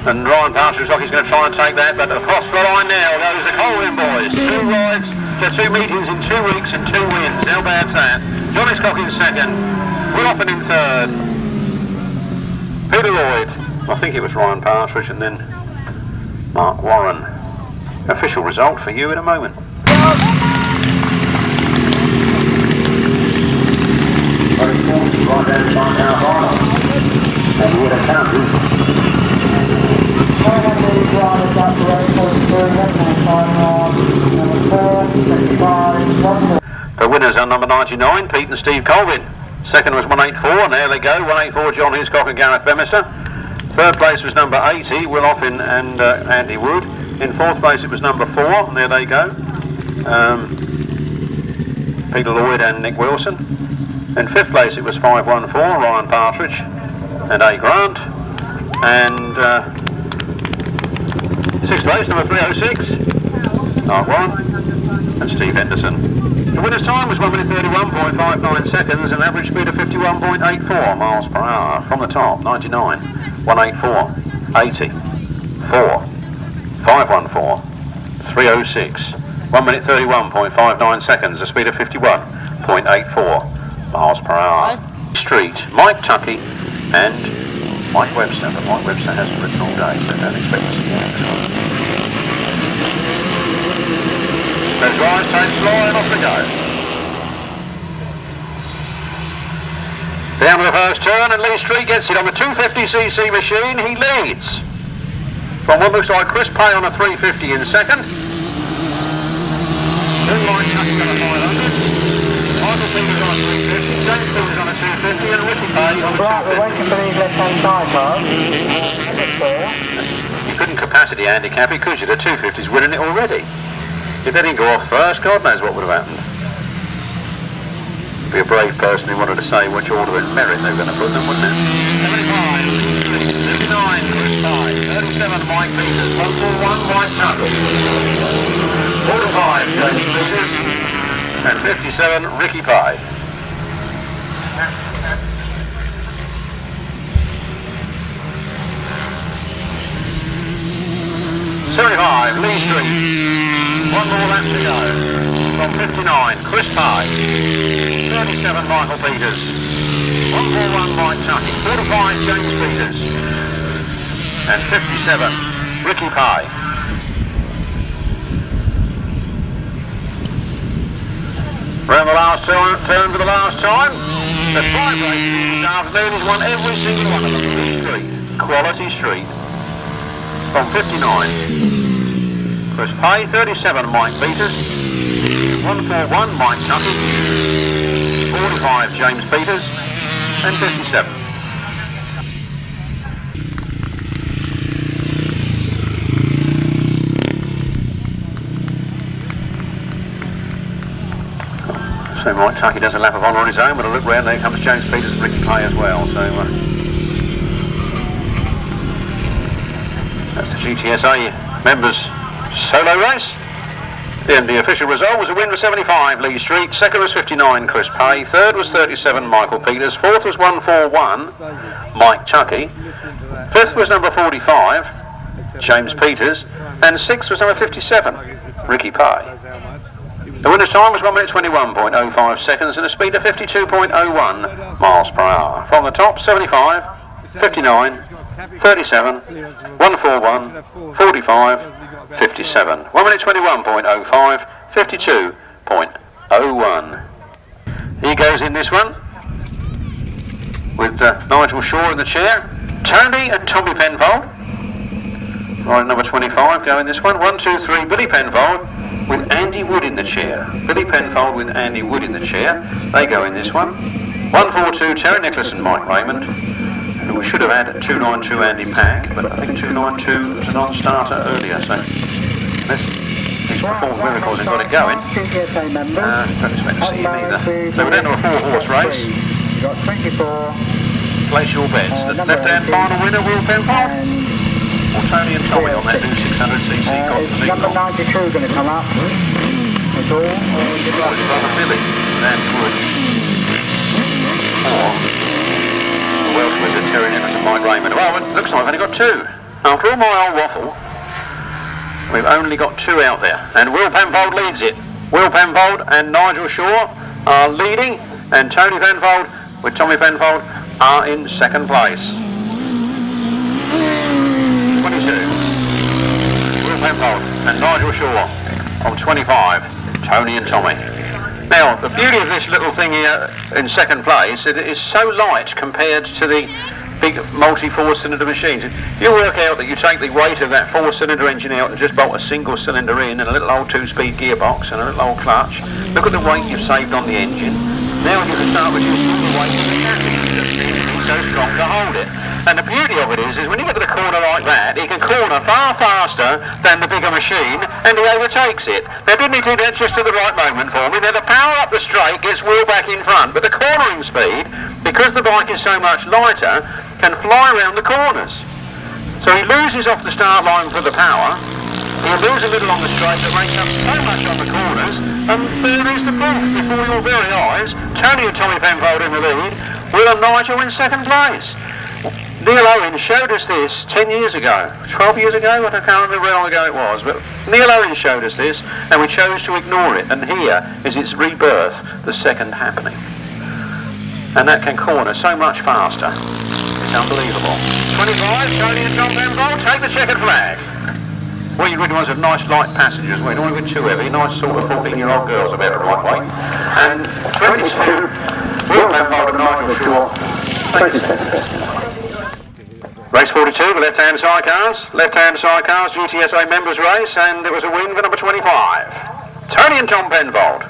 And Ryan Partridge looks like he's going to try and take that, but across the line now goes the Colvin boys. 2 rides to 2 meetings in 2 weeks and 2 wins. How bad's that? John Hiscock in second, Will Offin in third, Peter Lloyd, I think it was Ryan Partridge, and then Mark Warren. Official result for you in a moment. The winners are number 99, Pete and Steve Colvin. Second was 184, and there they go, 184 John Hiscock and Gareth Bemister. Third place was number 80, Will Offin and Andy Wood. In fourth place it was number 4, and there they go, Peter Lloyd and Nick Wilson. In fifth place it was 514, Ryan Partridge and A. Grant. And sixth place, number 306, Mark Warren and Steve Henderson. The winner's time was 1 minute 31.59 seconds and average speed of 51.84 miles per hour. From the top, 99, 184, 80, 4, 514, 3:06. 1 minute 31.59 seconds, a speed of 51.84 miles per hour. Street, Mike Tuckey and Mike Webster, but Mike Webster hasn't written all day, so don't expect to see him. So guys, take slow and off we go. Down to the first turn, and Lee Street gets it on the 250cc machine. He leads from what looks like Chris Pay on a 350 in second. Then Mike Tuckey on a 500. Michael Peters on a 350, James Peters on a 250, and Ricky Pay on a 250. Right, we're waiting for these left-hand sidecars. You couldn't capacity handicap it, could you? The 250's winning it already. If they didn't go off first, God knows what would have happened. Be a brave person who wanted to say which order in merit they were going to put them, wouldn't it? 75, 59, Chris Pye, 37, Mike Peters, 141, Mike Tuckey, 45, James Peters, and 57, Ricky Pye. '75, Lee Street. One more lap to go. From 59, Chris Pye. 37, Michael Peters. 141, Mike Tuckey. 45, James Peters. And 57, Ricky Pye. Round the last turn for the last time. The 5 races this afternoon has won every single one of them. Lee Street. Quality Street. From 59, Chris Pay, 37, Mike Peters, 141, Mike Tuckey, 45, James Peters, and 57. So Mike Tuckey does a lap of honour on his own, but a look round, there comes James Peters and Ricky Pay as well. So that's the GTSA members' solo race. And the official result was a win for 75, Lee Street. Second was 59, Chris Pay. Third was 37, Michael Peters. Fourth was 141, Mike Tuckey. Fifth was number 45, James Peters. And sixth was number 57, Ricky Pay. The winner's time was 1 minute 21.05 seconds and a speed of 52.01 miles per hour. From the top, 75, 59, 37, 141, 45, 57. 1 minute 21.05, 52.01. He goes in this one with Nigel Shaw in the chair. Tony and Tommy Penfold. Right, number 25 go in this one. 1, 2, 3, Billy Penfold with Andy Wood in the chair. Billy Penfold with Andy Wood in the chair. They go in this one. 1, 4, 2, Terry Nicholas and Mike Raymond. We should have had 292 Andy Pack, but I think 292 was a non-starter earlier, so he's performed miracles and got it going. Don't expect to see him either. So we're down to a 4-horse race. You've got 24. Place your bets. The left-hand final winner, Will Penfold, or Tony and Tommy on that new 600cc Continental. Number 92 going to come up. It's all. Or his brother Billy, Andy Wood. Or Welshman and Terry Nicholas and Mike Raymond. Well, it looks like I've only got 2. After all my old waffle, we've only got 2 out there. And Will Penfold leads it. Will Penfold and Nigel Shaw are leading, and Tony Penfold with Tommy Penfold are in second place. 22. Will Penfold and Nigel Shaw on 25. Tony and Tommy. Now, the beauty of this little thing here in second place, it is so light compared to the big multi-4-cylinder machines. If you work out that you take the weight of that 4-cylinder engine out and just bolt a single cylinder in and a little old 2-speed gearbox and a little old clutch, look at the weight you've saved on the engine. Now you can start reducing the weight of the chassis. It's so strong to hold it. And the beauty of it is when you get to the corner like that, he can corner far faster than the bigger machine, and he overtakes it. Now, didn't he do that just at the right moment for me? Now, the power up the straight gets Will back in front, but the cornering speed, because the bike is so much lighter, can fly around the corners. So he loses off the start line for the power. He'll lose a little on the straight that makes up so much on the corners, and there is the proof before your very eyes. Tony and Tommy Penfold in the lead, Will and Nigel in second place. Neil Owen showed us this 10 years ago, 12 years ago, I can't remember how long ago it was, but Neil Owen showed us this and we chose to ignore it, and here is its rebirth, the second happening. And that can corner so much faster. It's unbelievable. 25, Tony and John Penfold, take the checkered flag. Well, you really want some nice light passengers, we don't want to be too heavy, nice sort of 14-year-old girls about the right way. And 22, Will Penfold and Nigel Shaw, 27. Race 42, the left-hand sidecars, GTSA members race, and it was a win for number 25. Tony and Tom Penfold.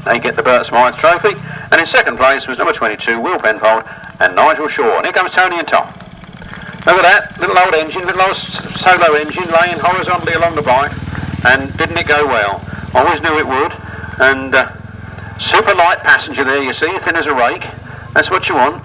They get the Bert Smythe trophy, and in second place was number 22, Will Penfold and Nigel Shaw. And here comes Tony and Tom. Look at that, little old engine, little old solo engine laying horizontally along the bike, and didn't it go well? Always knew it would, and super light passenger there, you see, thin as a rake. That's what you want.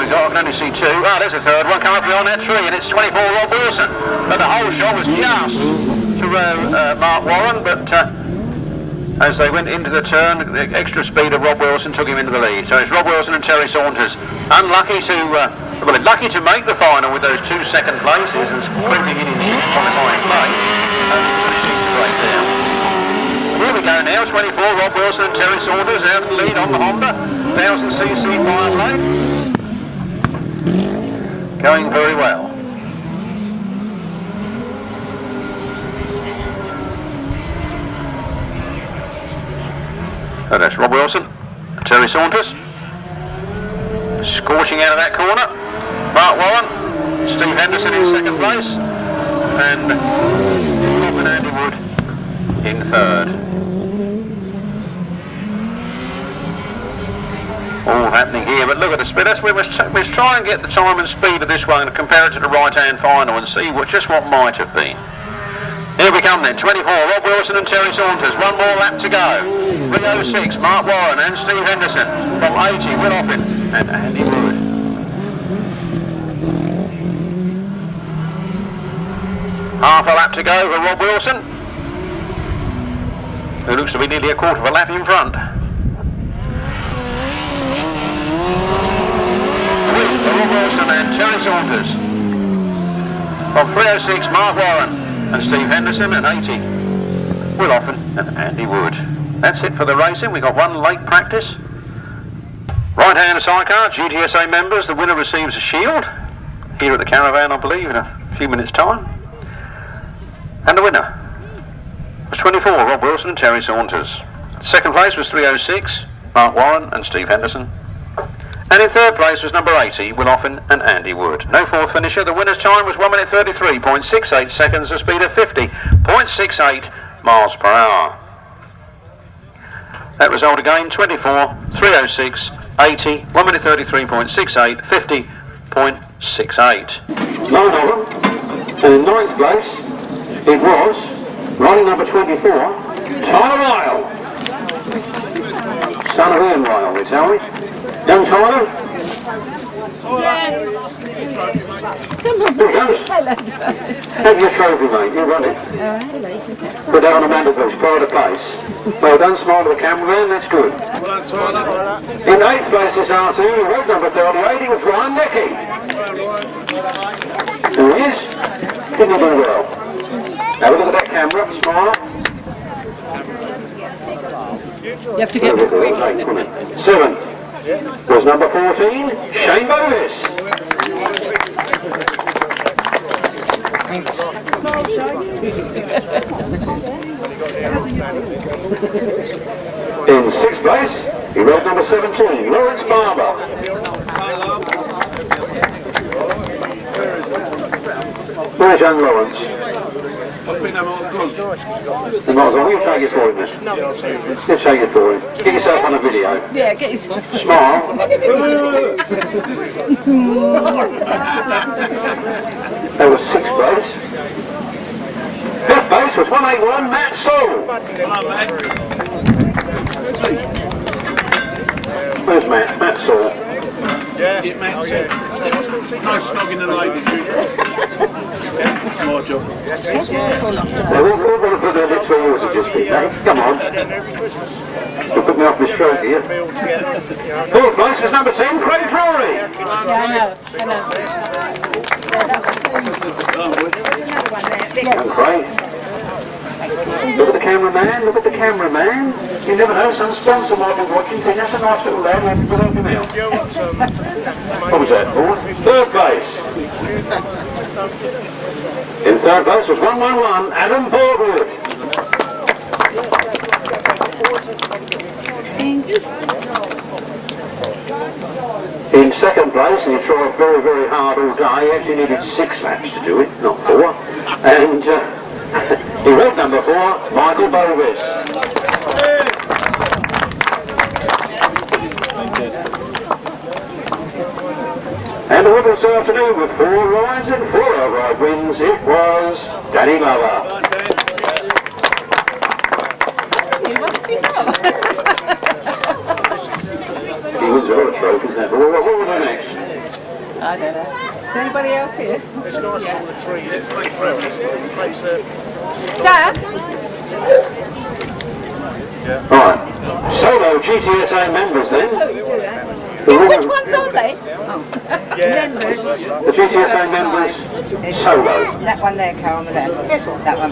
I can only see two. Ah, there's a third one coming up beyond that tree, and it's 24 Rob Wilson. But the whole shot was just to Mark Warren, but as they went into the turn, the extra speed of Rob Wilson took him into the lead. So it's Rob Wilson and Terry Saunders. Lucky to make the final with those 2 second places and squinting in 6th qualifying place. Right now. Here we go now, 24 Rob Wilson and Terry Saunders out in the lead on the Honda 1000cc Bartlett. Going very well. So that's Rob Wilson, Terry Saunders, scorching out of that corner. Mark Warren, Steve Henderson in second place, and Bob and Andy Wood in third. All happening here, but look at the speed. We must try and get the time and speed of this one and compare it to the right-hand final and see just what might have been. Here we come then, 24, Rob Wilson and Terry Saunders, one more lap to go. 3:06, Mark Warren and Steve Henderson. From 80, Will Oppen and Andy Wood. Half a lap to go for Rob Wilson, who looks to be nearly a quarter of a lap in front. Rob Wilson and Terry Saunders. From 3:06, Mark Warren and Steve Henderson, and 80, Will Oppen and Andy Wood. That's it for the racing. We got one late practice. Right-hand sidecar, GTSA members. The winner receives a shield here at the caravan, I believe, in a few minutes' time. And the winner was 24, Rob Wilson and Terry Saunders. Second place was 3:06, Mark Warren and Steve Henderson. And in third place was number 80, Will Oppen and Andy Wood. No fourth finisher. The winner's time was 1 minute 33.68 seconds, a speed of 50.68 miles per hour. That result again, 24, 3:06, 80, 1 minute 33.68, 50.68. 9 of them. And in ninth place, it was, riding number 24, Tyler Ryle. Son of Ian Ryle, they tell me. Young Tyler? Yeah. Come on. Here he goes. Have your trophy, mate. You run it. Put that on the mantelpiece, pride of place. Well done, smile to the cameraman, that's good. Well done, Tyler. In 8th place this afternoon, road number 38, it was Ryan Leckie. There he is. Didn't he do well? Have a look at that camera, smile. You have to get quick. 7th. Was number 14, Shane Bovis. Thanks. In 6th place, he rode number 17, Lawrence Barber. Where's young Lawrence? I think they might have gone. They might have gone. You take it for him then. You take it for him. Get yourself on a video. Yeah, get yourself. Smile. That was 6th place. 5th place was 181, Matt Saul. Where's Matt? Matt Saul. Yeah. it, Matt. No snogging the ladies. That's my job. We're going to put their lips where yours have just been, eh? Come on. You'll put me off my stroke here. Fourth place was number 10, Craig Torry. Yeah, I know. Craig. Look at the cameraman, look at the cameraman. You never know, some sponsor might be watching, think that's a nice little lad, we have to put up him out. What was that, fourth? Third place. In third place was 111, Adam Portwood. In second place, and he tried very, very hard all day, he actually needed 6 laps to do it, not 4. And he rode number 4, Michael Bovis. And the winner this afternoon with 4 rides and 4 outright wins, it was Danny Glover. He was a lot of trophies there, but what will we do next? I don't know. Is anybody else here? It's nice on the tree. Dad? Right, solo GTSA members then. Which one's on they? Members. The GTSA members, solo. That one there, Karl, on the left. This one? That one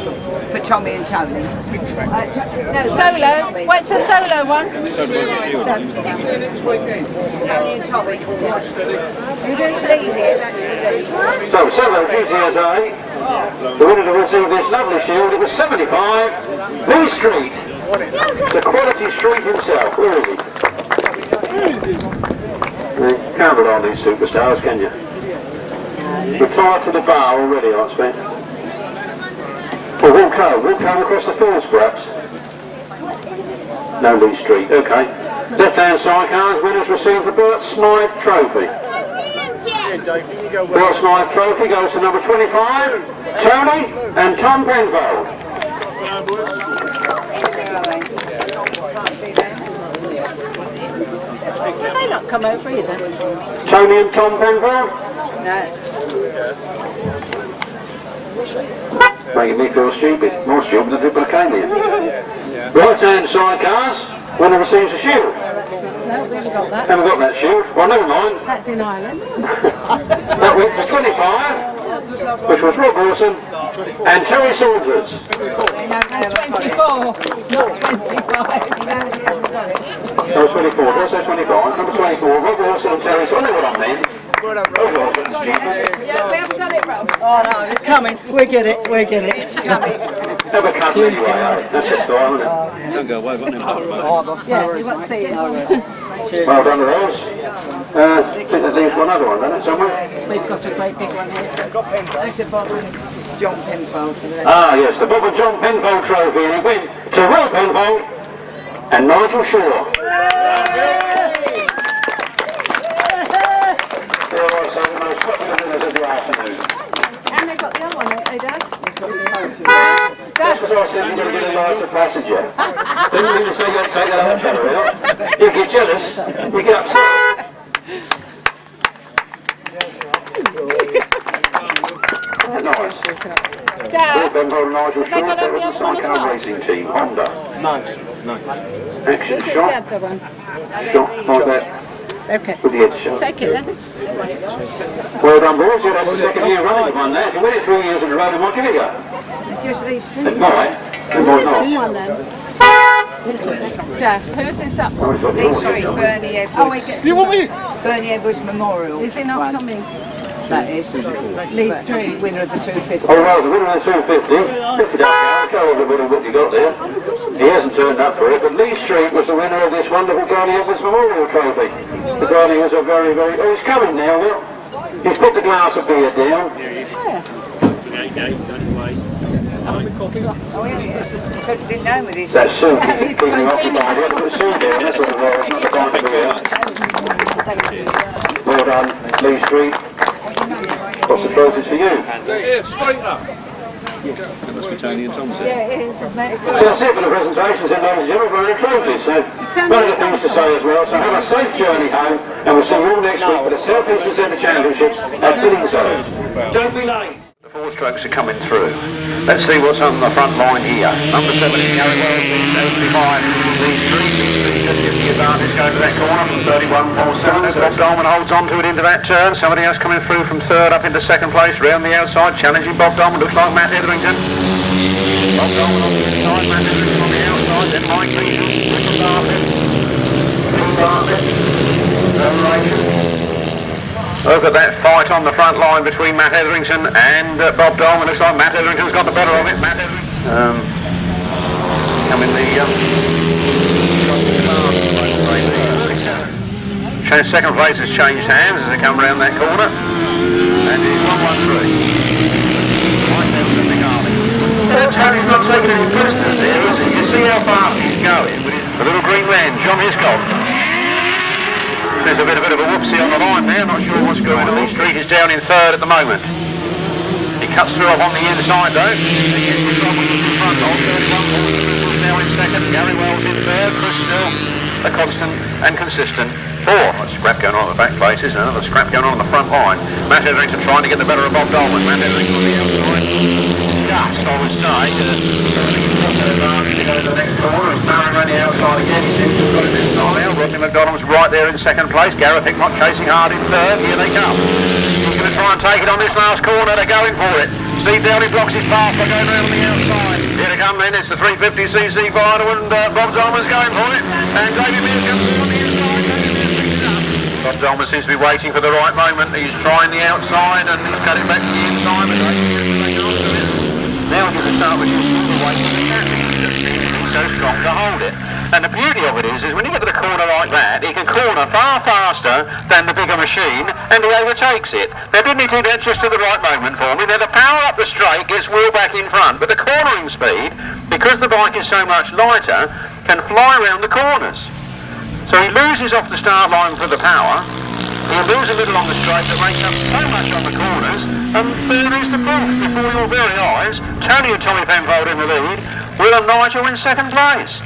for Tommy and Tony. No, solo. What's a solo one? Tony and Tommy. You don't leave here, that's for these. So, solo GTSA, the winner to receive this lovely shield, it was 75, Lee Street. The quality street himself, where is he? You can't rely on these superstars, can you? Retired to the bar already, I expect. Or walk home across the fields perhaps. No, Lee Street, okay. Left-hand Sidecars, winners receive the Bert Smythe Trophy. Bert Smythe Trophy goes to number 25, Tony and Tom Penfold. They not come over either. Tony and Tom Penfold? No. Making me feel stupid. More stupid than people that came here. Right-hand Sidecars, winner receives a shield. No, we haven't got that. Haven't got that shield. Well, never mind. That's in Ireland. That went to 25, which was Rob Wilson and Terry Saunders. 24, not 25. Number 24, did I say 25? Number 24, Rob Wilson and Terry Saunders. I know what I meant. Yeah, we haven't got it, Rob. Oh no, it's coming. We get it. It's coming. Never come anyway, that's just the one, isn't it? Don't go away, got them hard, mate. Yeah, you won't see it. Well done to those. I think there's one other one, isn't it, somewhere? We've got a great big one here. That's the Bob and John Penfold for the Ah, yes, the Bob and John Penfold Trophy, and it went to Will Penfold and Nigel Shaw. There was some of the most popular winners of the afternoon. And they've got the other one, haven't they, Dad? That's what I said, you're going to get a lighter passenger. Didn't mean to say you're going to take that other fella out. If you're jealous, we get upset. Nice. Dad, Penfold and Nigel they Shaw, got there the was other one the as Sidecar well? racing team, Honda. No. Action who's the shot. other one? Shot like that. Okay. With the head shot. Take it then. Well done, boys. Yeah, that's the second year running you've won that. If you win it 3 years in a row, they might give it you. It's just these three. They might. They might Who's not. this one then? Dad, who's this up Oh, one? he's got the These order, three, hasn't he? Bernie Edwards. Oh, he gets Do you want me? Bernie Edwards Memorial. Is he not one. coming? That is. Lee Street. Winner of the 250. Oh, right, the winner of the 250. 50 I'll show everybody what you got there. He hasn't turned up for it, but Lee Street was the winner of this wonderful Bernie Edwards Memorial Trophy. The Bernie was a very, very... Oh, he's coming now, Will. He's put the glass of beer down. Oh, yeah. Didn't know with this. That's Sue. he's Keeping going occupied. He had to put Sue down. That's what it was. Not the time to be out. Well done, Lee Street. What's the trophies for you? Yeah, straight up. That must be Tony and Tom's here. Yeah, it is. That's it for the presentations, and ladies and gentlemen, for the trophies. So, one of the things to say as well, so have a safe journey home, and we'll see you all next week for the South East Centre Championships at Etherington. Don't be late. The four strokes are coming through. Let's see what's on the front line here. Number 7 is Gary Wells, 75. Just gives the advantage, goes to that corner from 31.47. Bob Dolman holds on to it into that turn. Somebody else coming through from third up into second place, round the outside, challenging Bob Dolman. Looks like Matt Etherington. Bob Dolman on the inside, Matt Etherington on the outside, then Mike Needham, Richard Bartlett. Look at that fight on the front line between Matt Etherington and Bob Dolman. Looks like Matt Etherington's got the better of it. Matt Etherington coming second place has changed hands as they come round that corner. And it's 1-1-3. Right there with the Karl. Tony's not taking any prisoners there, is he? You see how fast he's going with the little green man, John Hiscott. There's a bit of a whoopsie on the line there, not sure what's going on. Lee Street is down in third at the moment. He cuts through up on the inside though. He gets the trouble in front of 31 now in second. Gary Wells in third. Chris still a constant and consistent 4. That's scrap going on at the back places, and another scrap going on the front line. Matt Etherington trying to get the better of Bob Dolman. Matt Etherington on the outside. Just, I would say, to go to the next corner. It's Barry around the outside again. He seems to have got it this time now. Rodney McDonald's right there in second place. Gareth Hickmott chasing hard in third. Here they come. He's going to try and take it on this last corner. They're going for it. Steve Dowdy blocks his path by going round on the outside. Here they come then. It's the 350cc final, and Bob Dolman's going for it. And David Mears comes through on the inside. Bob Dolman seems to be waiting for the right moment. He's trying the outside and he's cut it back to the inside, but David Mears is taking on to it. Now he's going to start with his away from the cap. He's so strong to hold it. And the beauty of it is when you get to the corner like that, he can corner far faster than the bigger machine, and he overtakes it. Now, didn't he do that just at the right moment for me? Now, the power up the straight gets wheel back in front, but the cornering speed, because the bike is so much lighter, can fly around the corners. So he loses off the start line for the power. He'll lose a little on the straight that makes up so much on the corners, and there is the proof before your very eyes. Tony and Tommy Penfold in the lead, Will and Nigel in second place.